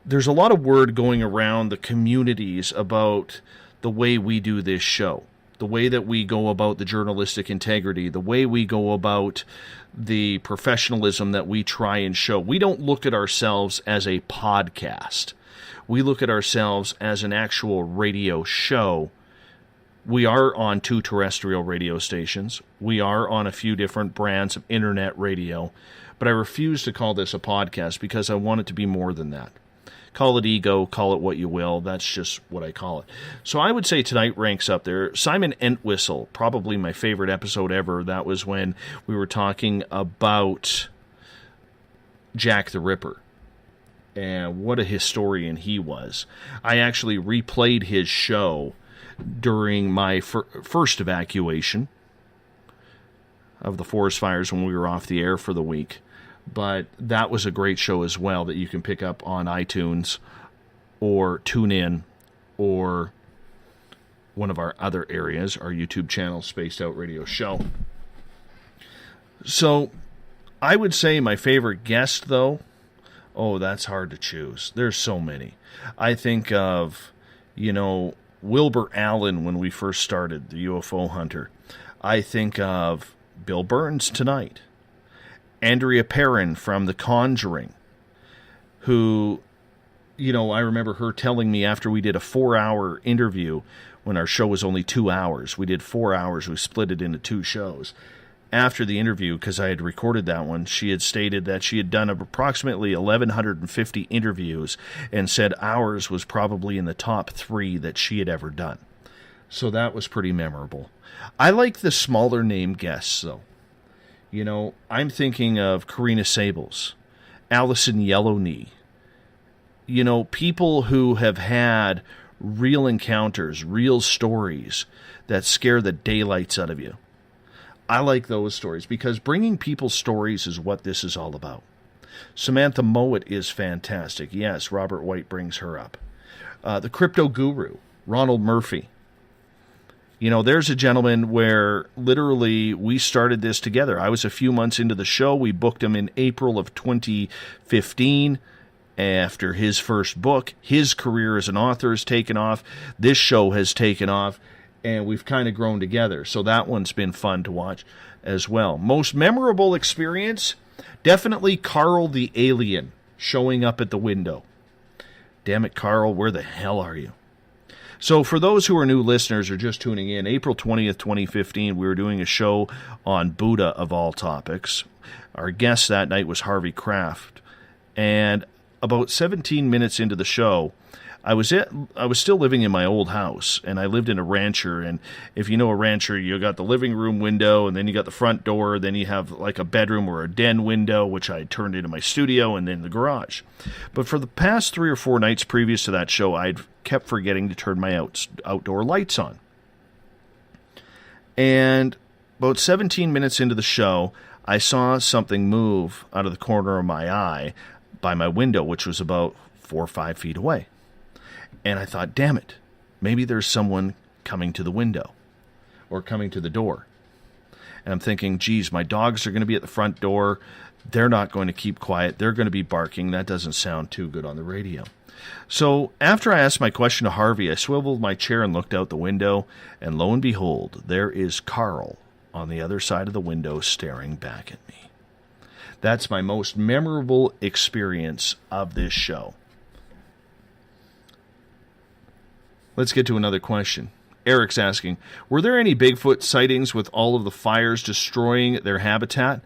word going around the communities about the way we do this show, the way that we go about the journalistic integrity, the way we go about the professionalism that we try and show. We don't look at ourselves as a podcast. We look at ourselves as an actual radio show. We are on 2 terrestrial radio stations. We are on a few different brands of internet radio. But I refuse to call this a podcast because I want it to be more than that. Call it ego, call it what you will. That's just what I call it. So I would say tonight ranks up there. Simon Entwistle, probably my favorite episode ever. That was when we were talking about Jack the Ripper. And what a historian he was. I actually replayed his show during my first evacuation of the forest fires when we were off the air for the week. But that was a great show as well that you can pick up on iTunes or TuneIn or one of our other areas, our YouTube channel, Spaced Out Radio Show. So I would say my favorite guest, though, oh, that's hard to choose. There's so many. I think of, Wilbur Allen when we first started, the UFO Hunter. I think of Bill Birnes tonight. Andrea Perrin from The Conjuring, who, I remember her telling me after we did a 4-hour interview when our show was only 2 hours. We did 4 hours. We split it into 2 shows. After the interview, because I had recorded that one, she had stated that she had done approximately 1,150 interviews and said ours was probably in the top 3 that she had ever done. So that was pretty memorable. I like the smaller name guests, though. I'm thinking of Karina Sables, Allison Yellowknee. People who have had real encounters, real stories that scare the daylights out of you. I like those stories because bringing people's stories is what this is all about. Samantha Mowat is fantastic. Yes, Robert White brings her up. The crypto guru, Ronald Murphy. There's a gentleman where literally we started this together. I was a few months into the show. We booked him in April of 2015 after his first book. His career as an author has taken off. This show has taken off, and we've kind of grown together. So that one's been fun to watch as well. Most memorable experience? Definitely Carl the Alien showing up at the window. Damn it, Carl, where the hell are you? So for those who are new listeners or just tuning in, April 20th, 2015, we were doing a show on Buddha of all topics. Our guest that night was Harvey Kraft. And about 17 minutes into the show, I was still living in my old house, and I lived in a rancher. And if you know a rancher, you got the living room window, and then you got the front door, then you have like a bedroom or a den window, which I turned into my studio, and then the garage. But for the past 3 or 4 nights previous to that show, I'd kept forgetting to turn my outdoor lights on. And about 17 minutes into the show, I saw something move out of the corner of my eye by my window, which was about 4 or 5 feet away. And I thought, damn it, maybe there's someone coming to the window or coming to the door. And I'm thinking, geez, my dogs are going to be at the front door. They're not going to keep quiet. They're going to be barking. That doesn't sound too good on the radio. So after I asked my question to Harvey, I swiveled my chair and looked out the window. And lo and behold, there is Carl on the other side of the window staring back at me. That's my most memorable experience of this show. Let's get to another question. Eric's asking, were there any Bigfoot sightings with all of the fires destroying their habitat?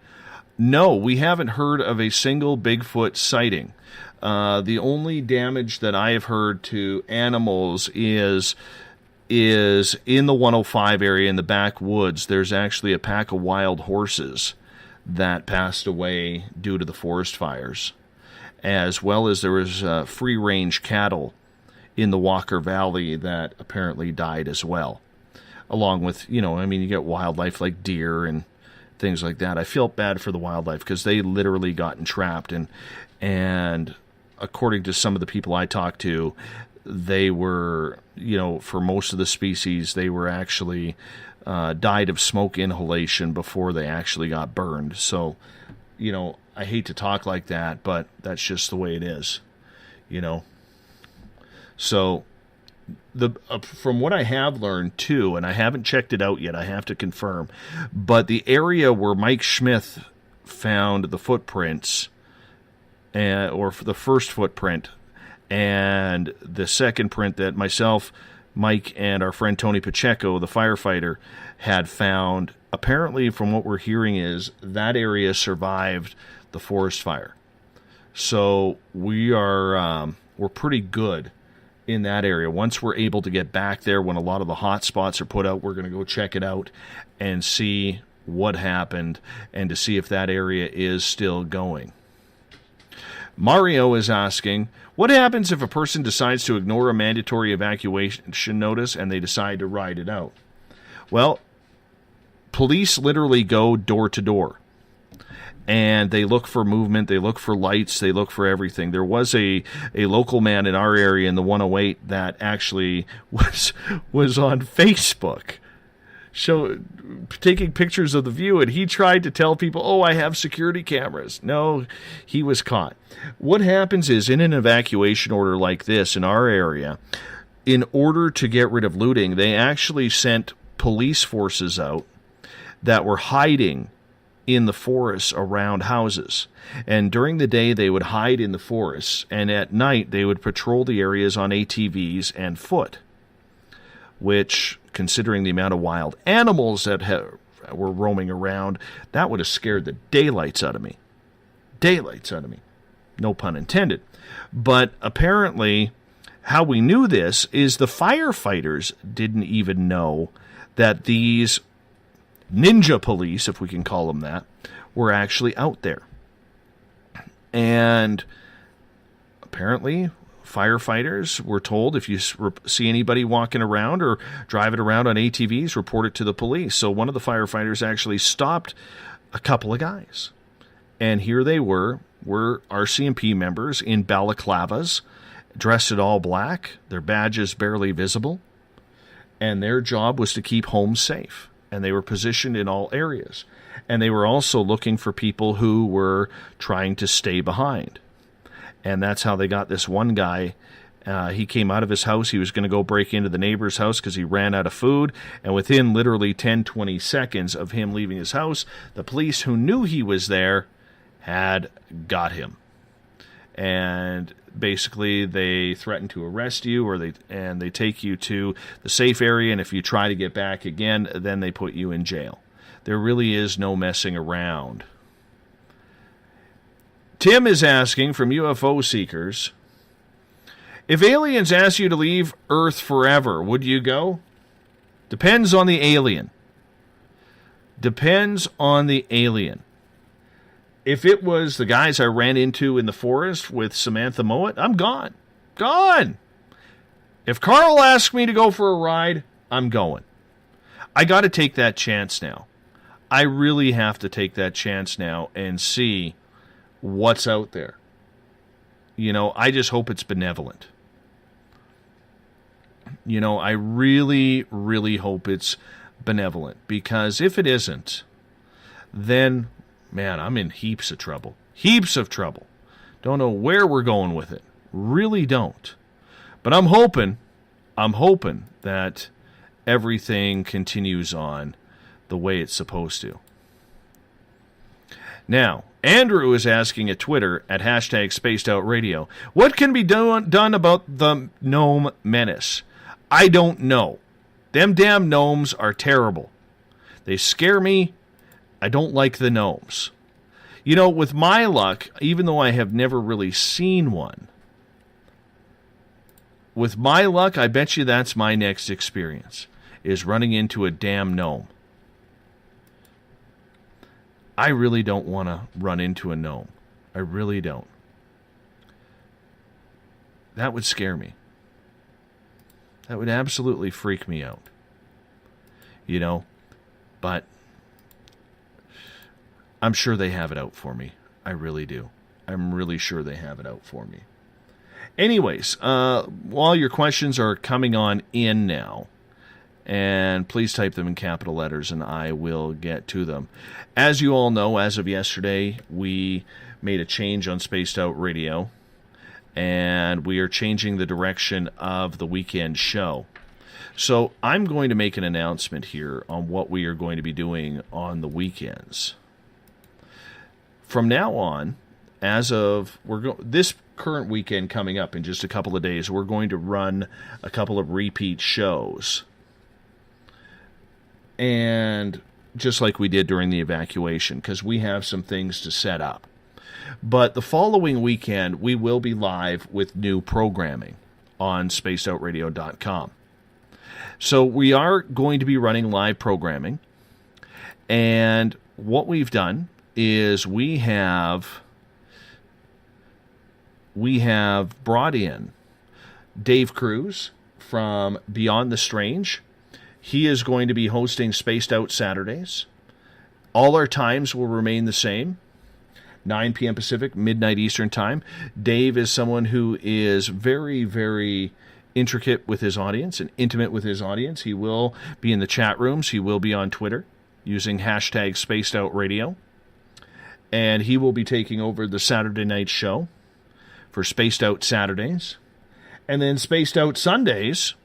No, we haven't heard of a single Bigfoot sighting. The only damage that I have heard to animals is in the 105 area in the backwoods. There's actually a pack of wild horses that passed away due to the forest fires, as well as there was free-range cattle in the Walker Valley that apparently died as well. Along with, you get wildlife like deer and things like that. I felt bad for the wildlife because they literally got entrapped. And according to some of the people I talked to, they were, for most of the species, they were actually died of smoke inhalation before they actually got burned. So, I hate to talk like that, but that's just the way it is, So, from what I have learned, too, and I haven't checked it out yet, I have to confirm, but the area where Mike Smith found the footprints, or the first footprint, and the second print that myself, Mike, and our friend Tony Pacheco, the firefighter, had found, apparently, from what we're hearing, is that area survived the forest fire. So, we're pretty good in that area. Once we're able to get back there, when a lot of the hot spots are put out, we're going to go check it out and see what happened and to see if that area is still going. Mario is asking, what happens if a person decides to ignore a mandatory evacuation notice and they decide to ride it out? Well, police literally go door to door. And they look for movement, they look for lights, they look for everything. There was a local man in our area in the 108 that actually was on Facebook taking pictures of the view, and he tried to tell people, oh, I have security cameras. No, he was caught. What happens is, in an evacuation order like this in our area, in order to get rid of looting, they actually sent police forces out that were hiding in the forests around houses. And during the day, they would hide in the forests, and at night, they would patrol the areas on ATVs and foot, which, considering the amount of wild animals that were roaming around, that would have scared the daylights out of me. Daylights out of me. No pun intended. But apparently, how we knew this is the firefighters didn't even know that these ninja police, if we can call them that, were actually out there. And apparently, firefighters were told, if you see anybody walking around or driving around on ATVs, report it to the police. So one of the firefighters actually stopped a couple of guys. And here they were RCMP members in balaclavas, dressed in all black, their badges barely visible. And their job was to keep homes safe. And they were positioned in all areas. And they were also looking for people who were trying to stay behind. And that's how they got this one guy. He came out of his house. He was going to go break into the neighbor's house because he ran out of food. And within literally 10, 20 seconds of him leaving his house, the police who knew he was there had got him. And basically they threaten to arrest you, or they take you to the safe area, and if you try to get back again, then they put you in jail. There really is no messing around. Tim is asking from UFO Seekers, if aliens asked you to leave Earth forever, would you go? Depends on the alien. Depends on the alien. If it was the guys I ran into in the forest with Samantha Mowat, I'm gone. Gone. If Carl asks me to go for a ride, I'm going. I got to take that chance now. I really have to take that chance now and see what's out there. You know, I just hope it's benevolent. You know, I really, really hope it's benevolent, because if it isn't, then, man, I'm in heaps of trouble. Heaps of trouble. Don't know where we're going with it. Really don't. But I'm hoping that everything continues on the way it's supposed to. Now, Andrew is asking at Twitter, at #SpacedOutRadio, what can be done about the gnome menace? I don't know. Them damn gnomes are terrible. They scare me. I don't like the gnomes. You know, with my luck, even though I have never really seen one, with my luck, I bet you that's my next experience, is running into a damn gnome. I really don't want to run into a gnome. I really don't. That would scare me. That would absolutely freak me out. You know, but I'm sure they have it out for me. I really do. I'm really sure they have it out for me. Anyways, while your questions are coming on in now, and please type them in capital letters and I will get to them. As you all know, as of yesterday, we made a change on Spaced Out Radio, and we are changing the direction of the weekend show. So I'm going to make an announcement here on what we are going to be doing on the weekends. From now on, as of this current weekend coming up in just a couple of days, we're going to run a couple of repeat shows. And just like we did during the evacuation, because we have some things to set up. But the following weekend, we will be live with new programming on spacedoutradio.com. So we are going to be running live programming. And what we've done is we have brought in Dave Cruz from Beyond the Strange. He is going to be hosting Spaced Out Saturdays. All our times will remain the same. 9 p.m. Pacific, midnight Eastern Time. Dave is someone who is very, very intricate with his audience and intimate with his audience. He will be in the chat rooms. He will be on Twitter using #SpacedOutRadio. And he will be taking over the Saturday night show for Spaced Out Saturdays. And then Spaced Out Sundays,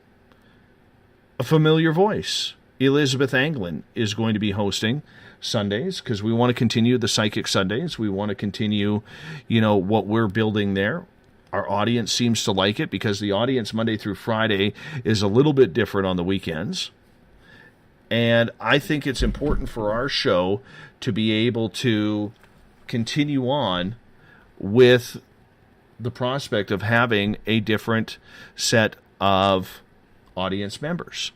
a familiar voice. Elizabeth Anglin is going to be hosting Sundays because we want to continue the Psychic Sundays. We want to continue, what we're building there. Our audience seems to like it because the audience Monday through Friday is a little bit different on the weekends. And I think it's important for our show to be able to continue on with the prospect of having a different set of audience members.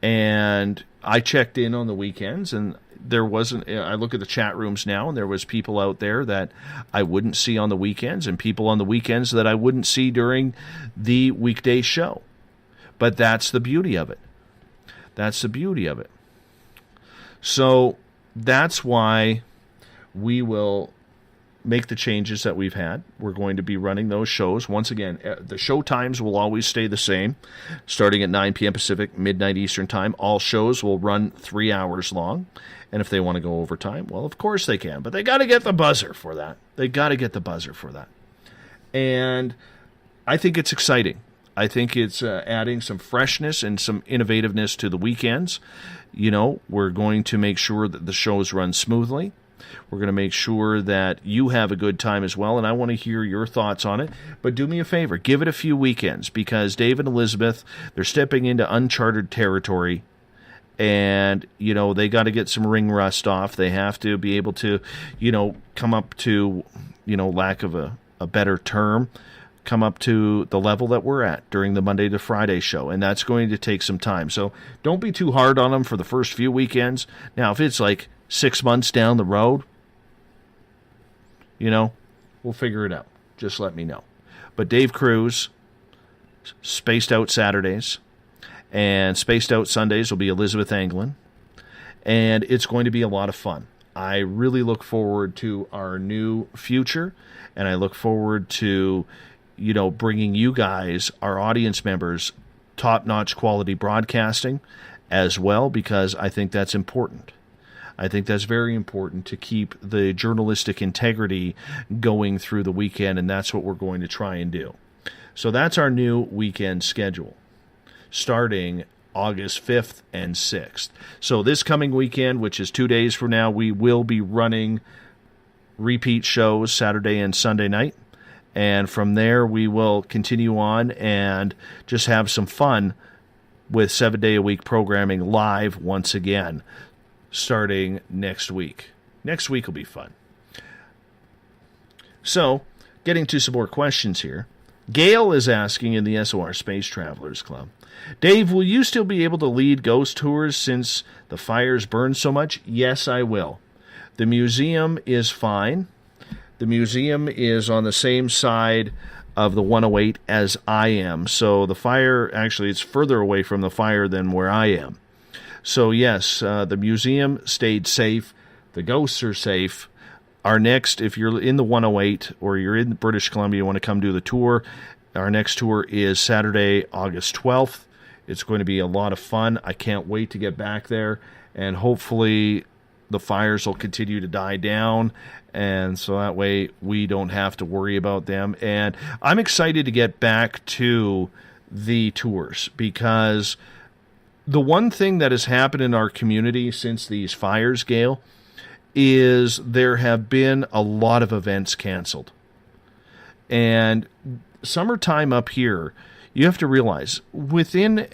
And I checked in on the weekends, and there wasn't, I look at the chat rooms now, and there was people out there that I wouldn't see on the weekends, and people on the weekends that I wouldn't see during the weekday show. But that's the beauty of it. That's the beauty of it. So that's why we will make the changes that we've had. We're going to be running those shows. Once again, the show times will always stay the same, starting at 9 p.m. Pacific, midnight Eastern time. All shows will run 3 hours long. And if they want to go overtime, well, of course they can. But they got to get the buzzer for that. And I think it's exciting. I think it's adding some freshness and some innovativeness to the weekends. We're going to make sure that the shows run smoothly. We're going to make sure that you have a good time as well, and I want to hear your thoughts on it. But do me a favor, give it a few weekends, because Dave and Elizabeth, they're stepping into uncharted territory, and, they got to get some ring rust off. They have to be able to, come up to, lack of a better term, come up to the level that we're at during the Monday to Friday show, and that's going to take some time. So don't be too hard on them for the first few weekends. Now, if it's like 6 months down the road, we'll figure it out. Just let me know. But Dave Cruz, Spaced Out Saturdays, and Spaced Out Sundays will be Elizabeth Anglin, and it's going to be a lot of fun. I really look forward to our new future, and I look forward to, bringing you guys, our audience members, top-notch quality broadcasting as well, because I think that's important. I think that's very important to keep the journalistic integrity going through the weekend, and that's what we're going to try and do. So that's our new weekend schedule, starting August 5th and 6th. So this coming weekend, which is 2 days from now, we will be running repeat shows Saturday and Sunday night. And from there, we will continue on and just have some fun with 7-day-a-week programming live once again, starting next week. Next week will be fun. So, getting to some more questions here. Gail is asking in the SOR Space Travelers Club, Dave, will you still be able to lead ghost tours since the fires burn so much? Yes, I will. The museum is fine. The museum is on the same side of the 108 as I am. So the fire, actually, it's further away from the fire than where I am. So yes, the museum stayed safe. The ghosts are safe. Our next, if you're in the 108 or you're in British Columbia, you want to come do the tour, our next tour is Saturday, August 12th. It's going to be a lot of fun. I can't wait to get back there, and hopefully the fires will continue to die down, and so that way we don't have to worry about them. And I'm excited to get back to the tours, because the one thing that has happened in our community since these fires, Gail, is there have been a lot of events canceled. And summertime up here, you have to realize, within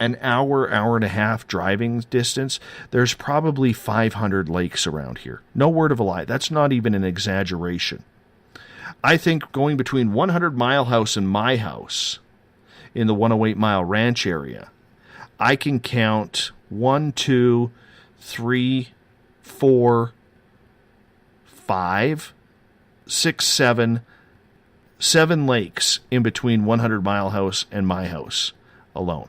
an hour, hour and a half driving distance, there's probably 500 lakes around here. No word of a lie. That's not even an exaggeration. I think going between 100 Mile House and my house in the 108 Mile Ranch area, I can count 1, 2, 3, 4, 5, 6, 7 lakes in between 100 Mile House and my house alone.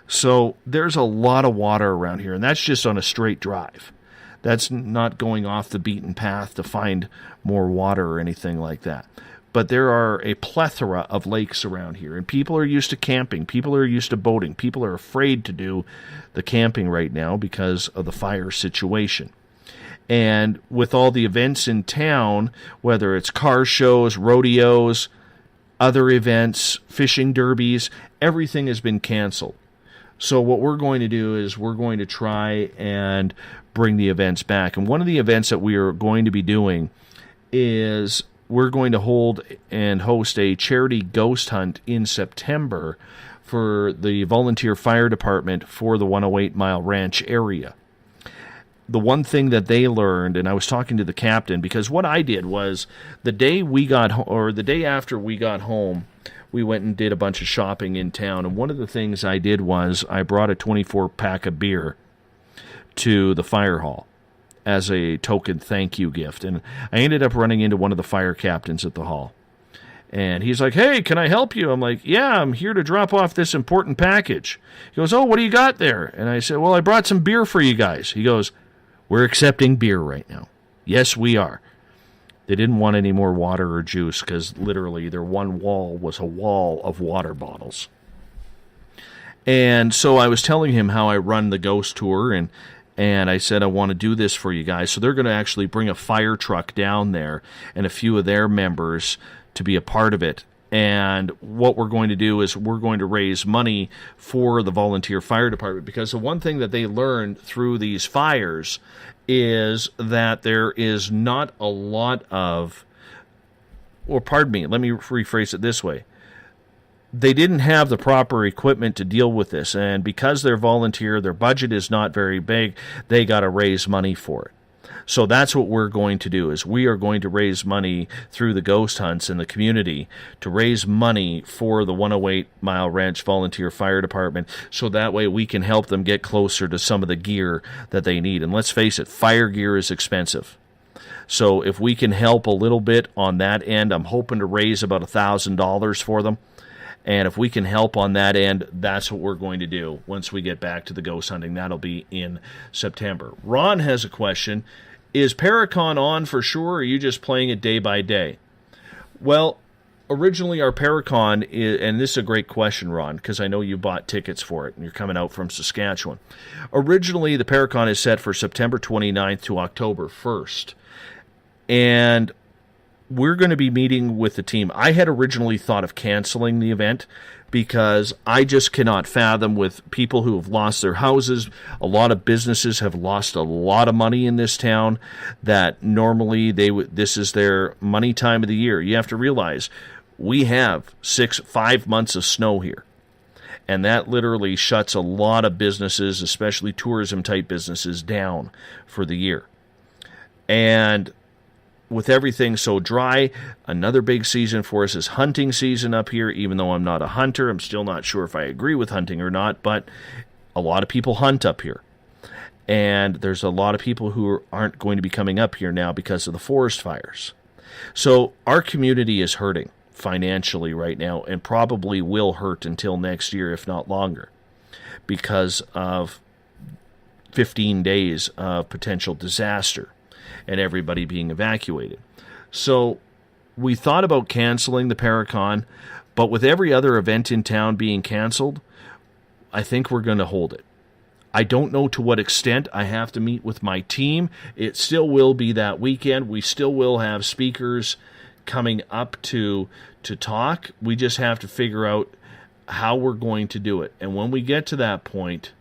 So there's a lot of water around here, and that's just on a straight drive. That's not going off the beaten path to find more water or anything like that. But there are a plethora of lakes around here, and people are used to camping. People are used to boating. People are afraid to do the camping right now because of the fire situation. And with all the events in town, whether it's car shows, rodeos, other events, fishing derbies, everything has been canceled. So what we're going to do is we're going to try and bring the events back. And one of the events that we are going to be doing is we're going to hold and host a charity ghost hunt in September for the volunteer fire department for the 108 Mile Ranch area. The one thing that they learned, and I was talking to the captain, because what I did was the day after we got home, we went and did a bunch of shopping in town. And one of the things I did was I brought a 24-pack of beer to the fire hall as a token thank you gift. And I ended up running into one of the fire captains at the hall. And he's like, "Hey, can I help you?" I'm like, "Yeah, I'm here to drop off this important package." He goes, "Oh, what do you got there?" And I said, "Well, I brought some beer for you guys." He goes, "We're accepting beer right now." Yes, we are. They didn't want any more water or juice because literally their one wall was a wall of water bottles. And so I was telling him how I run the ghost tour, and I said, I want to do this for you guys. So they're going to actually bring a fire truck down there and a few of their members to be a part of it. And what we're going to do is we're going to raise money for the volunteer fire department, because the one thing that they learned through these fires is that there is not a lot of, or pardon me, let me rephrase it this way. They didn't have the proper equipment to deal with this, and because they're volunteer, their budget is not very big, they got to raise money for it. So that's what we're going to do, is we are going to raise money through the ghost hunts in the community to raise money for the 108 Mile Ranch Volunteer Fire Department, so that way we can help them get closer to some of the gear that they need. And let's face it, fire gear is expensive. So if we can help a little bit on that end, I'm hoping to raise about $1,000 for them. And if we can help on that end, that's what we're going to do once we get back to the ghost hunting. That'll be in September. Ron has a question. Is Paracon on for sure, or are you just playing it day by day? Well, originally our Paracon, and this is a great question, Ron, because I know you bought tickets for it, and you're coming out from Saskatchewan. Originally, the Paracon is set for September 29th to October 1st. And we're going to be meeting with the team. I had originally thought of canceling the event because I just cannot fathom, with people who have lost their houses. A lot of businesses have lost a lot of money in this town, that normally this is their money time of the year. You have to realize we have 5 months of snow here, and that literally shuts a lot of businesses, especially tourism type businesses, down for the year. And with everything so dry, another big season for us is hunting season up here. Even though I'm not a hunter, I'm still not sure if I agree with hunting or not, but a lot of people hunt up here. And there's a lot of people who aren't going to be coming up here now because of the forest fires. So our community is hurting financially right now, and probably will hurt until next year, if not longer, because of 15 days of potential disaster and everybody being evacuated. So we thought about canceling the Paracon, but with every other event in town being canceled, I think we're going to hold it. I don't know to what extent. I have to meet with my team. It still will be that weekend. We still will have speakers coming up to talk. We just have to figure out how we're going to do it. And when we get to that point,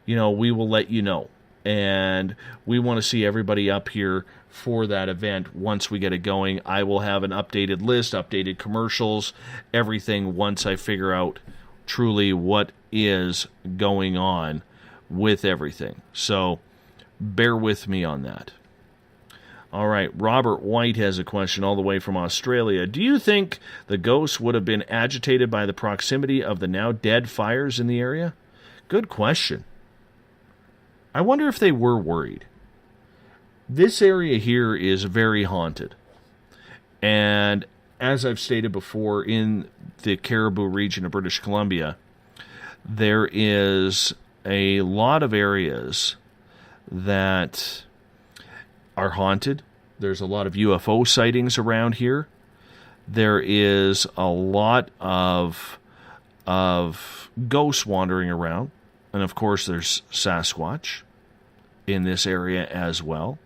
we will let you know. And we want to see everybody up here for that event once we get it going. I will have an updated list, updated commercials, everything once I figure out truly what is going on with everything. So bear with me on that. All right, Robert White has a question all the way from Australia. Do you think the ghosts would have been agitated by the proximity of the now dead fires in the area? Good question. I wonder if they were worried. This area here is very haunted. And as I've stated before, in the Caribou region of British Columbia, there is a lot of areas that are haunted. There's a lot of UFO sightings around here. There is a lot of ghosts wandering around. And of course, there's Sasquatch in this area as well.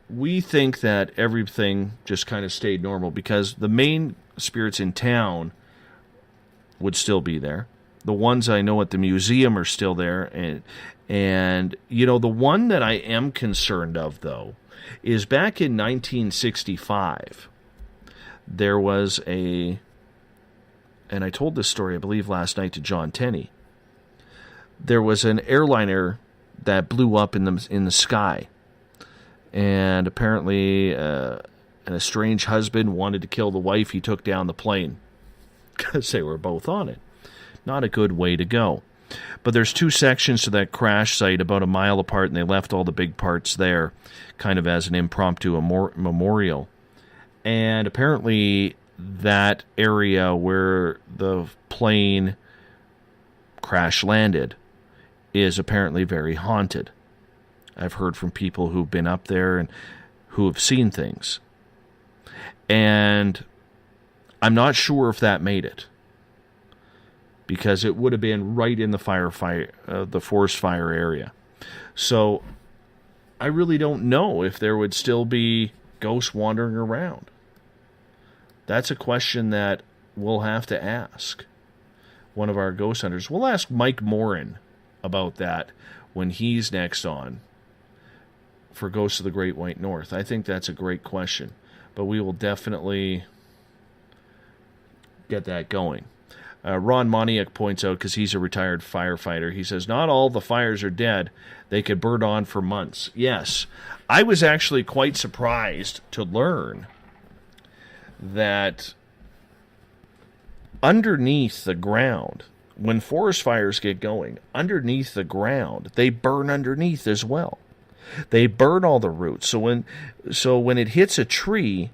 we think that everything just kind of stayed normal because the main spirits in town would still be there. The ones I know at the museum are still there. And you know, the one that I am concerned of, though, is back in 1965, there was and I told this story, I believe, last night to John Tenney. There was an airliner that blew up in the sky. And apparently an estranged husband wanted to kill the wife. He took down the plane because they were both on it. Not a good way to go. But there's two sections to that crash site about a mile apart, and they left all the big parts there kind of as an impromptu memorial. And apparently that area where the plane crash landed is apparently very haunted. I've heard from people who've been up there and who have seen things. And I'm not sure if that made it, because it would have been right in the forest fire area. So I really don't know if there would still be ghosts wandering around. That's a question that we'll have to ask one of our ghost hunters. We'll ask Mike Morin about that when he's next on for Ghosts of the Great White North. I think that's a great question, but we will definitely get that going. Ron Moniak points out, because he's a retired firefighter, he says, not all the fires are dead. They could burn on for months. Yes, I was actually quite surprised to learn that underneath the ground, when forest fires get going, underneath the ground, they burn underneath as well. They burn all the roots. So when it hits a tree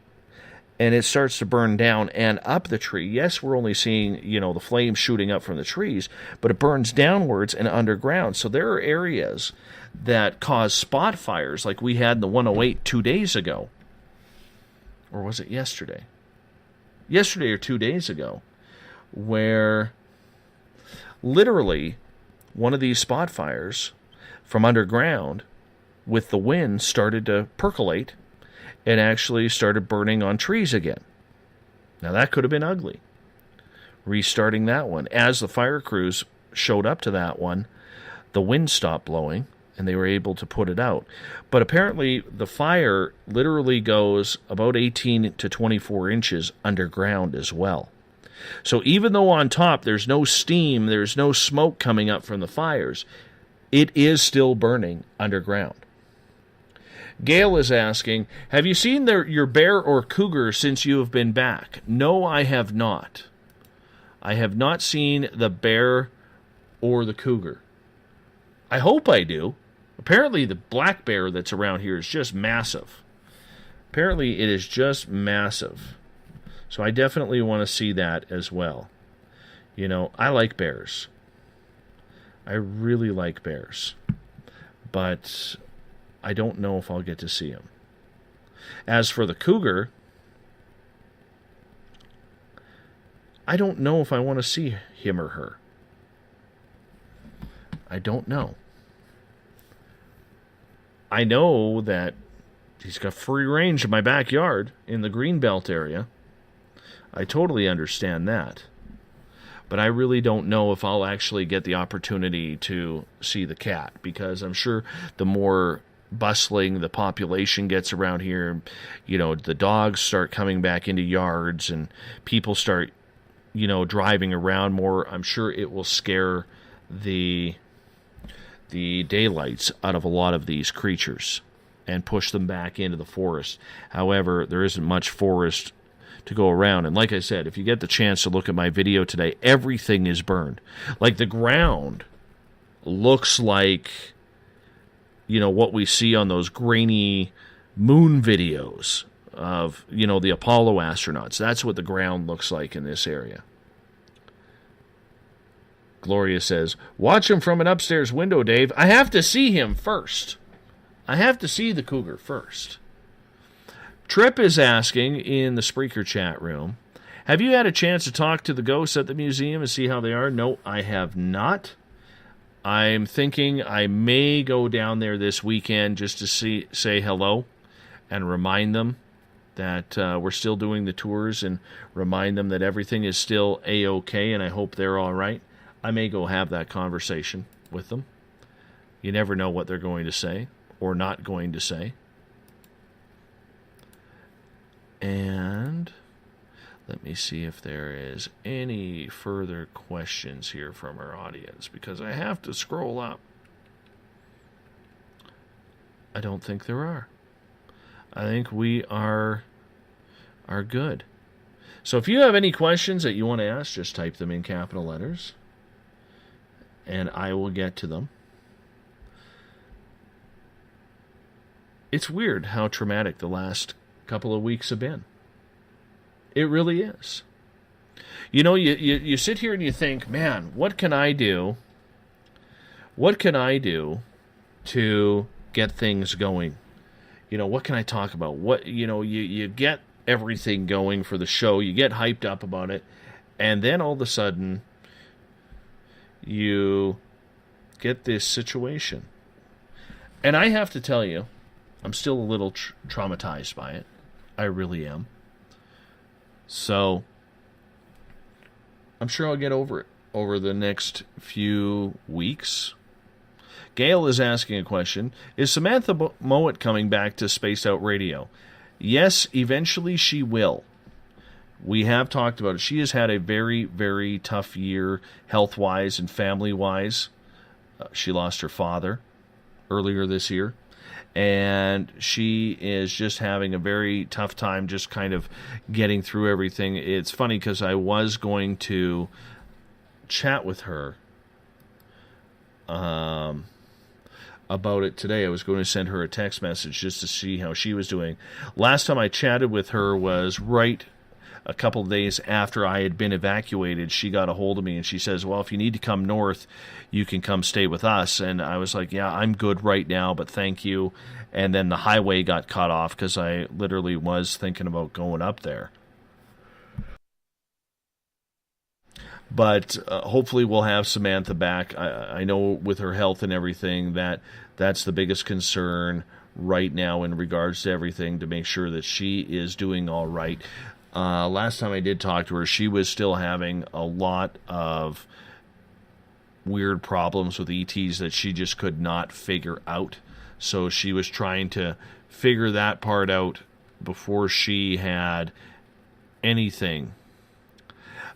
and it starts to burn down and up the tree, yes, we're only seeing, the flames shooting up from the trees, but it burns downwards and underground. So there are areas that cause spot fires like we had in the 108 2 days ago. Or was it yesterday? Yesterday or 2 days ago, where literally one of these spot fires from underground with the wind started to percolate and actually started burning on trees again. Now that could have been ugly. Restarting that one. As the fire crews showed up to that one, the wind stopped blowing and they were able to put it out. But apparently the fire literally goes about 18 to 24 inches underground as well. So even though on top there's no steam, there's no smoke coming up from the fires, it is still burning underground. Gail is asking, have you seen your bear or cougar since you have been back? No, I have not. I have not seen the bear or the cougar. I hope I do. Apparently the black bear that's around here is just massive. Apparently it is just massive. So I definitely want to see that as well. I like bears. I really like bears. But I don't know if I'll get to see him. As for the cougar, I don't know if I want to see him or her. I don't know. I know that he's got free range in my backyard in the Greenbelt area. I totally understand that. But I really don't know if I'll actually get the opportunity to see the cat, because I'm sure the more bustling the population gets around here, the dogs start coming back into yards and people start, driving around more. I'm sure it will scare the daylights out of a lot of these creatures and push them back into the forest. However, there isn't much forest to go around. And like I said, if you get the chance to look at my video today, everything is burned. Like the ground looks like, what we see on those grainy moon videos of, the Apollo astronauts. That's what the ground looks like in this area. Gloria says, watch him from an upstairs window, Dave. I have to see him first. I have to see the cougar first. Trip is asking in the Spreaker chat room, have you had a chance to talk to the ghosts at the museum and see how they are? No, I have not. I'm thinking I may go down there this weekend just to say hello and remind them that we're still doing the tours and remind them that everything is still A-OK, and I hope they're all right. I may go have that conversation with them. You never know what they're going to say or not going to say. And let me see if there is any further questions here from our audience, because I have to scroll up. I don't think there are. I think we are good. So if you have any questions that you want to ask, just type them in capital letters, and I will get to them. It's weird how traumatic the last couple of weeks have been. It really is. You know, you sit here and you think, man, what can I do? What can I do to get things going? You know, what can I talk about? What, you know, you get everything going for the show. You get hyped up about it. And then all of a sudden, you get this situation. And I have to tell you, I'm still a little traumatized by it. I really am. So, I'm sure I'll get over it over the next few weeks. Gail is asking a question. Is Samantha Mowat coming back to Spaced Out Radio? Yes, eventually she will. We have talked about it. She has had a very, very tough year health-wise and family-wise. She lost her father earlier this year. And she is just having a very tough time just kind of getting through everything. It's funny because I was going to chat with her about it today. I was going to send her a text message just to see how she was doing. Last time I chatted with her was right a couple of days after I had been evacuated. She got a hold of me and she says, well, if you need to come north, you can come stay with us. And I was like, yeah, I'm good right now, but thank you. And then the highway got cut off because I literally was thinking about going up there. But hopefully we'll have Samantha back. I know with her health and everything that's the biggest concern right now in regards to everything, to make sure that she is doing all right. Last time I did talk to her, she was still having a lot of weird problems with ETs that she just could not figure out. So she was trying to figure that part out before she had anything.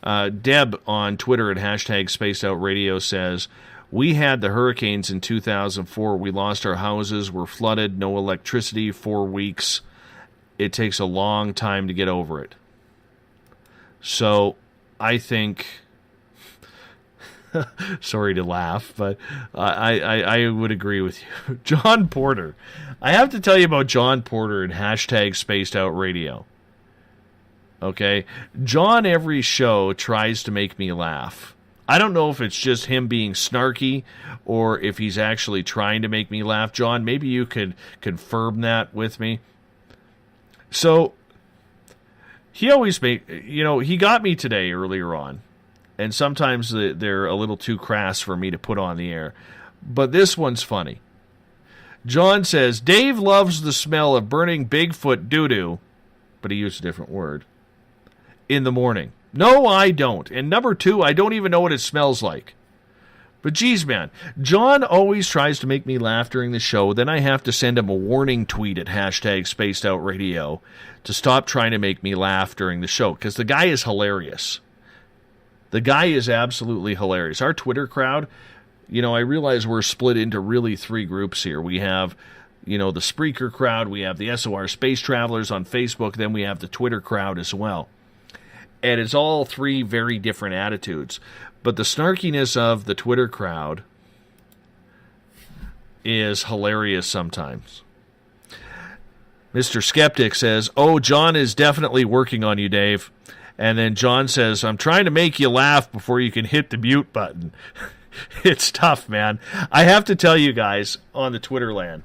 Deb on Twitter at hashtag SpacedOutRadio says, we had the hurricanes in 2004. We lost our houses, were flooded, no electricity, 4 weeks. It takes a long time to get over it. So I think, sorry to laugh, but I would agree with you. John Porter. I have to tell you about John Porter and hashtag Spaced Out Radio. Okay? John, every show, tries to make me laugh. I don't know if it's just him being snarky or if he's actually trying to make me laugh. John, maybe you could confirm that with me. So, he always he got me today earlier on, and sometimes they're a little too crass for me to put on the air, but this one's funny. John says, Dave loves the smell of burning Bigfoot doo-doo, but he used a different word, in the morning. No, I don't. And number 2, I don't even know what it smells like. But geez, man, John always tries to make me laugh during the show. Then I have to send him a warning tweet at hashtag Spaced Out Radio to stop trying to make me laugh during the show, because the guy is hilarious. The guy is absolutely hilarious. Our Twitter crowd, I realize we're split into really 3 groups here. We have, the Spreaker crowd, we have the SOR Space Travelers on Facebook, then we have the Twitter crowd as well. And it's all 3 very different attitudes. But the snarkiness of the Twitter crowd is hilarious sometimes. Mr. Skeptic says, oh, John is definitely working on you, Dave. And then John says, I'm trying to make you laugh before you can hit the mute button. It's tough, man. I have to tell you guys on the Twitter land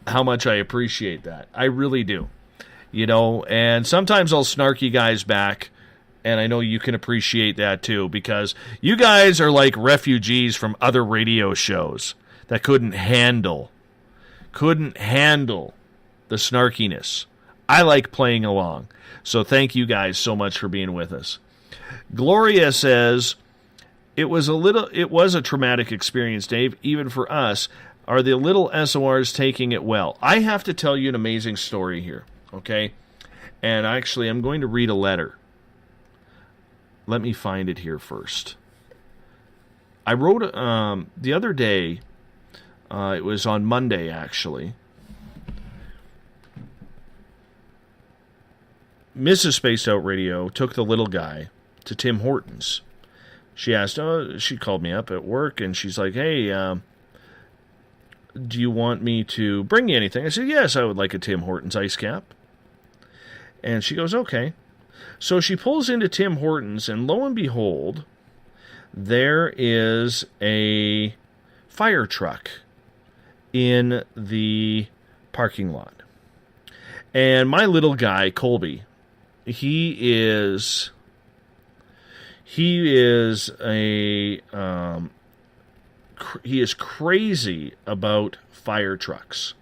how much I appreciate that. I really do. And sometimes I'll snark you guys back. And I know you can appreciate that too, because you guys are like refugees from other radio shows that couldn't handle the snarkiness I like playing along. So thank you guys so much for being with us. Gloria says, it was a traumatic experience, Dave, even for us. Are the little SORs taking it well? I have to tell you an amazing story here, okay? And actually, I'm going to read a letter. Let me find it here first. I wrote the other day, it was on Monday, actually. Mrs. Spaced Out Radio took the little guy to Tim Hortons. She asked, she called me up at work, and she's like, hey, do you want me to bring you anything? I said, yes, I would like a Tim Hortons ice cap. And she goes, okay. So she pulls into Tim Hortons, and lo and behold, there is a fire truck in the parking lot. And my little guy, Colby, he is crazy about fire trucks.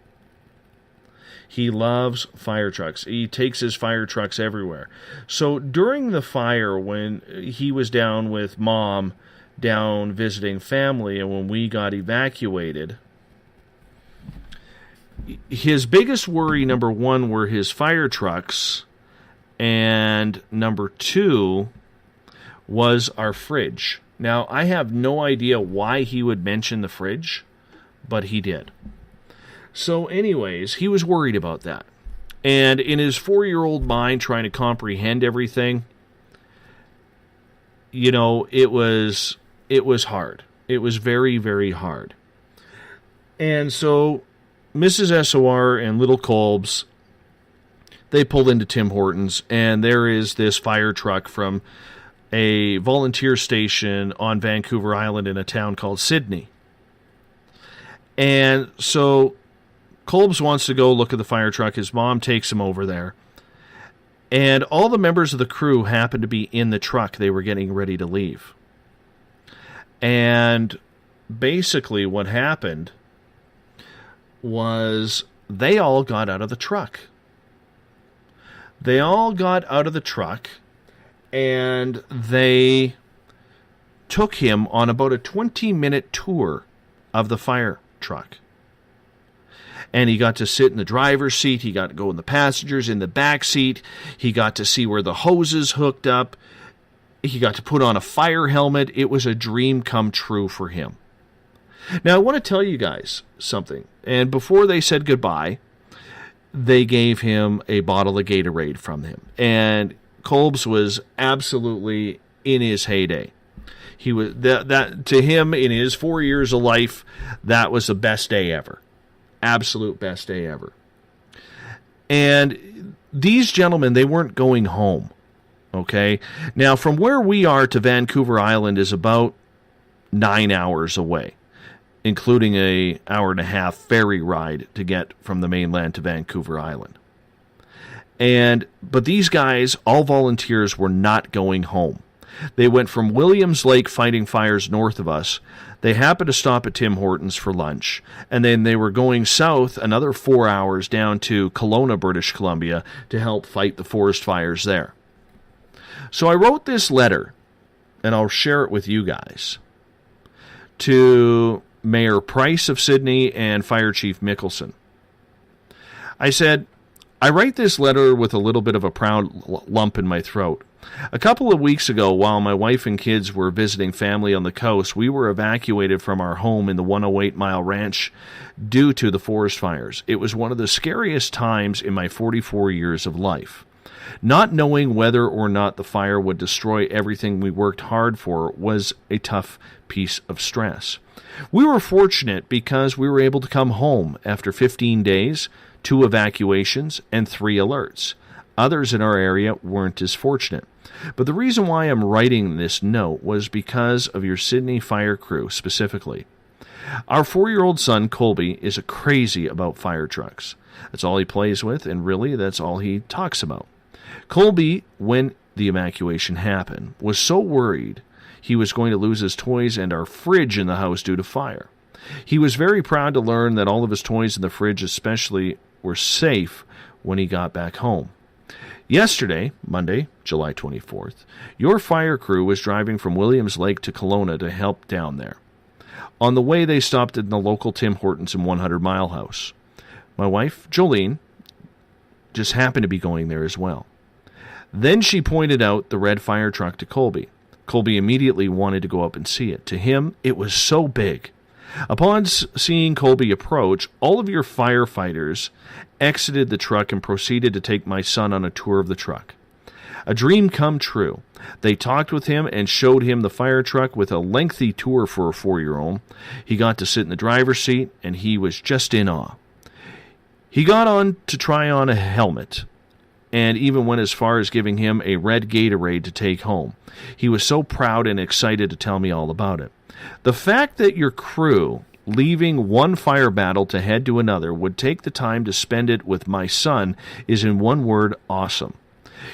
He loves fire trucks. He takes his fire trucks everywhere. So during the fire, when he was down with Mom, down visiting family, and when we got evacuated, his biggest worry, number one, were his fire trucks, and number two was our fridge. Now, I have no idea why he would mention the fridge, but he did. So anyways, he was worried about that. And in his 4-year-old mind, trying to comprehend everything, you know, it was hard. It was very, very hard. And so Mrs. SOR and little Kolbs, they pulled into Tim Hortons, and there is this fire truck from a volunteer station on Vancouver Island in a town called Sydney. And so Kolbs wants to go look at the fire truck. His mom takes him over there. And all the members of the crew happen to be in the truck. They were getting ready to leave. And basically what happened was they all got out of the truck. They all got out of the truck, and they took him on about a 20-minute tour of the fire truck. And he got to sit in the driver's seat. He got to go in the passengers, in the back seat. He got to see where the hoses hooked up. He got to put on a fire helmet. It was a dream come true for him. Now, I want to tell you guys something. And before they said goodbye, they gave him a bottle of Gatorade from him. And Kolbs was absolutely in his heyday. He was that to him, in his 4 years of life, that was the best day ever. Absolute best day ever. And these gentlemen, they weren't going home. Okay? Now, from where we are to Vancouver Island is about 9 hours away, including an hour-and-a-half ferry ride to get from the mainland to Vancouver Island. But these guys, all volunteers, were not going home. They went from Williams Lake fighting fires north of us. They happened to stop at Tim Hortons for lunch, and then they were going south another 4 hours down to Kelowna, British Columbia, to help fight the forest fires there. So I wrote this letter, and I'll share it with you guys, to Mayor Price of Sydney and Fire Chief Mickelson. I said, I write this letter with a little bit of a proud lump in my throat. A couple of weeks ago, while my wife and kids were visiting family on the coast, we were evacuated from our home in the 108-mile ranch due to the forest fires. It was one of the scariest times in my 44 years of life. Not knowing whether or not the fire would destroy everything we worked hard for was a tough piece of stress. We were fortunate because we were able to come home after 15 days, 2 evacuations, and 3 alerts. Others in our area weren't as fortunate. But the reason why I'm writing this note was because of your Sydney fire crew specifically. Our 4-year-old son, Colby, is crazy about fire trucks. That's all he plays with, and really that's all he talks about. Colby, when the evacuation happened, was so worried he was going to lose his toys and our fridge in the house due to fire. He was very proud to learn that all of his toys in the fridge especially were safe when he got back home. Yesterday, Monday, July 24th, your fire crew was driving from Williams Lake to Kelowna to help down there. On the way, they stopped at the local Tim Hortons and 100 Mile House. My wife, Jolene, just happened to be going there as well. Then she pointed out the red fire truck to Colby. Colby immediately wanted to go up and see it. To him, it was so big. Upon seeing Colby approach, all of your firefighters exited the truck and proceeded to take my son on a tour of the truck. A dream come true. They talked with him and showed him the fire truck with a lengthy tour for a 4-year-old. He got to sit in the driver's seat, and he was just in awe. He got on to try on a helmet, and even went as far as giving him a red Gatorade to take home. He was so proud and excited to tell me all about it. The fact that your crew, leaving one fire battle to head to another, would take the time to spend it with my son is, in one word, awesome.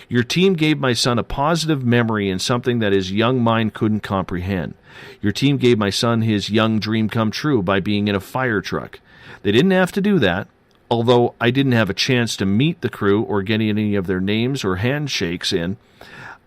Your team gave my son a positive memory and something that his young mind couldn't comprehend. Your team gave my son his young dream come true by being in a fire truck. They didn't have to do that, although I didn't have a chance to meet the crew or get any of their names or handshakes in.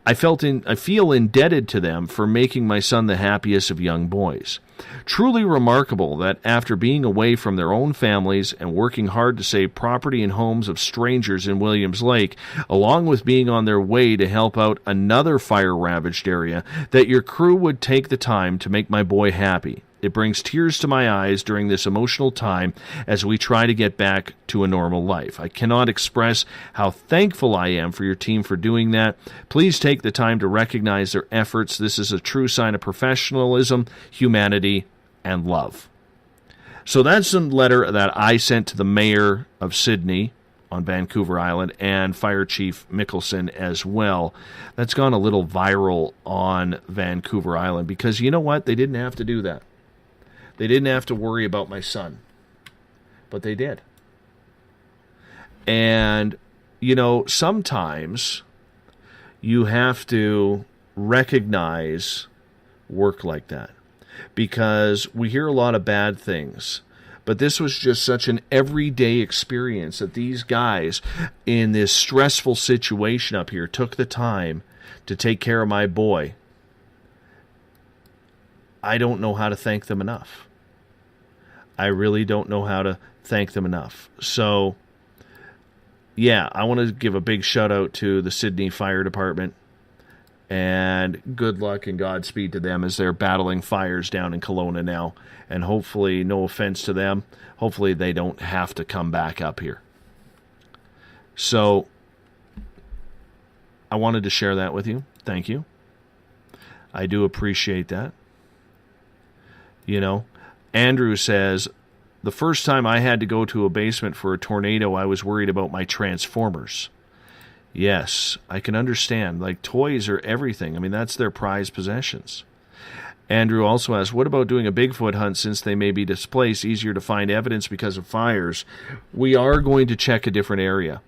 I feel indebted to them for making my son the happiest of young boys. Truly remarkable that after being away from their own families and working hard to save property and homes of strangers in Williams Lake, along with being on their way to help out another fire-ravaged area, that your crew would take the time to make my boy happy. It brings tears to my eyes during this emotional time as we try to get back to a normal life. I cannot express how thankful I am for your team for doing that. Please take the time to recognize their efforts. This is a true sign of professionalism, humanity, and love. So that's a letter that I sent to the mayor of Sydney on Vancouver Island and Fire Chief Mickelson as well. That's gone a little viral on Vancouver Island because you know what? They didn't have to do that. They didn't have to worry about my son, but they did. And, you know, sometimes you have to recognize work like that because we hear a lot of bad things. But this was just such an everyday experience that these guys in this stressful situation up here took the time to take care of my boy. I don't know how to thank them enough. I really don't know how to thank them enough. So, yeah, I want to give a big shout out to the Sydney Fire Department. And good luck and Godspeed to them as they're battling fires down in Kelowna now. And hopefully, no offense to them, hopefully they don't have to come back up here. So, I wanted to share that with you. Thank you. I do appreciate that. You know, Andrew says, the first time I had to go to a basement for a tornado, I was worried about my transformers. Yes, I can understand. Like, toys are everything. I mean, that's their prized possessions. Andrew also asks, what about doing a Bigfoot hunt since they may be displaced, easier to find evidence because of fires? We are going to check a different area.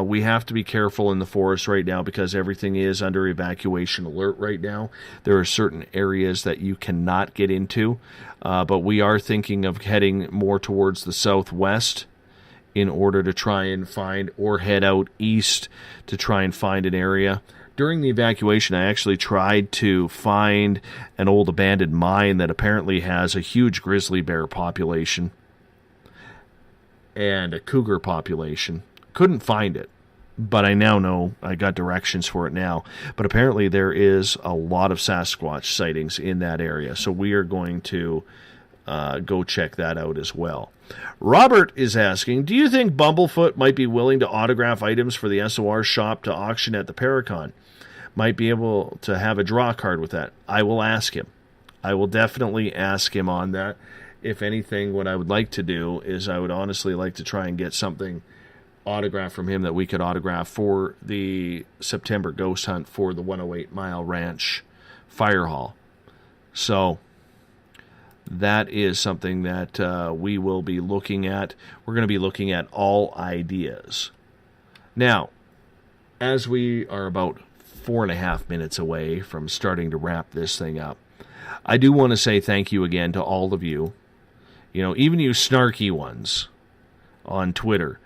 We have to be careful in the forest right now because everything is under evacuation alert right now. There are certain areas that you cannot get into, but we are thinking of heading more towards the southwest in order to try and find, or head out east to try and find an area. During the evacuation, I actually tried to find an old abandoned mine that apparently has a huge grizzly bear population and a cougar population. Couldn't find it, but I now know I got directions for it now. But apparently there is a lot of Sasquatch sightings in that area, so we are going to go check that out as well. Robert is asking, do you think Bumblefoot might be willing to autograph items for the SOR shop to auction at the Paracon? Might be able to have a draw card with that. I will ask him. I will definitely ask him on that. If anything, what I would like to do is I would honestly like to try and get something autograph from him that we could autograph for the September ghost hunt for the 108 Mile Ranch Fire Hall. So that is something that we will be looking at. We're going to be looking at all ideas. Now, as we are about 4.5 minutes away from starting to wrap this thing up, I do want to say thank you again to all of you. You know, even you snarky ones on Twitter,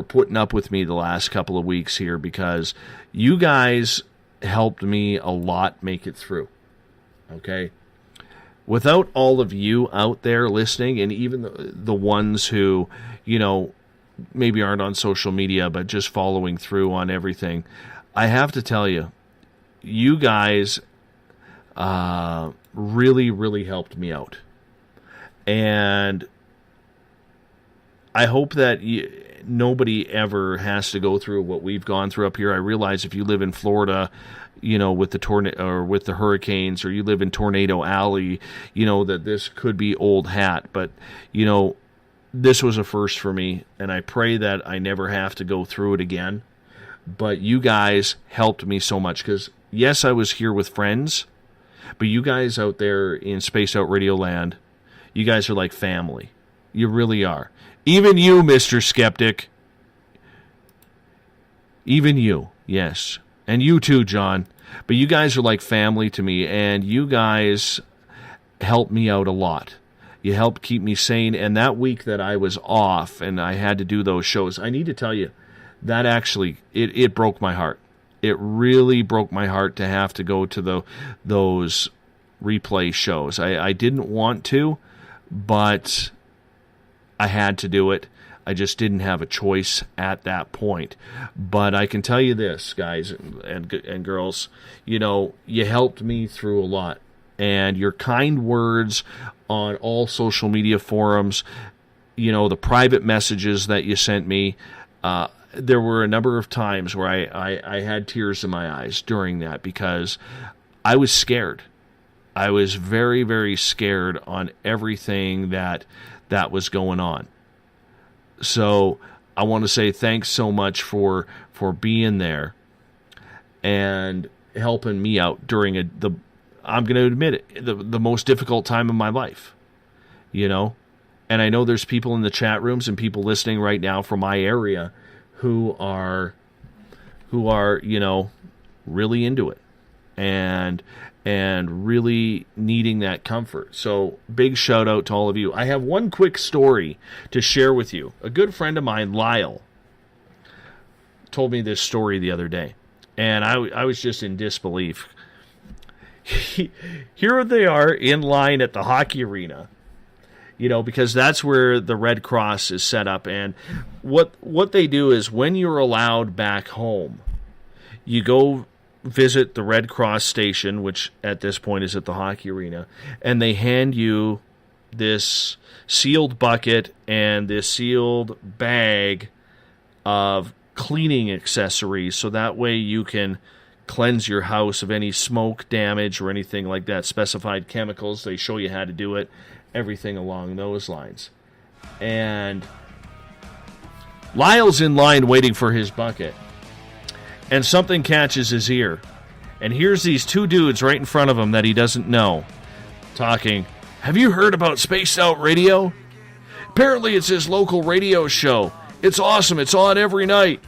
putting up with me the last couple of weeks here, because you guys helped me a lot make it through. Okay? Without all of you out there listening, and even the ones who, you know, maybe aren't on social media, but just following through on everything, I have to tell you, you guys really, really helped me out. And I hope that nobody ever has to go through what we've gone through up here. I realize if you live in Florida, you know, with the tornado or with the hurricanes, or you live in Tornado Alley, you know, that this could be old hat. But, you know, this was a first for me, and I pray that I never have to go through it again. But you guys helped me so much, because, yes, I was here with friends, but you guys out there in Spaced Out Radio Land, you guys are like family. You really are. Even you, Mr. Skeptic. Even you, yes. And you too, John. But you guys are like family to me, and you guys helped me out a lot. You helped keep me sane, and that week that I was off and I had to do those shows, I need to tell you, that actually, it broke my heart. It really broke my heart to have to go to those replay shows. I didn't want to, but I had to do it. I just didn't have a choice at that point. But I can tell you this, guys and girls, you know, you helped me through a lot. And your kind words on all social media forums, you know, the private messages that you sent me, there were a number of times where I had tears in my eyes during that, because I was scared. I was very, very scared on everything that was going on. So I want to say thanks so much for being there and helping me out during I'm going to admit it, the most difficult time of my life, you know. And I know there's people in the chat rooms and people listening right now from my area who are, you know, really into it and really needing that comfort. So big shout out to all of you. I have one quick story to share with you. A good friend of mine, Lyle, told me this story the other day, and I was just in disbelief. Here they are in line at the hockey arena, you know, because that's where the Red Cross is set up. And what they do is, when you're allowed back home, you go visit the Red Cross station, which at this point is at the hockey arena, and they hand you this sealed bucket and this sealed bag of cleaning accessories, so that way you can cleanse your house of any smoke damage or anything like that. Specified chemicals, they show you how to do it, everything along those lines. And Lyle's in line waiting for his bucket, and something catches his ear. And here's these two dudes right in front of him that he doesn't know, talking, "Have you heard about Spaced Out Radio? Apparently it's his local radio show. It's awesome. It's on every night.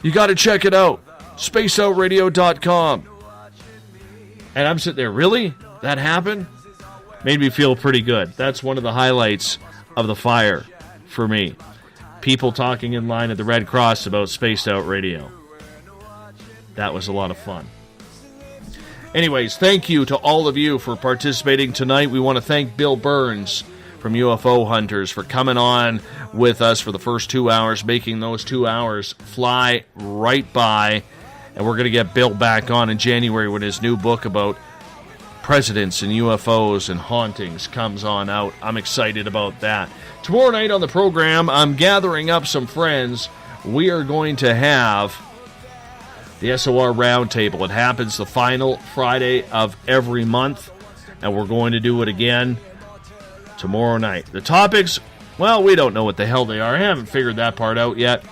You got to check it out. SpacedOutRadio.com. And I'm sitting there, really? That happened? Made me feel pretty good. That's one of the highlights of the fire for me. People talking in line at the Red Cross about Spaced Out Radio. That was a lot of fun. Anyways, thank you to all of you for participating tonight. We want to thank Bill Birnes from UFO Hunters for coming on with us for the first 2 hours, making those 2 hours fly right by. And we're going to get Bill back on in January when his new book about presidents and UFOs and hauntings comes on out. I'm excited about that. Tomorrow night on the program, I'm gathering up some friends. We are going to have the SOR Roundtable. It happens the final Friday of every month, and we're going to do it again tomorrow night. The topics, well, we don't know what the hell they are. I haven't figured that part out yet,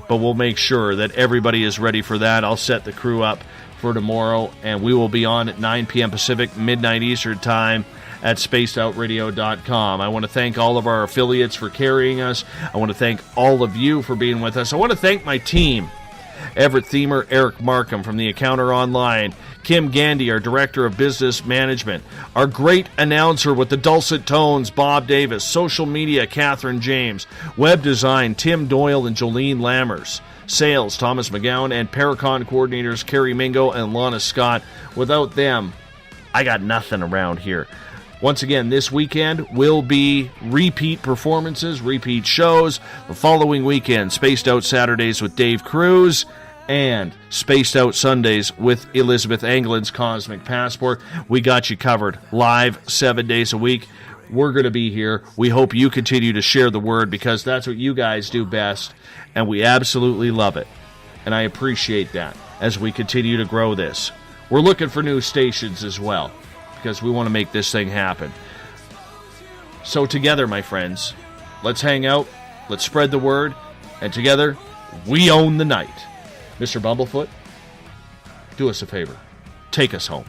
but we'll make sure that everybody is ready for that. I'll set the crew up for tomorrow, and we will be on at 9 p.m. Pacific, midnight Eastern Time at spacedoutradio.com. I want to thank all of our affiliates for carrying us. I want to thank all of you for being with us. I want to thank my team, Everett Thiemer, Eric Markham from The Encounter Online, Kim Gandy, our Director of Business Management. Our great announcer with the dulcet tones, Bob Davis. Social media, Catherine James. Web design, Tim Doyle and Jolene Lammers. Sales, Thomas McGowan. And Paracon coordinators, Carrie Mingo and Lana Scott. Without them, I got nothing around here. Once again, this weekend will be repeat performances, repeat shows. The following weekend, Spaced Out Saturdays with Dave Cruz and Spaced Out Sundays with Elizabeth Anglin's Cosmic Passport. We got you covered live 7 days a week. We're going to be here. We hope you continue to share the word because that's what you guys do best, and we absolutely love it. And I appreciate that as we continue to grow this. We're looking for new stations as well, because we want to make this thing happen. So together, my friends, let's hang out, let's spread the word, and together, we own the night. Mr. Bumblefoot, do us a favor. Take us home.